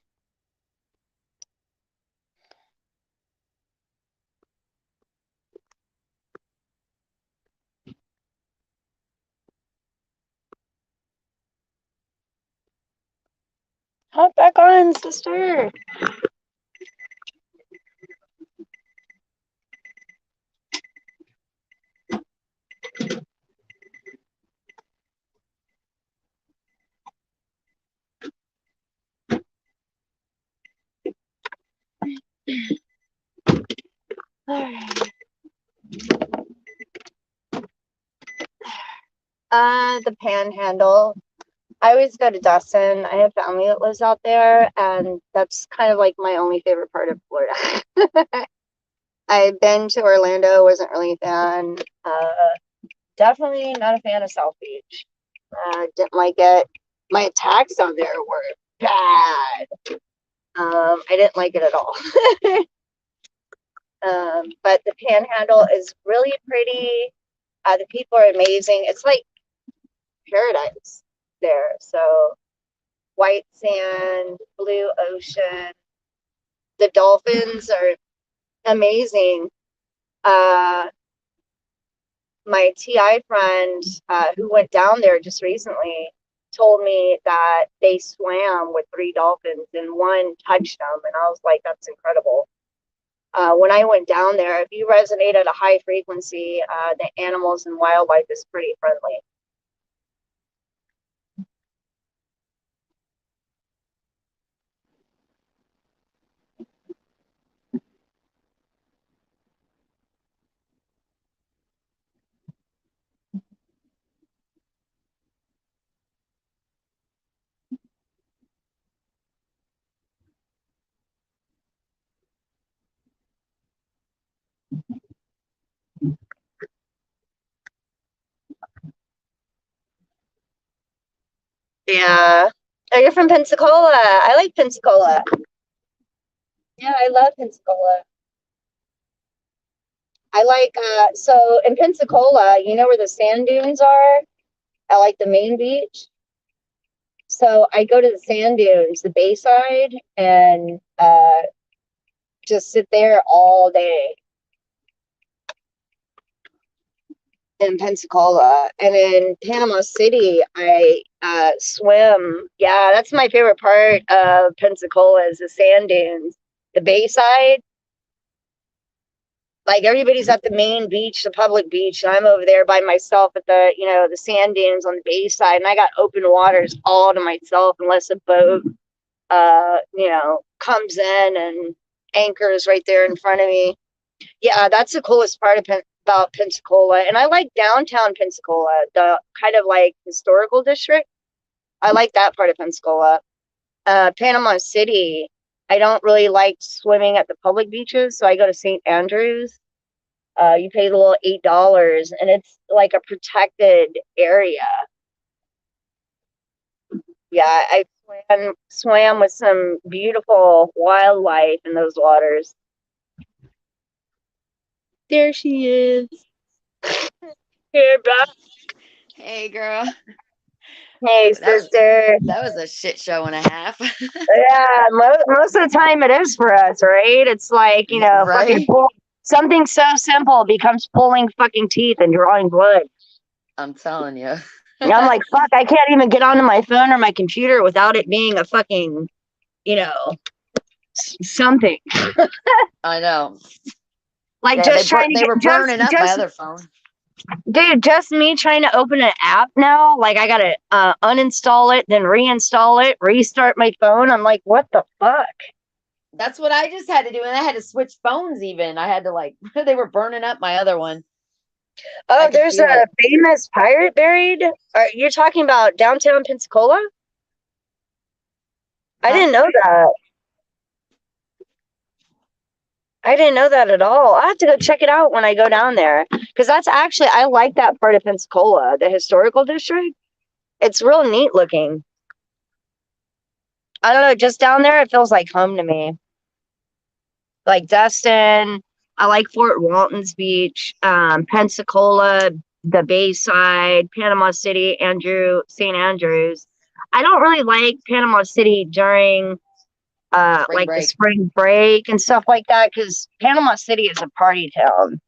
Hop back on, sister. The Panhandle. I always go to Dustin. I have family that lives out there, and that's kind of like my only favorite part of Florida. I've been to Orlando, wasn't really a fan. Definitely not a fan of South Beach. Didn't like it. My attacks down there were bad. I didn't like it at all. But the Panhandle is really pretty. The people are amazing. It's like paradise there. So white sand, blue ocean. The dolphins are amazing. My TI friend who went down there just recently told me that they swam with 3 dolphins and one touched them. And I was like, that's incredible. When I went down there, if you resonate at a high frequency, the animals and wildlife is pretty friendly. Yeah. Oh, you're from Pensacola. I like Pensacola. Yeah, I love Pensacola. I like, so in Pensacola, you know where the sand dunes are? I like the main beach. So I go to the sand dunes, the Bayside, and just sit there all day in Pensacola. And in Panama City, I swim. Yeah, that's my favorite part of Pensacola is the sand dunes. The Bayside, like everybody's at the main beach, the public beach, and I'm over there by myself at the, the sand dunes on the Bayside, and I got open waters all to myself unless a boat, comes in and anchors right there in front of me. Yeah, that's the coolest part about Pensacola. And I like downtown Pensacola, the kind of like historical district. I like that part of Pensacola. Panama City, I don't really like swimming at the public beaches, so I go to St. Andrews. You pay the little $8, and it's like a protected area. Yeah, I swam with some beautiful wildlife in those waters. There she is. Here, Beth. Hey, girl. Hey, sister. That was a shit show and a half. Yeah, most of the time it is for us, right? It's like, Right? something so simple becomes pulling fucking teeth and drawing blood. I'm telling you. And I'm like, fuck, I can't even get onto my phone or my computer without it being a fucking, something. I know. Like they were burning up my other phone. Dude, just me trying to open an app now. Like I gotta uninstall it, then reinstall it, restart my phone. I'm like, what the fuck? That's what I just had to do, and I had to switch phones. Even I had to they were burning up my other one. Oh, could there's feel a it. famous pirate buried. You're talking about downtown Pensacola? I Huh? didn't know that. I didn't know that at all. I have to go check it out when I go down there because that's actually I like that part of Pensacola, the historical district. It's real neat looking. I don't know, just down there it feels like home to me. Like Destin, I like Fort Walton's Beach, Pensacola, the Bayside, Panama City, St. Andrews. I don't really like Panama City during Spring like the break. spring break and stuff like that because Panama City is a party town.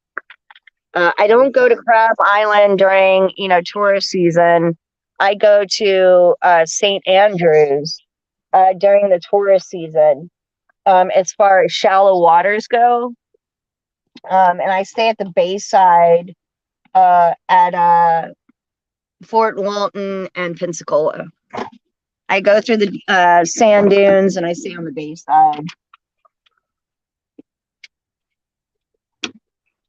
I don't go to Crab Island during, tourist season. I go to St. Andrews during the tourist season. As far as shallow waters go, and I stay at the Bayside at Fort Walton and Pensacola. I go through the sand dunes and I stay on the Bayside.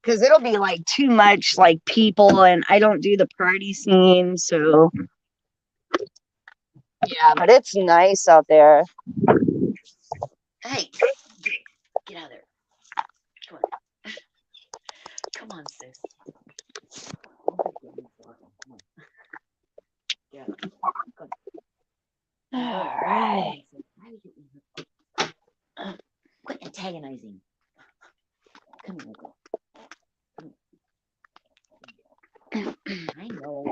Because it'll be like too much like people and I don't do the party scene, so yeah, but it's nice out there. Hey, get out of there. Come on. Come on, sis. Yeah. All right. Quit antagonizing. Come here, girl.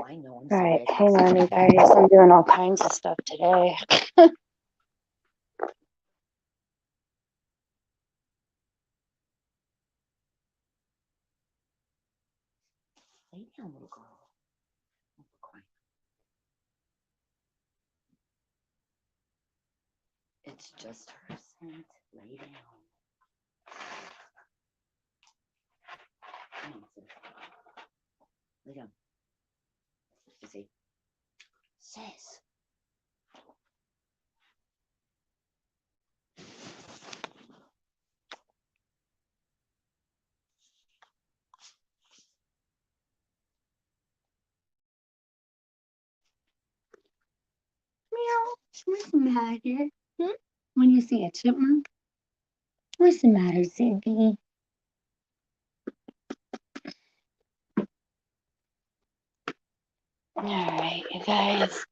I know. I'm All right, sorry. hang on, you guys. I'm doing all kinds of stuff today. Lay down, little girl. Don't cry. It's just her scent. Lay down. Come on, sis. Lay down. You see? Sis. Meow. What's the matter? When you see a chipmunk? What's the matter, Ziggy? All right, you guys.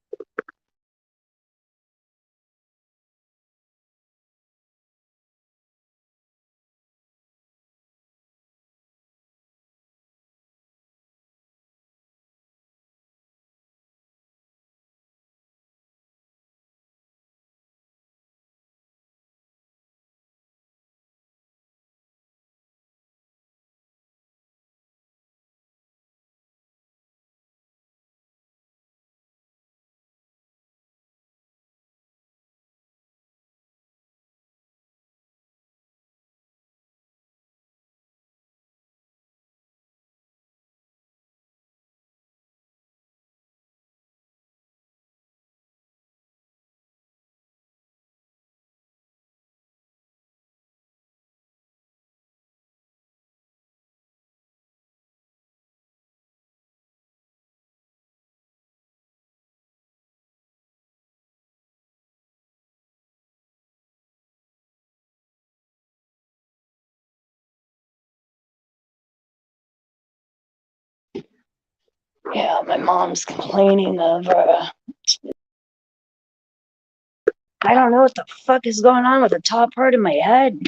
Yeah, my mom's complaining of I don't know what the fuck is going on with the top part of my head.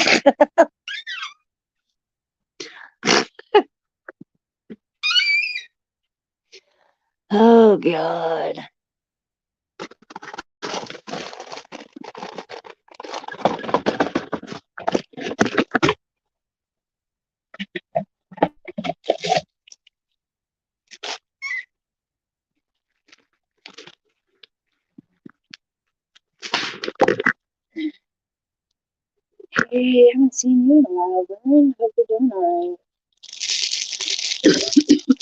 Oh god. Hey, I haven't seen you in a while, Brian. Hope you're doing all right.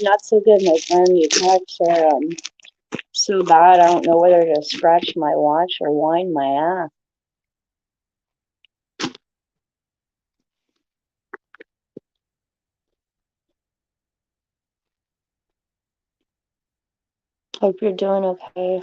Not so good, my friend. Your cracks are so bad. I don't know whether to scratch my watch or wind my ass. Hope you're doing okay.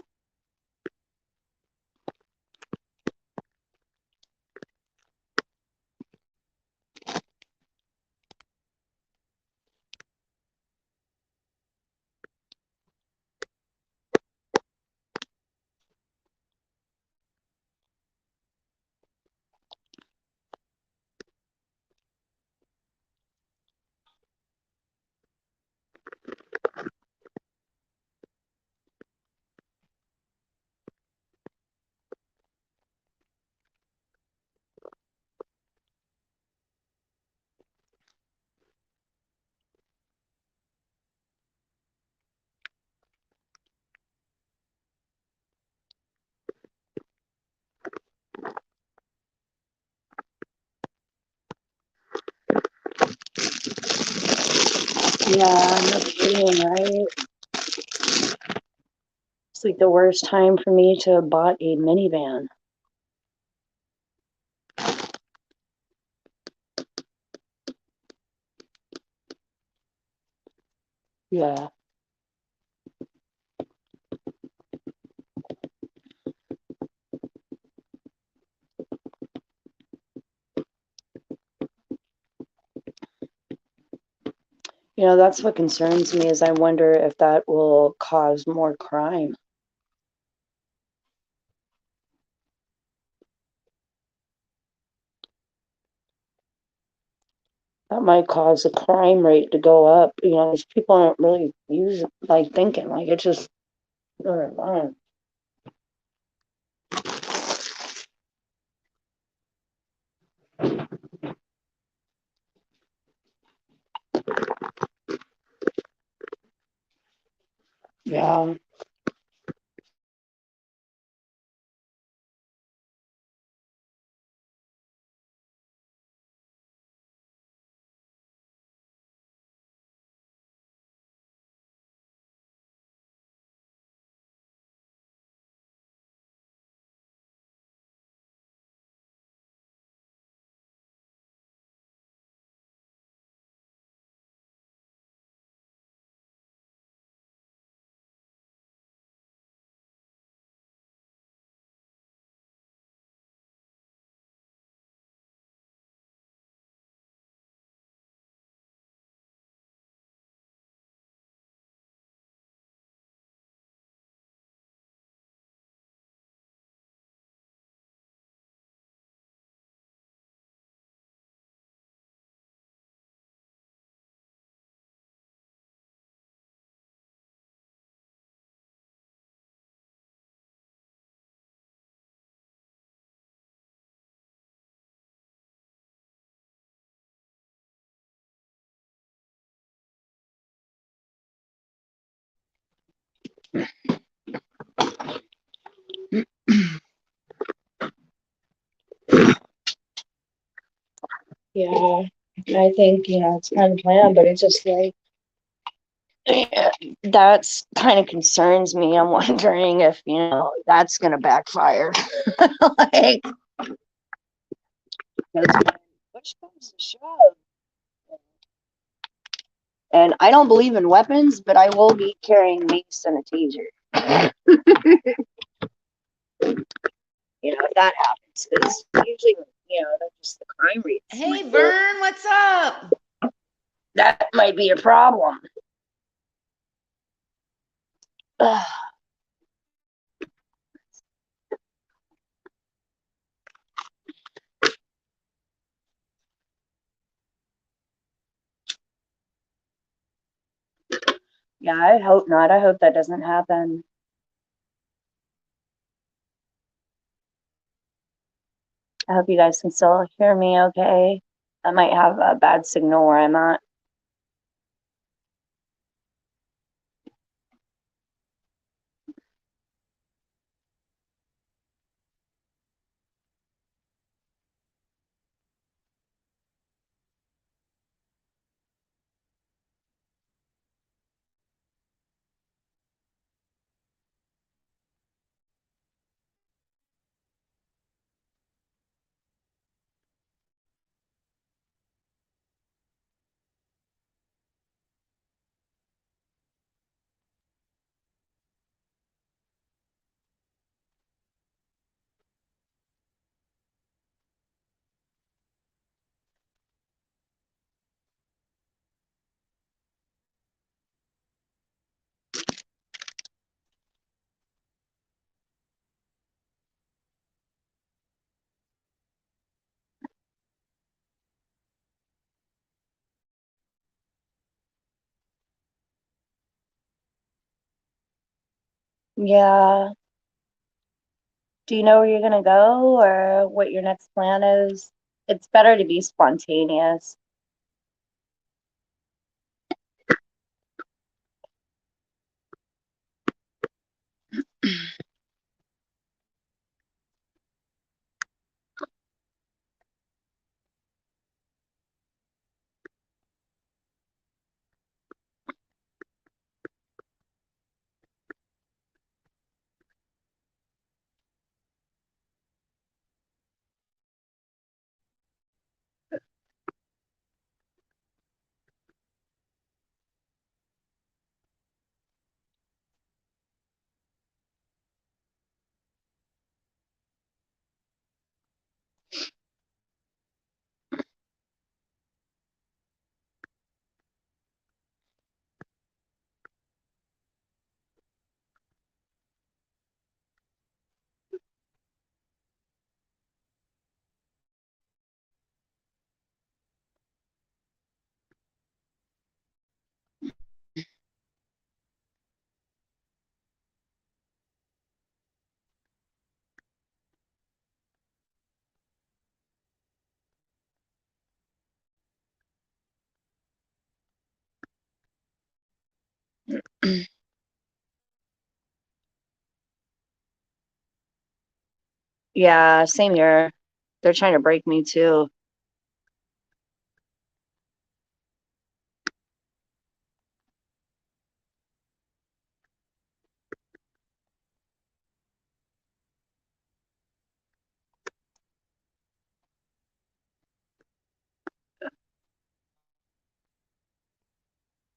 Yeah, no kidding, right? It's like the worst time for me to have bought a minivan. Yeah. You know, that's what concerns me is I wonder if that will cause more crime. That might cause the crime rate to go up. You know, these people aren't really thinking, like it's just, yeah. Yeah, I think, you know, it's kind of planned, but it's just like, that's kind of concerns me. I'm wondering if, you know, that's going to backfire. Like, push comes to shove. And I don't believe in weapons, but I will be carrying mace and a taser. You know, if that happens, because usually, you know, that's just the crime rate. Hey, Vern, what's up? That might be a problem. Yeah, I hope not. I hope that doesn't happen. I hope you guys can still hear me okay. I might have a bad signal where I'm at. Yeah. Do you know where you're gonna go or what your next plan is? It's better to be spontaneous. Yeah, same here. They're trying to break me too.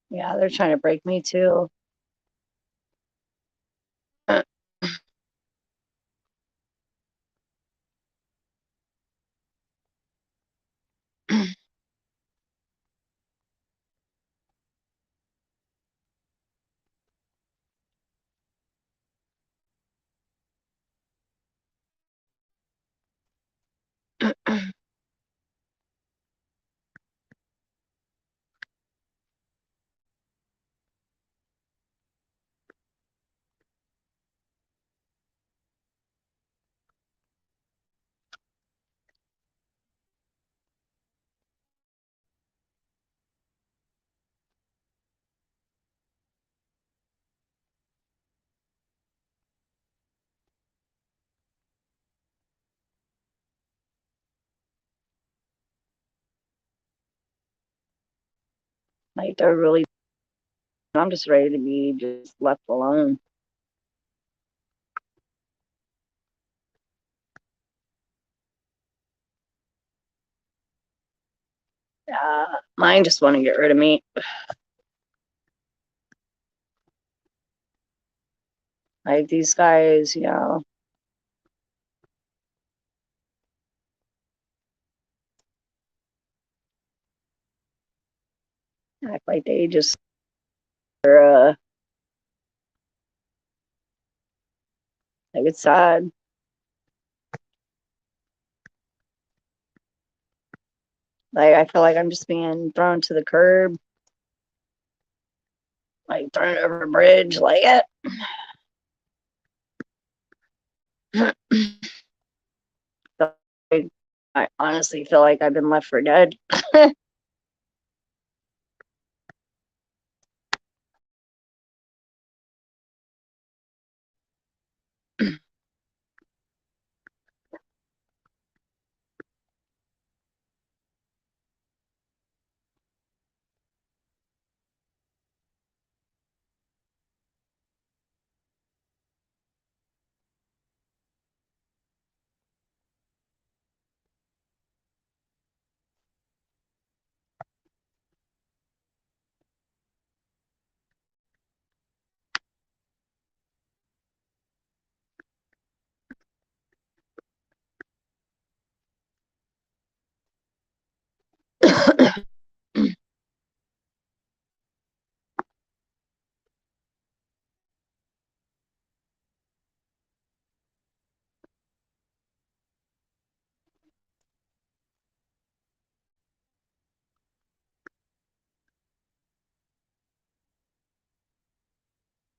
Yeah, they're trying to break me too. Like they're really, I'm just ready to be just left alone. Mine just want to get rid of me. Like these guys, act like they just are, like it's sad. Like I feel like I'm just being thrown to the curb, like thrown over a bridge, like it. I honestly feel like I've been left for dead.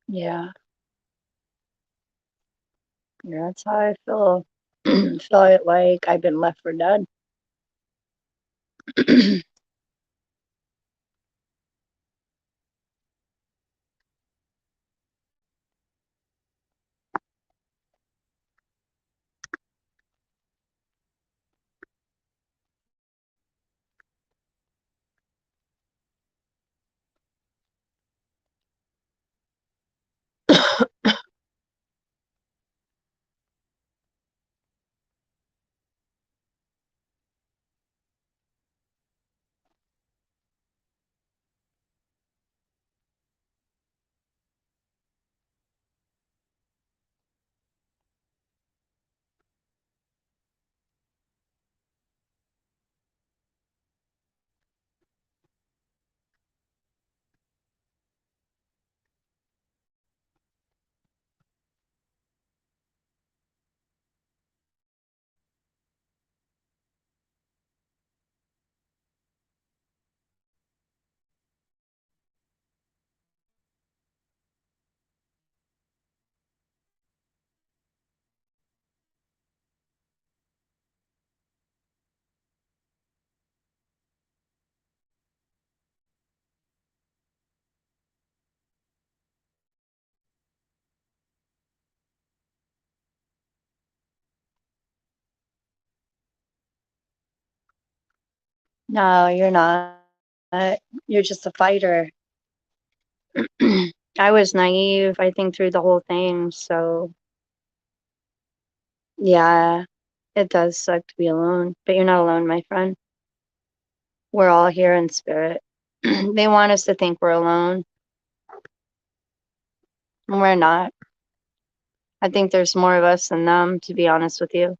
Yeah. Yeah, that's how I feel. Feel it like I've been left for dead. No, you're not. You're just a fighter. I was naive, I think, through the whole thing. So, yeah, it does suck to be alone, but you're not alone, my friend. We're all here in spirit. They want us to think we're alone, and we're not. I think there's more of us than them, to be honest with you.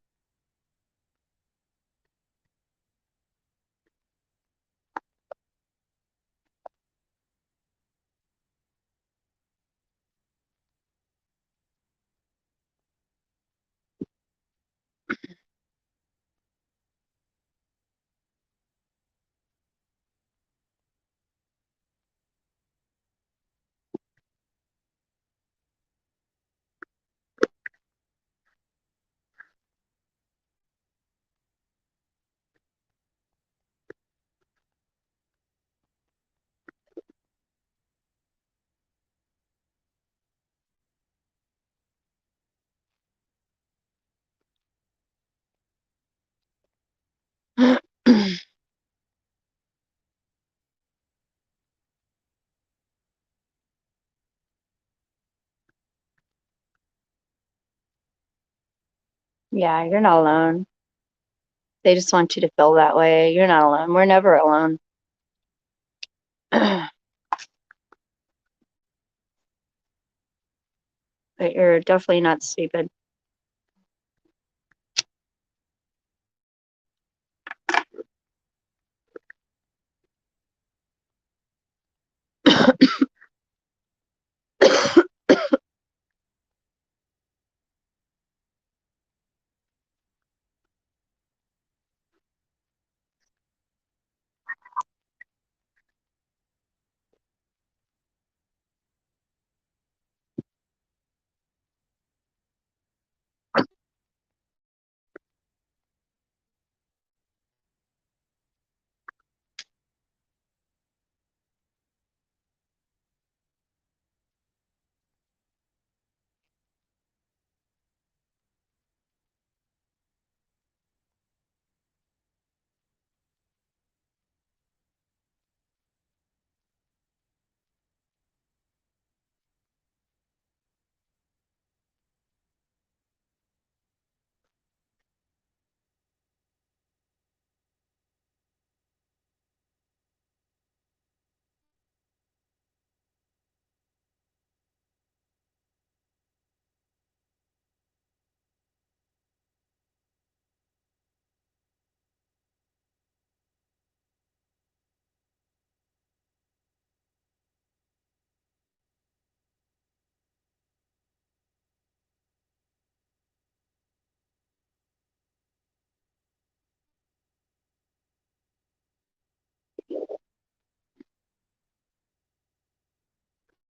Yeah, you're not alone. They just want you to feel that way. You're not alone. We're never alone. But you're definitely not stupid.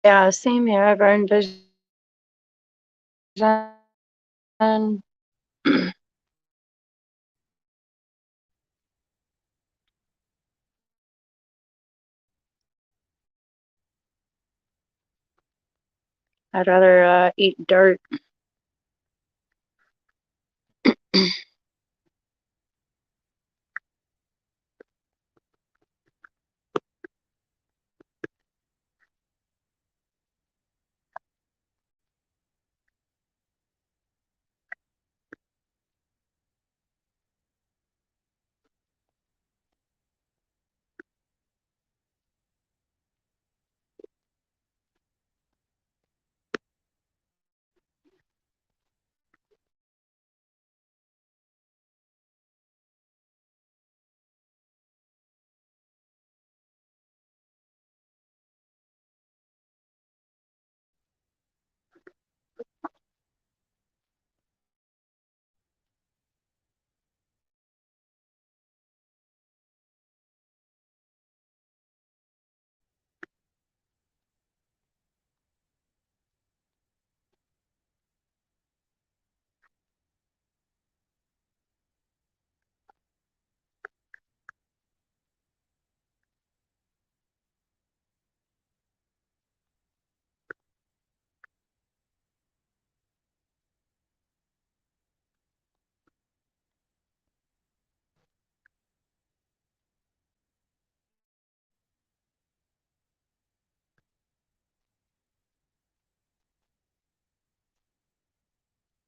Yeah, same here. I've earned vision I'd rather eat dirt.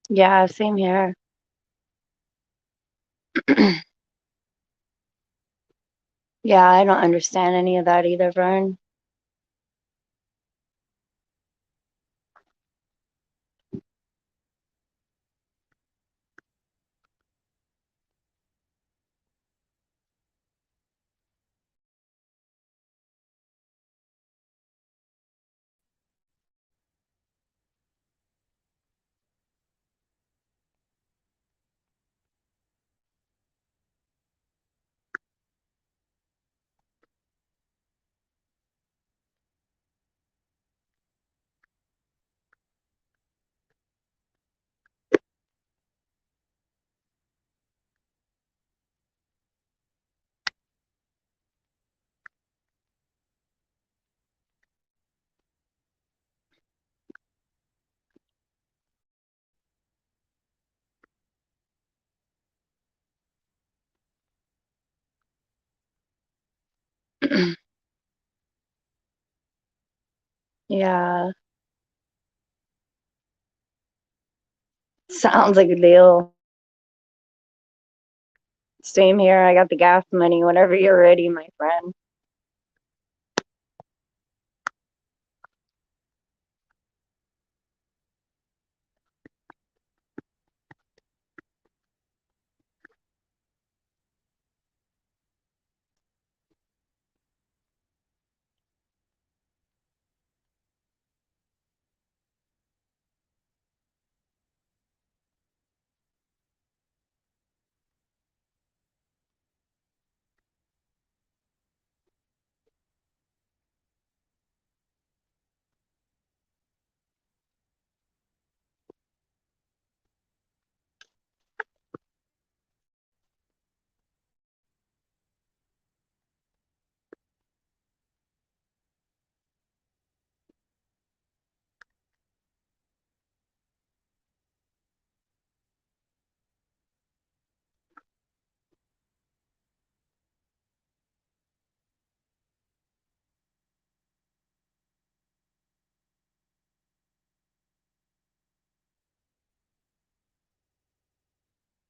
Yeah, same here. Yeah, I don't understand any of that either, Vern. Yeah, sounds like a deal. Same here. I got the gas money whenever you're ready, my friend.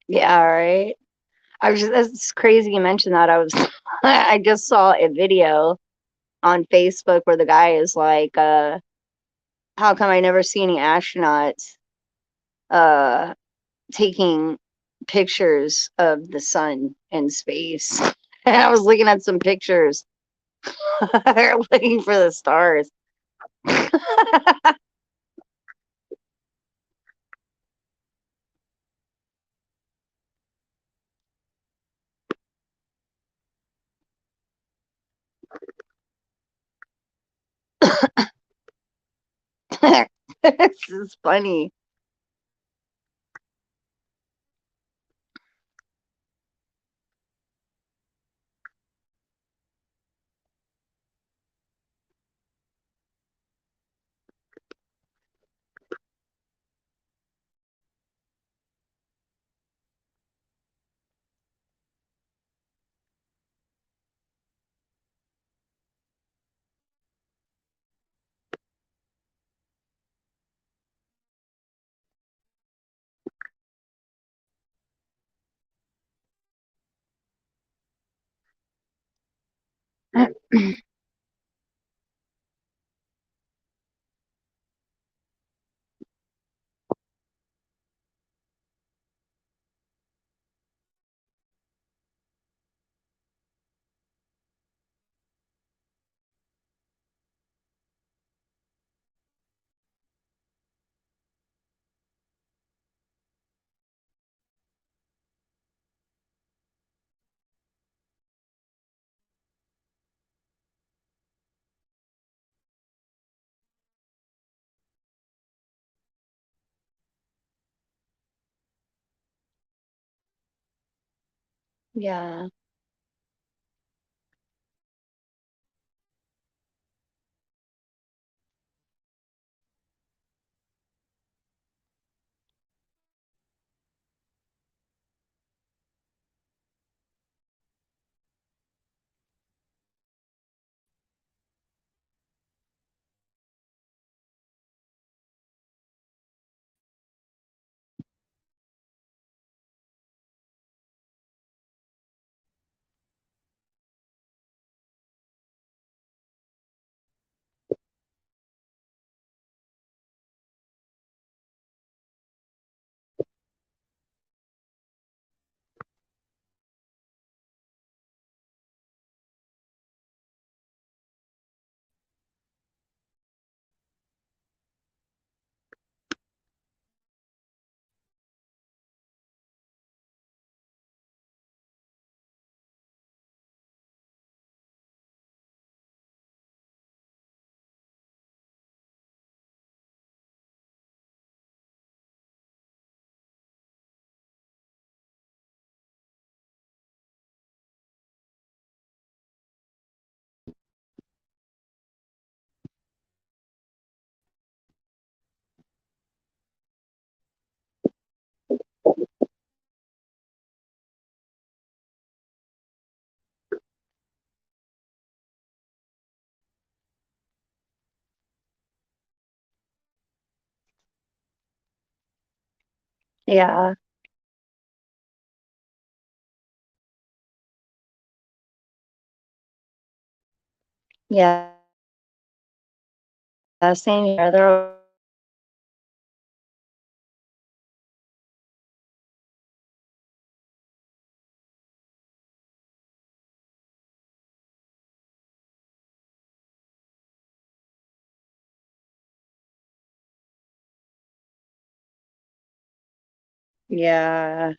Yeah, right. That's crazy you mentioned that. I just saw a video on Facebook where the guy is like, how come I never see any astronauts uh taking pictures of the sun in space? And I was looking at some pictures, looking for the stars. This is funny. Yeah. Yeah. Yeah. Same here. They're yeah.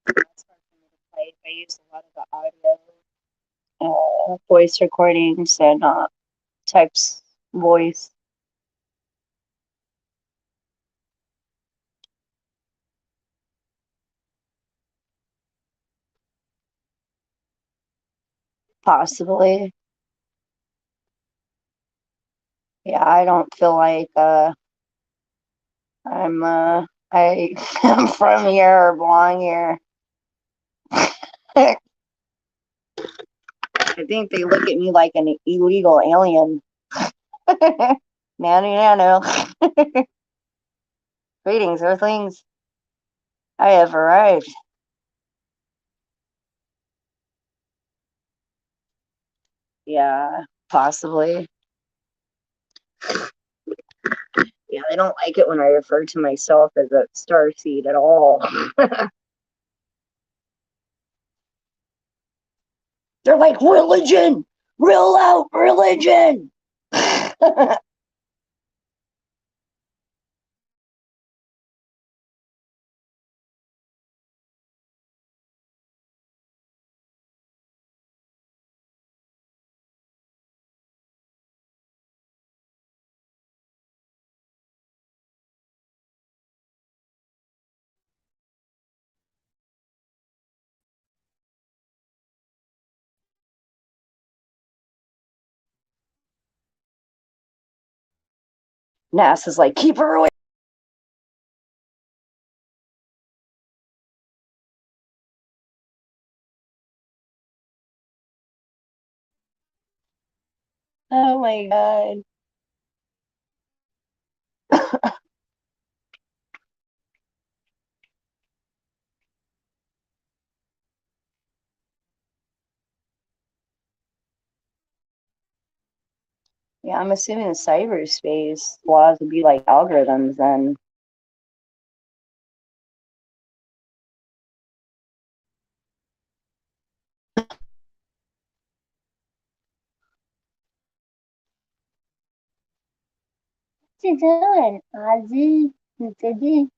That's hard for me to play. I use a lot of the audio, voice recordings and types voice. Possibly. Yeah, I don't feel like I'm I am from here or belong here. I think they look at me like an illegal alien. Nanny nano. Greetings, Earthlings. I have arrived. Yeah, possibly. Yeah, I don't like it when I refer to myself as a starseed at all. They're like, religion! Rule out religion! NASA's like, keep her away. Oh my God. Yeah, I'm assuming in cyberspace laws would be like algorithms then. What you doing, Ozzy? What you doing?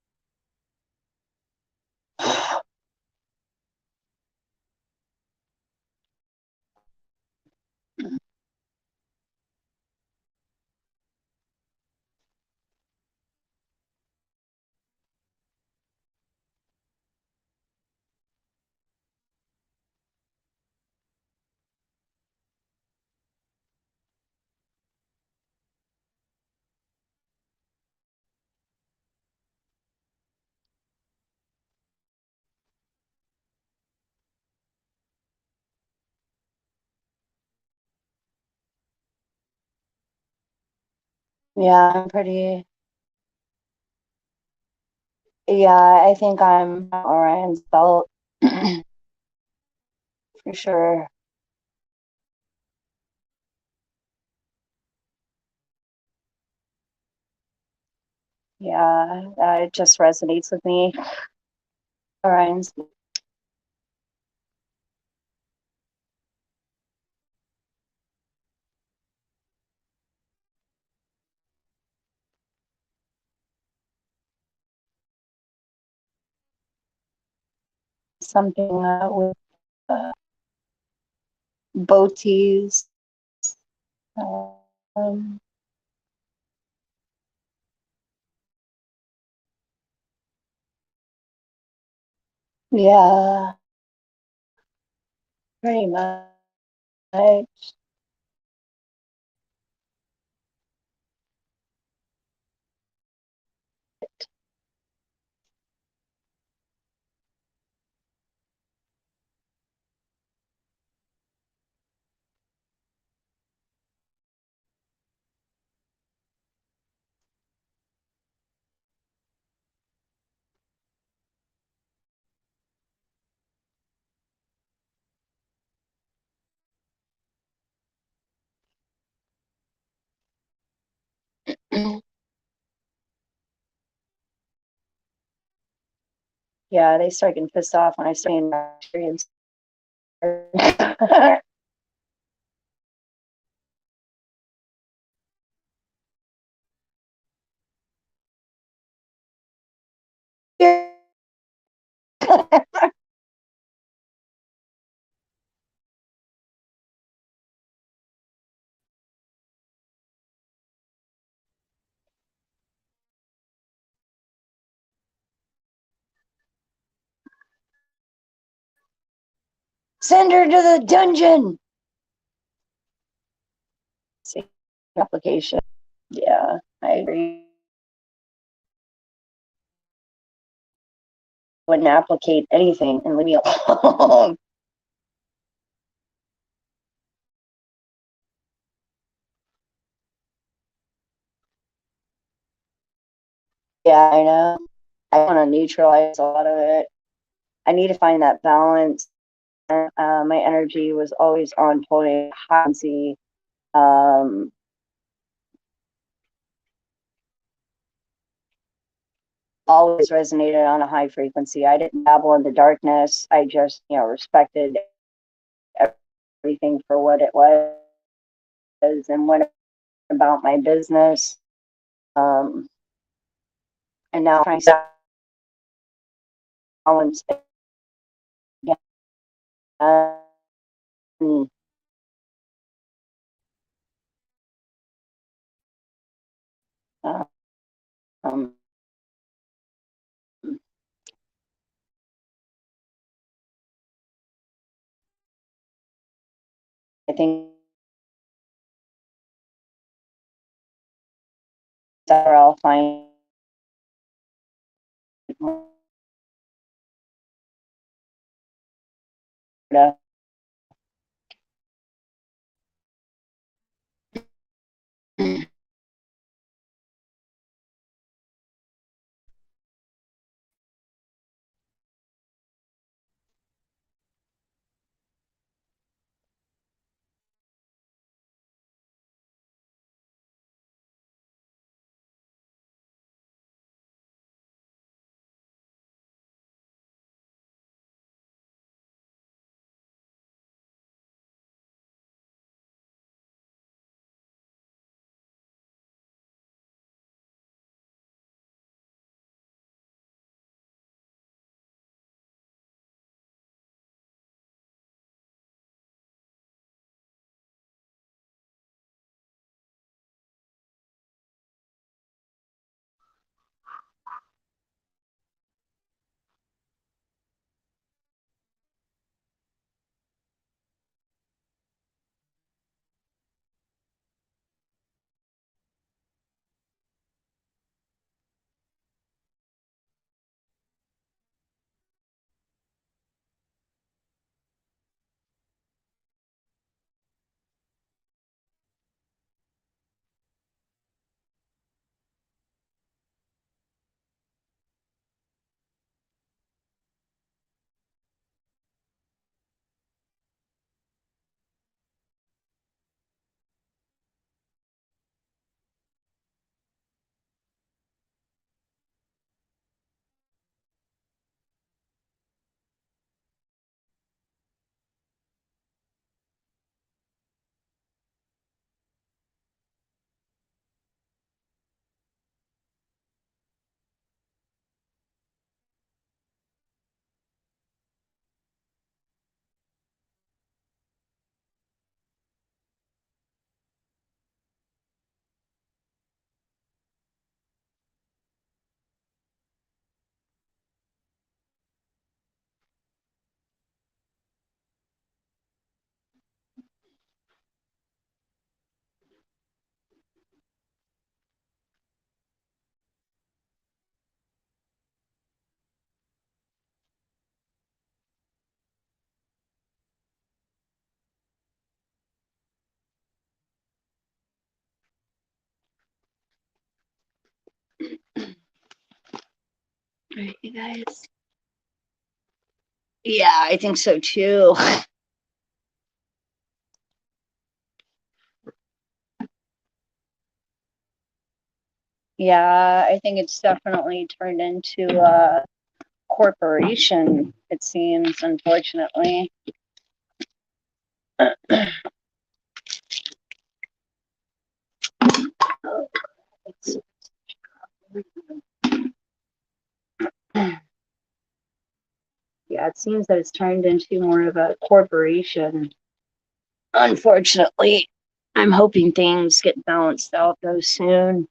Yeah, I'm pretty. Yeah, I think I'm Orion's belt for sure. Yeah, it just resonates with me. Orion's something with boaties. Um, yeah, pretty much. Yeah, they start getting pissed off when I start in experience. Send her to the dungeon. Same application. Yeah, I agree. Wouldn't applicate anything and leave me alone. Yeah, I know. I want to neutralize a lot of it. I need to find that balance. My energy was always on point, high frequency. Um, always resonated on a high frequency. I didn't dabble in the darkness. I just, respected everything for what it was and went about my business. And now I'm trying to balance again. Um, I think that I'll find Alright, you guys. Yeah, I think so too. Yeah, I think it's definitely turned into a corporation, it seems, unfortunately. Yeah, it seems that it's turned into more of a corporation. Unfortunately, I'm hoping things get balanced out though soon.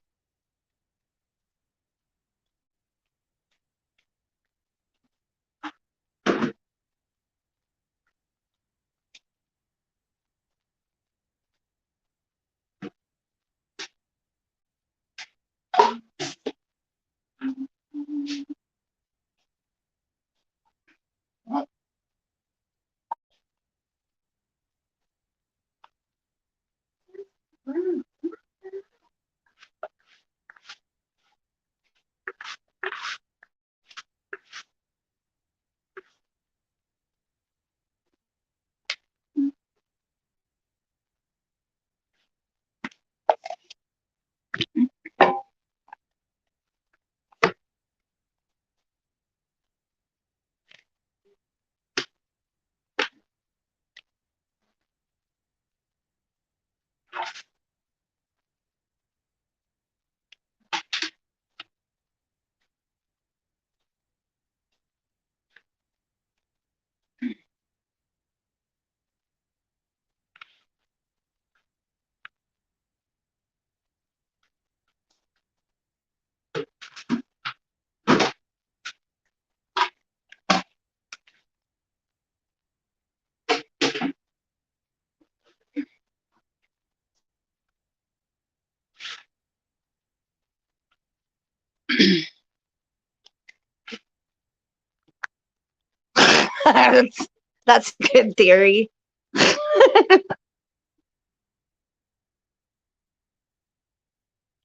That's a good theory.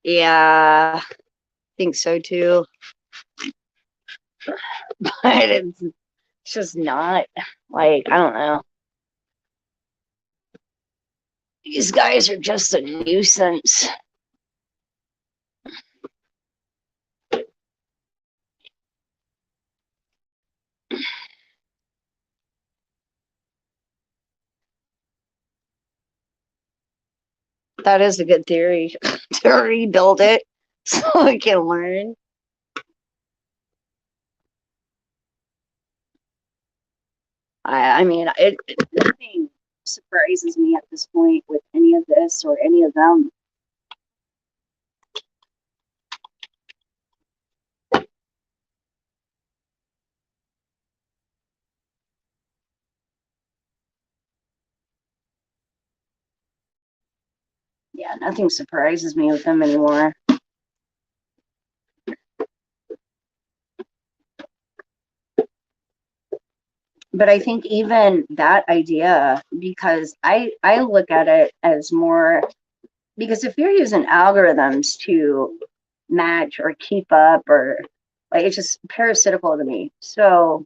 Yeah, I think so too. But it's just not like, I don't know. These guys are just a nuisance. That is a good theory to rebuild it so we can learn. I mean, nothing surprises me at this point with any of this or any of them. Yeah, nothing surprises me with them anymore. But I think even that idea, because I look at it as more, because if you're using algorithms to match or keep up, or like, it's just parasitical to me. So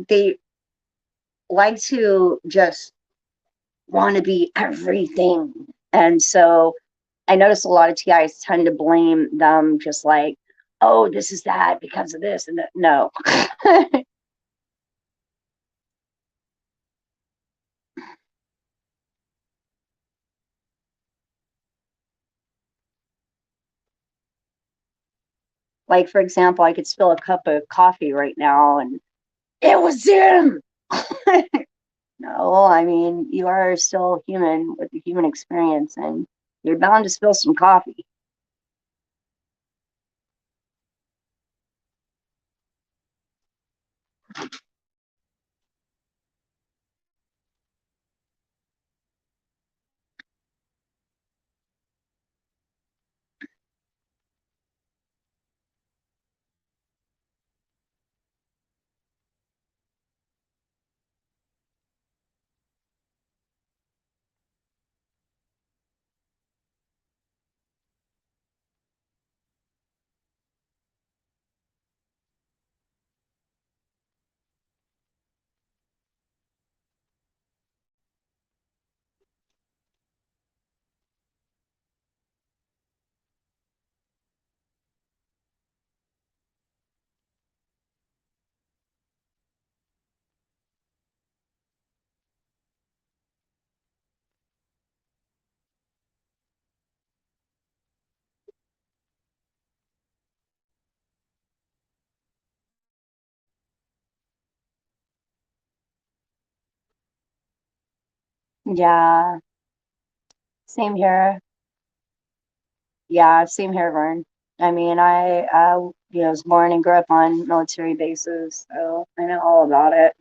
they like to just want to be everything. And so I notice a lot of TIs tend to blame them, just like, oh, this is that because of this and that. No. Like, for example, I could spill a cup of coffee right now and it was him. No, I mean, you are still human with the human experience and you're bound to spill some coffee. Yeah, same here. Yeah, same here, Vern. I mean, was born and grew up on military bases, so I know all about it.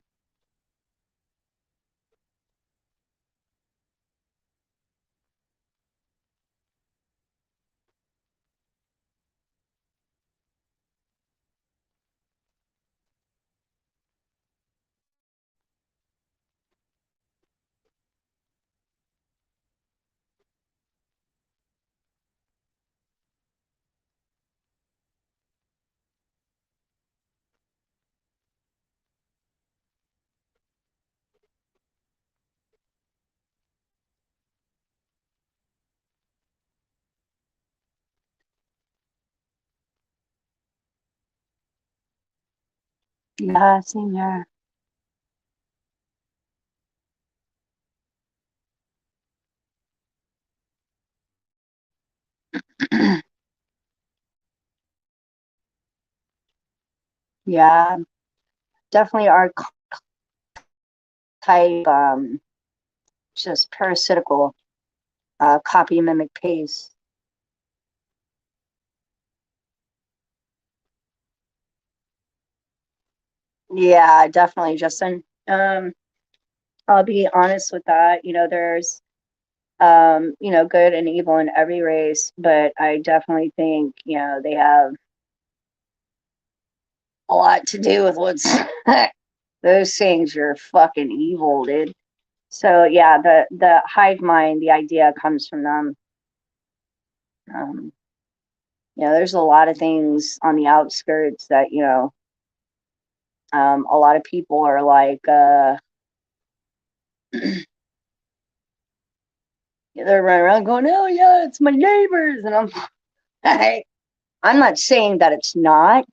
Yeah, same here. Yeah, definitely archetype, just parasitical, copy, mimic, paste. Yeah, definitely, Justin. I'll be honest with that. There's good and evil in every race, but I definitely think, they have a lot to do with what's those things are fucking evil, dude. So yeah, the hive mind, the idea comes from them. Um, there's a lot of things on the outskirts that, a lot of people are like, they're running around going, oh yeah, it's my neighbors. And I'm not saying that it's not,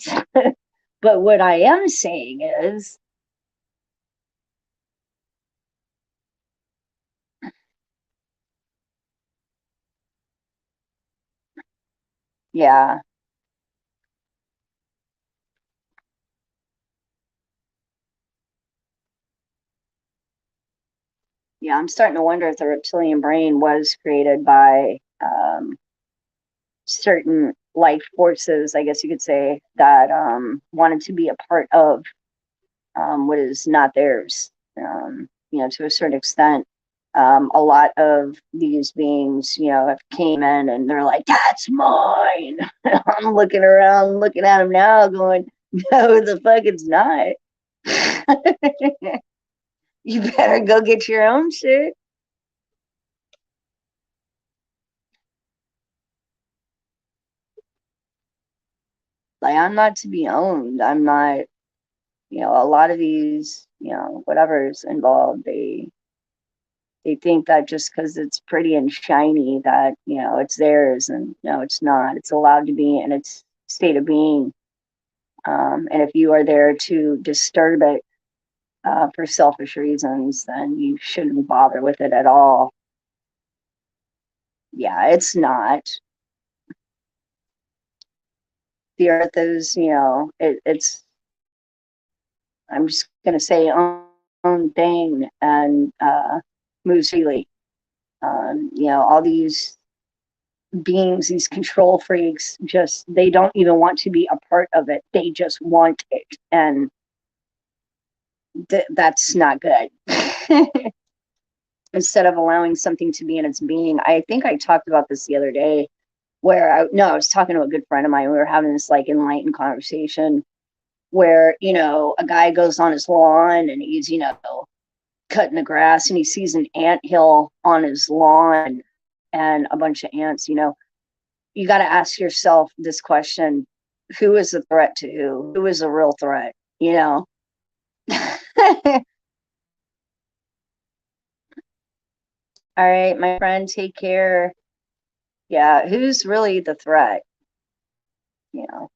but what I am saying is, yeah, yeah, I'm starting to wonder if the reptilian brain was created by certain life forces, I guess you could say, that wanted to be a part of what is not theirs. To a certain extent, a lot of these beings, have came in and they're like, "That's mine." I'm looking around, looking at them now, going, "No, the fuck, it's not." You better go get your own shit. Like, I'm not to be owned. I'm not. A lot of these, whatever's involved, they think that just because it's pretty and shiny that it's theirs, and no, it's not. It's allowed to be in its state of being, and if you are there to disturb it for selfish reasons, then you shouldn't bother with it at all. Yeah, it's not. The earth is, it's, I'm just gonna say, own thing, and moves freely. All these beings, these control freaks, just, they don't even want to be a part of it. They just want it. And that's not good. Instead of allowing something to be in its being, I think I talked about this the other day, where I was talking to a good friend of mine. We were having this like enlightened conversation where, a guy goes on his lawn and he's, cutting the grass, and he sees an ant hill on his lawn and a bunch of ants. You got to ask yourself this question: who is the threat to who? Who is a real threat? All right, my friend, take care. Yeah, who's really the threat? You know,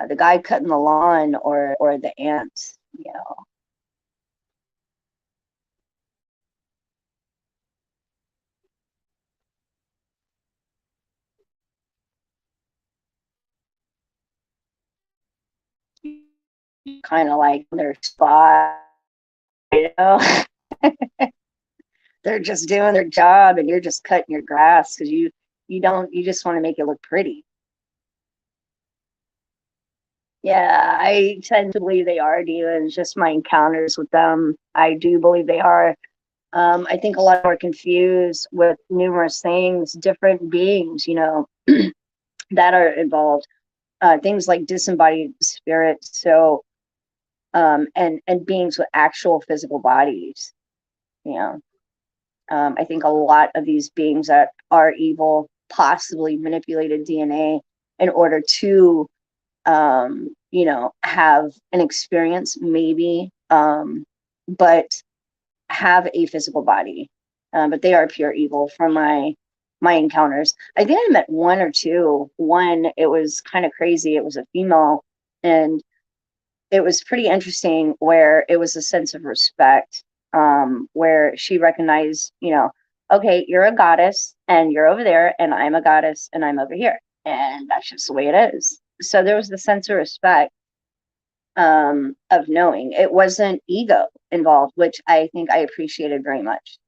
the guy cutting the lawn, or the ants? Kind of like their spot. You know. they're just doing their job and you're just cutting your grass because you just want to make it look pretty. Yeah, I tend to believe they are demons, just my encounters with them. I do believe they are. I think a lot are confused with numerous things, different beings, that are involved. Things like disembodied spirits, so and beings with actual physical bodies. You know, I think a lot of these beings that are evil possibly manipulated DNA in order to have an experience, maybe, but have a physical body. But they are pure evil from my encounters. I think I met one or two. One, it was kind of crazy. It was a female, and it was pretty interesting where it was a sense of respect, where she recognized, okay, you're a goddess and you're over there, and I'm a goddess and I'm over here. And that's just the way it is. So there was the sense of respect, of knowing it wasn't ego involved, which I think I appreciated very much.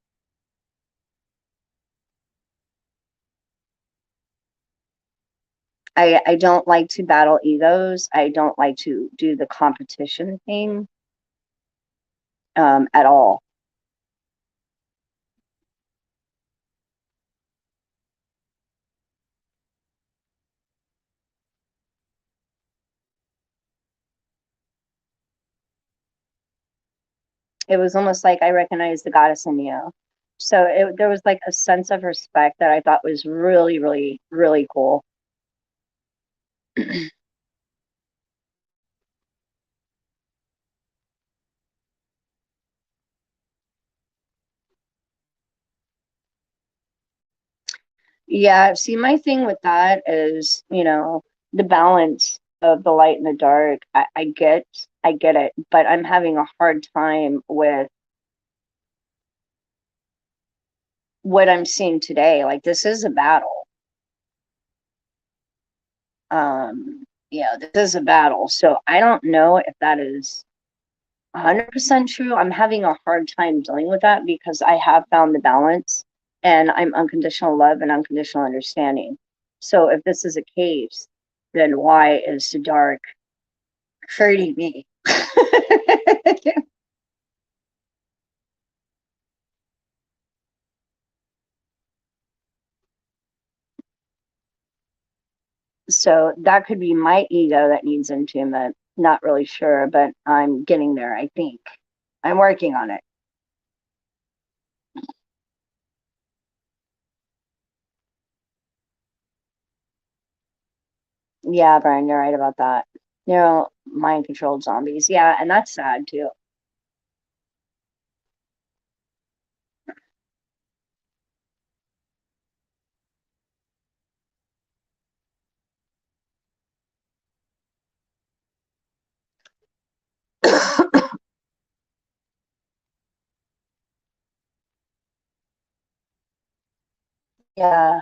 I don't like to battle egos. I don't like to do the competition thing, at all. It was almost like I recognized the goddess in you. So there was like a sense of respect that I thought was really, really, really cool. Yeah, see, my thing with that is, the balance of the light and the dark. I get it, but I'm having a hard time with what I'm seeing today. Like, this is a battle. Yeah, this is a battle. So I don't know if that is 100% true. I'm having a hard time dealing with that because I have found the balance, and I'm unconditional love and unconditional understanding. So if this is a case, then why is the dark hurting me? So that could be my ego that needs entombment. Not really sure, but I'm getting there, I think. I'm working on it. Yeah, Brian, you're right about that. Mind controlled zombies. Yeah, and that's sad too. Yeah,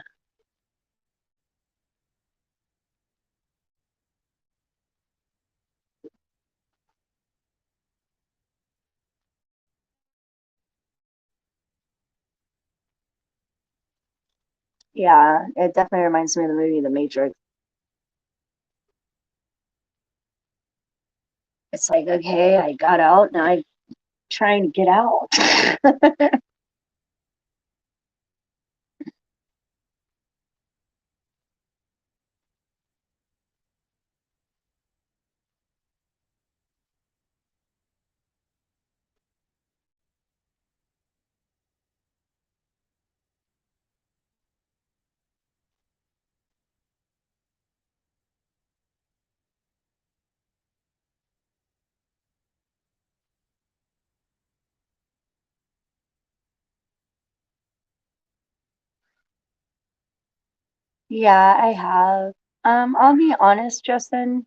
yeah. It definitely reminds me of the movie The Matrix. It's like, okay, I got out, now I'm trying to get out. Yeah, I have. I'll be honest, Justin.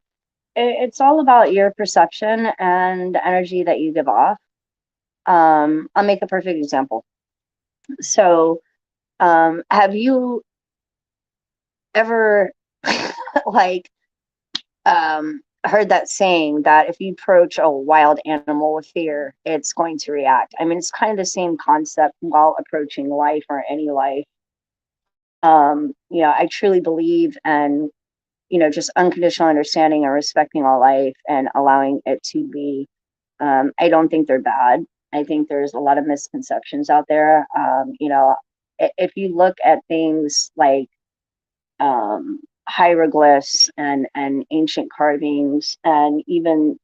It's all about your perception and the energy that you give off. I'll make a perfect example. So, have you ever like heard that saying that if you approach a wild animal with fear, it's going to react. I mean, it's kind of the same concept while approaching life or any life. I truly believe and just unconditional understanding and respecting all life and allowing it to be. I don't think they're bad. I think there's a lot of misconceptions out there. If you look at things like hieroglyphs and ancient carvings, and even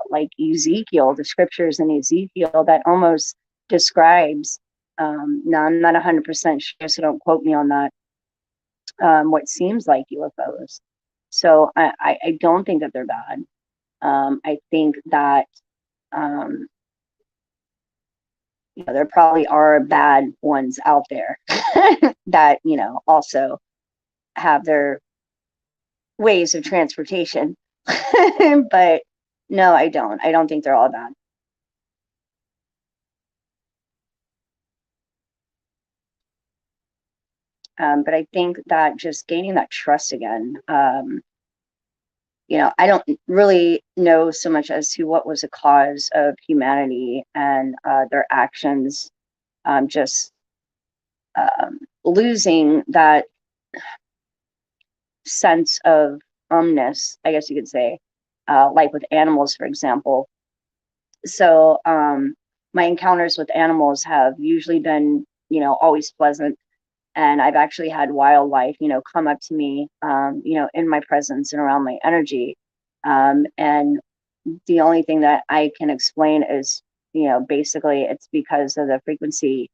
like Ezekiel, the scriptures in Ezekiel that almost describes. Now, I'm not 100% sure, so don't quote me on that. What seems like UFOs. So I don't think that they're bad. I think that um, there probably are bad ones out there that also have their ways of transportation. But no, I don't. I don't think they're all bad. But I think that just gaining that trust again, I don't really know so much as to what was the cause of humanity and their actions, just losing that sense of umness, I guess you could say, like with animals, for example. So my encounters with animals have usually been, always pleasant. And I've actually had wildlife, come up to me, in my presence and around my energy. And the only thing that I can explain is, basically it's because of the frequency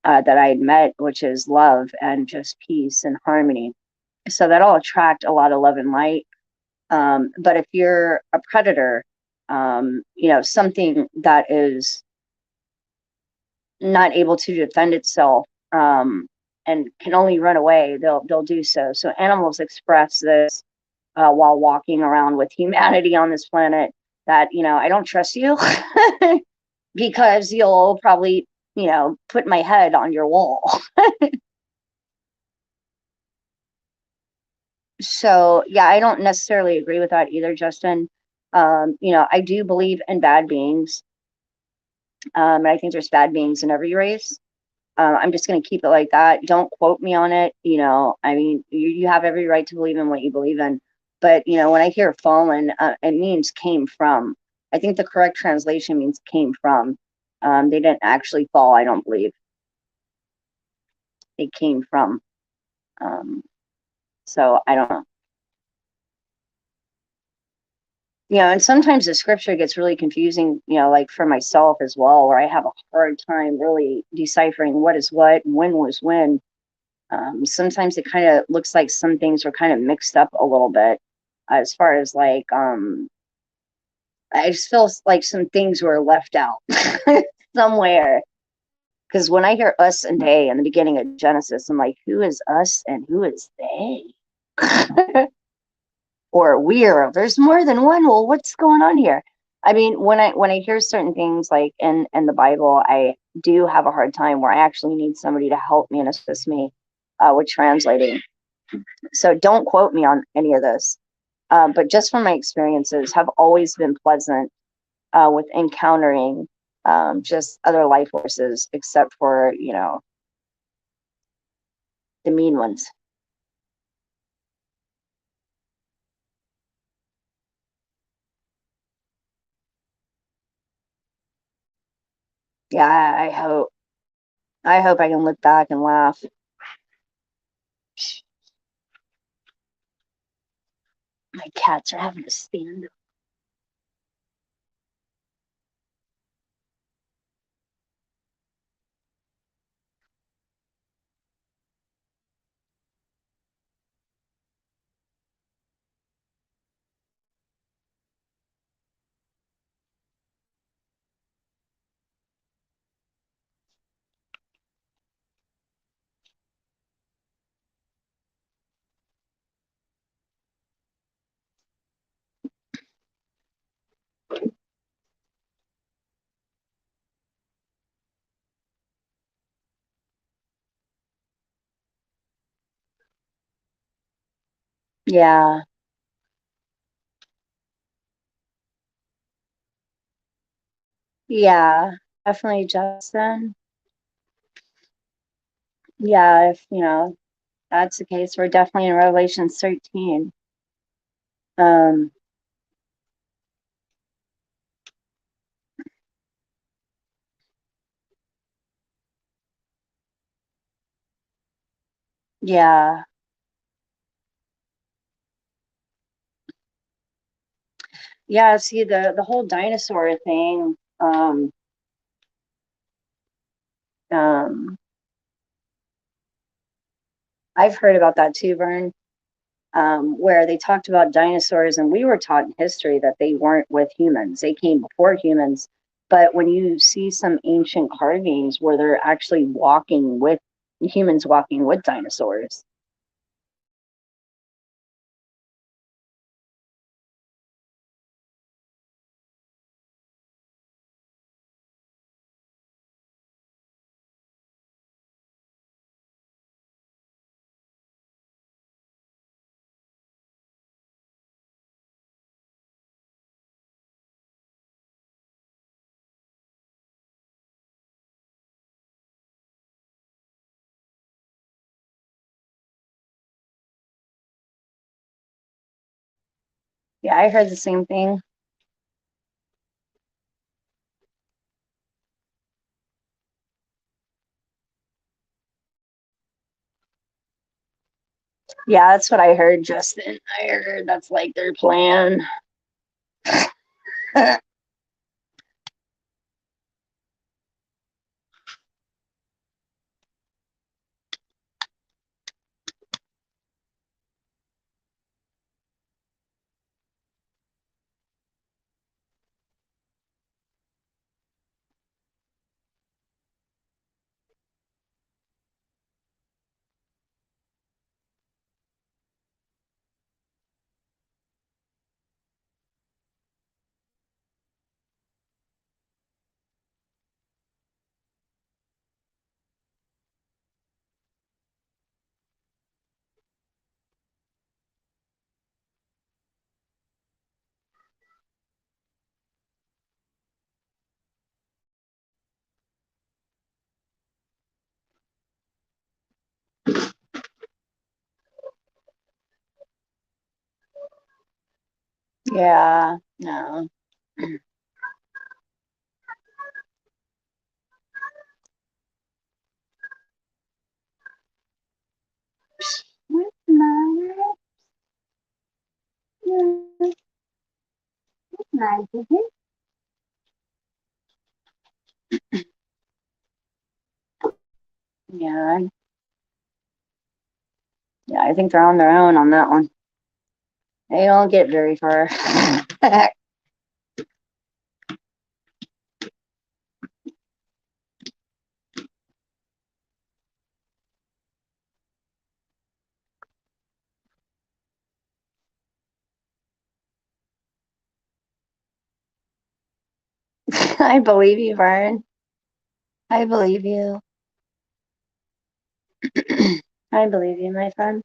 that I had met, which is love and just peace and harmony. So that'll attract a lot of love and light. But if you're a predator, something that is not able to defend itself, and can only run away, they'll do so. So animals express this while walking around with humanity on this planet, that I don't trust you because you'll probably put my head on your wall. So yeah, I don't necessarily agree with that either, Justin. I do believe in bad beings, and I think there's bad beings in every race. I'm just going to keep it like that. Don't quote me on it. I mean, you have every right to believe in what you believe in. But, when I hear fallen, it means came from. I think the correct translation means came from. They didn't actually fall, I don't believe. They came from. Um, so I don't know. And sometimes the scripture gets really confusing, like for myself as well, where I have a hard time really deciphering what is what and when was when. Sometimes it kind of looks like some things were kind of mixed up a little bit, as far as like, I just feel like some things were left out somewhere. Because when I hear us and they in the beginning of Genesis, I'm like, who is us and who is they? Or we're, there's more than one. Well, what's going on here? I mean, when I hear certain things like in the Bible, I do have a hard time where I actually need somebody to help me and assist me with translating. So don't quote me on any of this. But just from my experiences, have always been pleasant with encountering just other life forces, except for the mean ones. Yeah, I hope. I hope I can look back and laugh. My cats are having to stand up. Yeah. Yeah, definitely, Justin. Yeah, if that's the case, we're definitely in Revelation 13. Um, yeah. Yeah, see the whole dinosaur thing, um, I've heard about that too, Vern, where they talked about dinosaurs, and we were taught in history that they weren't with humans. They came before humans. But when you see some ancient carvings where they're actually walking with humans walking with dinosaurs. Yeah, I heard the same thing. Yeah, that's what I heard, Justin. I heard that's like their plan. Yeah, no. What's the matter? Yeah, yeah, I think they're on their own on that one. They don't get very far. I believe you, Vern. I believe you. I believe you, my friend.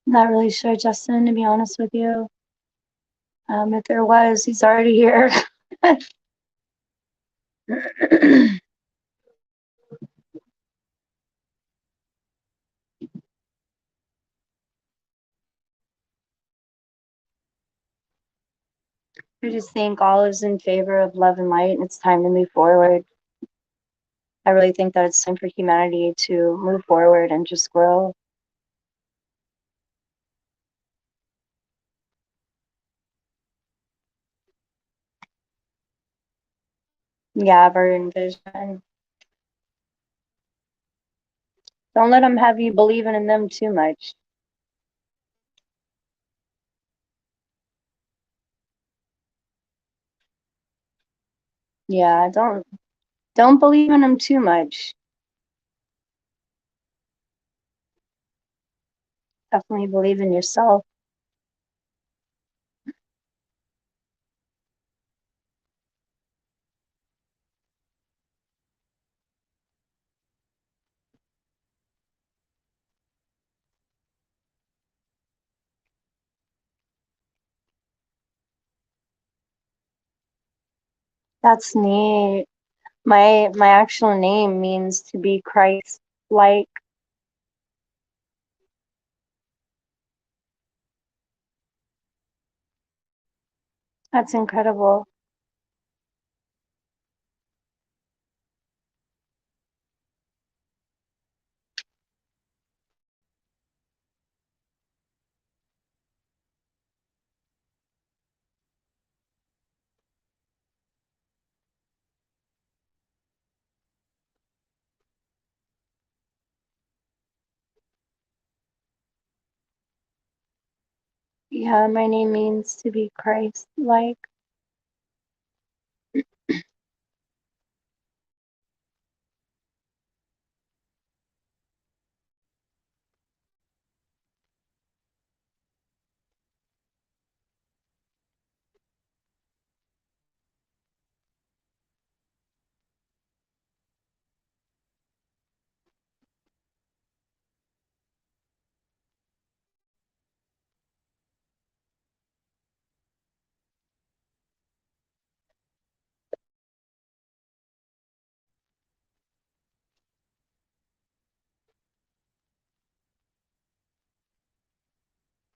Not really sure, Justin, to be honest with you. If there was, he's already here. I just think all is in favor of love and light, and it's time to move forward. I really think that it's time for humanity to move forward and just grow. Yeah, Vern Vision. Don't let them have you believing in them too much. Yeah, don't believe in them too much. Definitely believe in yourself. That's neat. My actual name means to be Christ like. That's incredible. Yeah, my name means to be Christ like.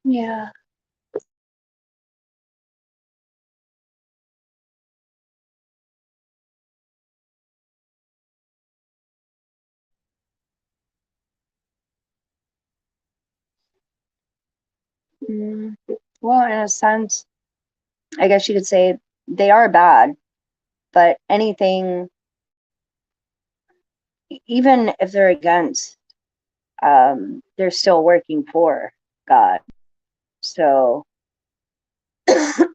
Yeah. Mm. Well, in a sense, I guess you could say they are bad, but anything, even if they're against, they're still working for God. So, so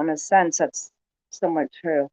in a sense, that's somewhat true.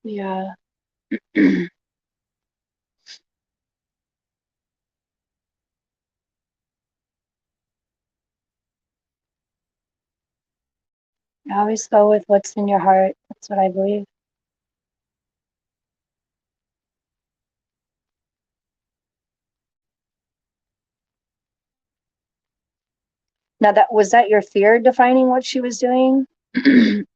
Yeah. I always go with what's in your heart. That's what I believe. Now, that was that your fear defining what she was doing?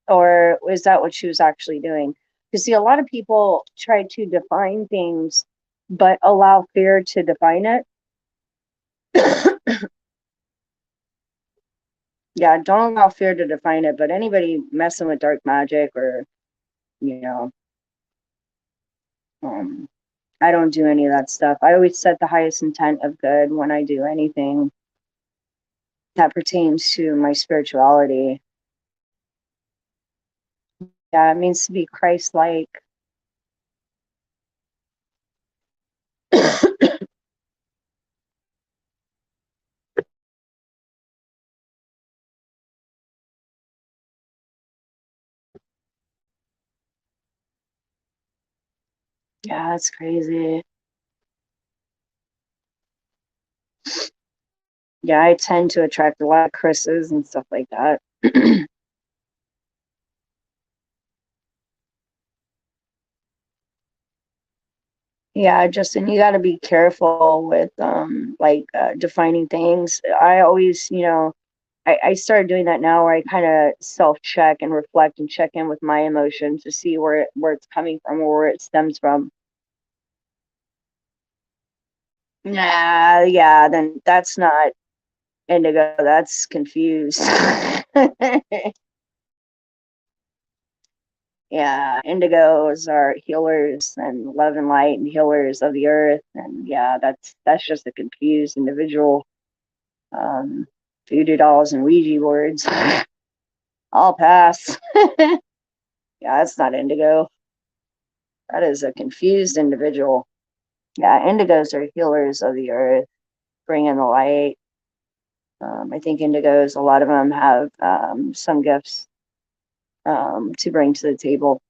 Or was that what she was actually doing? You see, a lot of people try to define things, but allow fear to define it. Yeah, don't allow fear to define it, but anybody messing with dark magic or, you know, um, I don't do any of that stuff. I always set the highest intent of good when I do anything that pertains to my spirituality. Yeah, it means to be Christ-like. Yeah, that's crazy. Yeah, I tend to attract a lot of Chris's and stuff like that. Yeah, Justin, you got to be careful with defining things. I always, I started doing that now where I kind of self-check and reflect and check in with my emotions to see where it's coming from or where it stems from. Yeah, then that's not indigo, that's confused. Yeah, indigos are healers and love and light and healers of the earth. And yeah, that's just a confused individual. Voodoo dolls and Ouija boards. I'll pass. Yeah, that's not indigo. That is a confused individual. Yeah, indigos are healers of the earth, bringing the light. I think indigos, a lot of them have some gifts to bring to the table.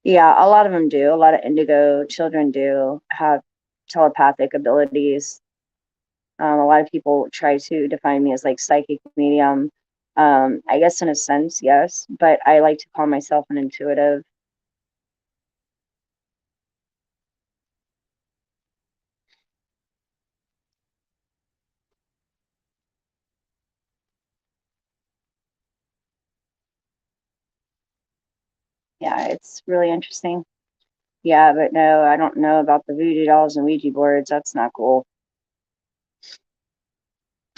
Yeah, a lot of them do. A lot of indigo children do have telepathic abilities. A lot of people try to define me as like psychic medium. I guess in a sense, yes, but I like to call myself an intuitive. Yeah, it's really interesting. Yeah, but no, I don't know about the voodoo dolls and Ouija boards. That's not cool.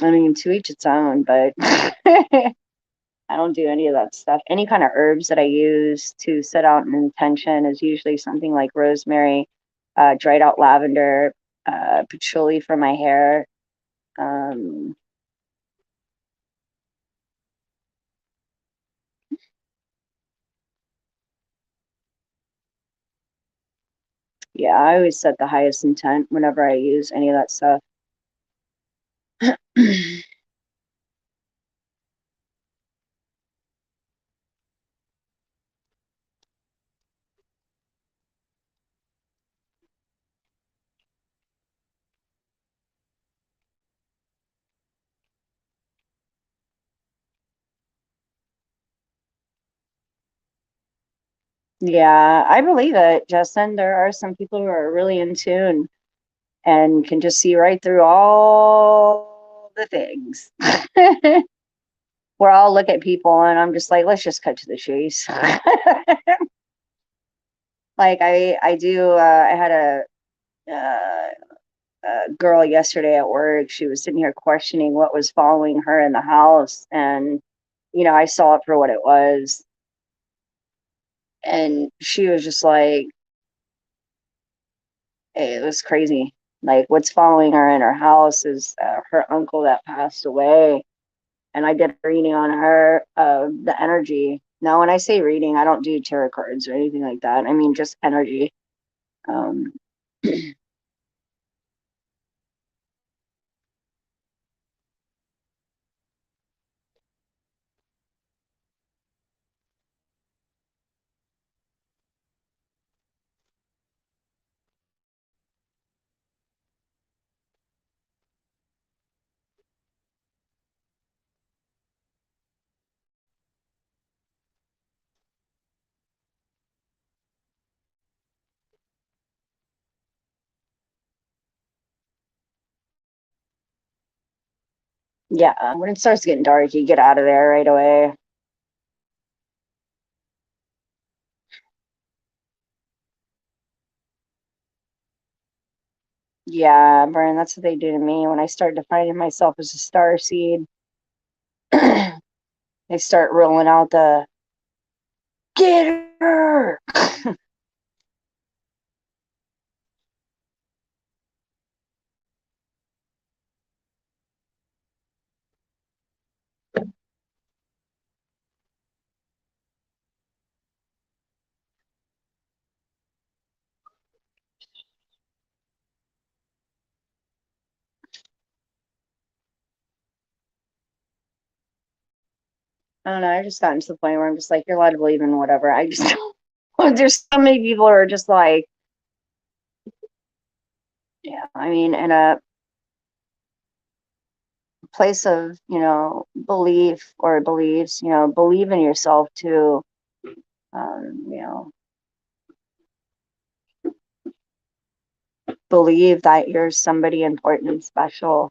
I mean, to each its own, but I don't do any of that stuff. Any kind of herbs that I use to set out an intention is usually something like rosemary, dried out lavender, patchouli for my hair. Yeah, I always set the highest intent whenever I use any of that stuff. Yeah, I believe it, Justin. There are some people who are really in tune and can just see right through all the things. Where I'll look at people and I'm just like, let's just cut to the chase. Like I do. I had a girl yesterday at work. She was sitting here questioning what was following her in the house, and I saw it for what it was, and she was just like, hey, it was crazy. Like what's following her in her house is her uncle that passed away, and I did a reading on her of the energy. Now, when I say reading, I don't do tarot cards or anything like that. I mean just energy. Um, yeah, when it starts getting dark, you get out of there right away. Yeah, Brian, that's what they do to me when I start defining myself as a star seed. They start rolling out the get her. I don't know. I just gotten to the point where I'm just like, you're allowed to believe in whatever. I just don't there's so many people who are just like, yeah, I mean, in a place of, belief or beliefs, believe in yourself to, believe that you're somebody important and special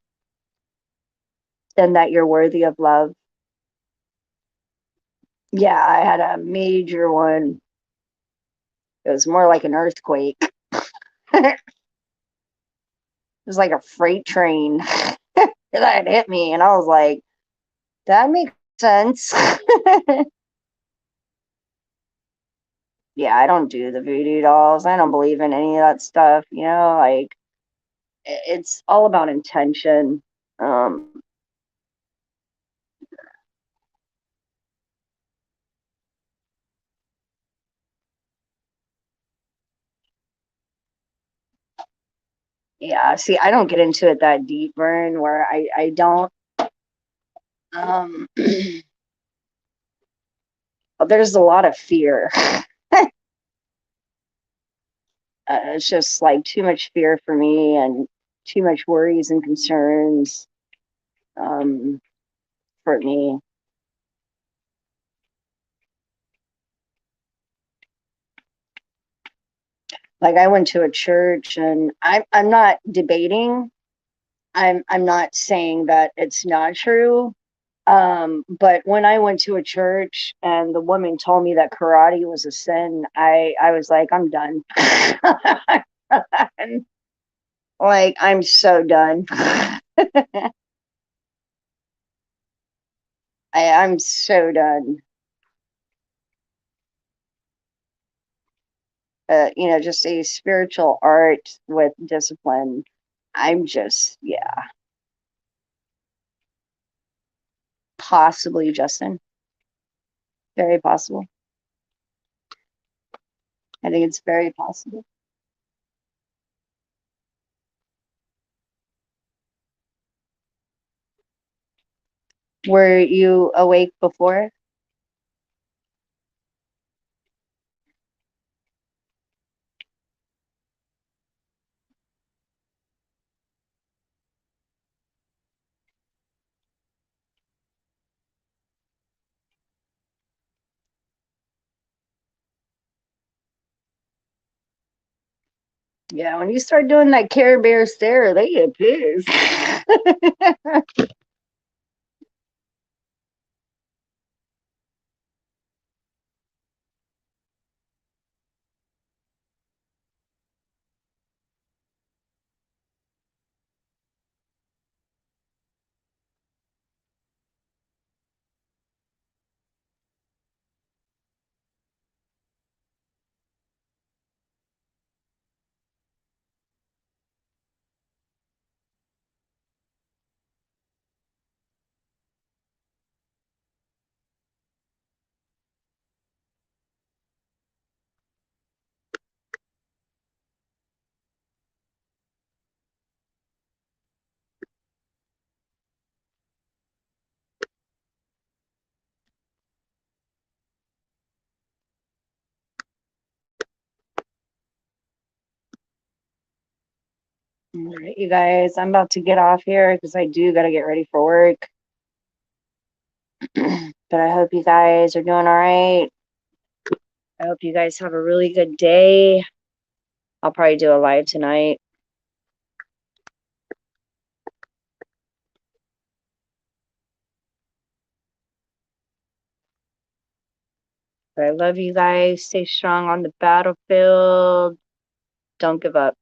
and that you're worthy of love. Yeah, I had a major one. It was more like an earthquake. It was like a freight train that had hit me, and I was like, that makes sense. Yeah, I don't do the voodoo dolls. I don't believe in any of that stuff, like it's all about intention. Yeah, see, I don't get into it that deep, Vern, where I don't there's a lot of fear. It's just like too much fear for me and too much worries and concerns for me. Like I went to a church, and I'm not debating. I'm not saying that it's not true. But when I went to a church and the woman told me that karate was a sin, I was like, I'm done. Like, I'm so done. I'm so done. Just a spiritual art with discipline. I'm just, yeah, possibly, Justin. Very possible. I think it's very possible. Were you awake before? Yeah, when you start doing that Care Bear stare, they get pissed. All right, you guys, I'm about to get off here because I do got to get ready for work. But I hope you guys are doing all right. I hope you guys have a really good day. I'll probably do a live tonight. But I love you guys. Stay strong on the battlefield. Don't give up.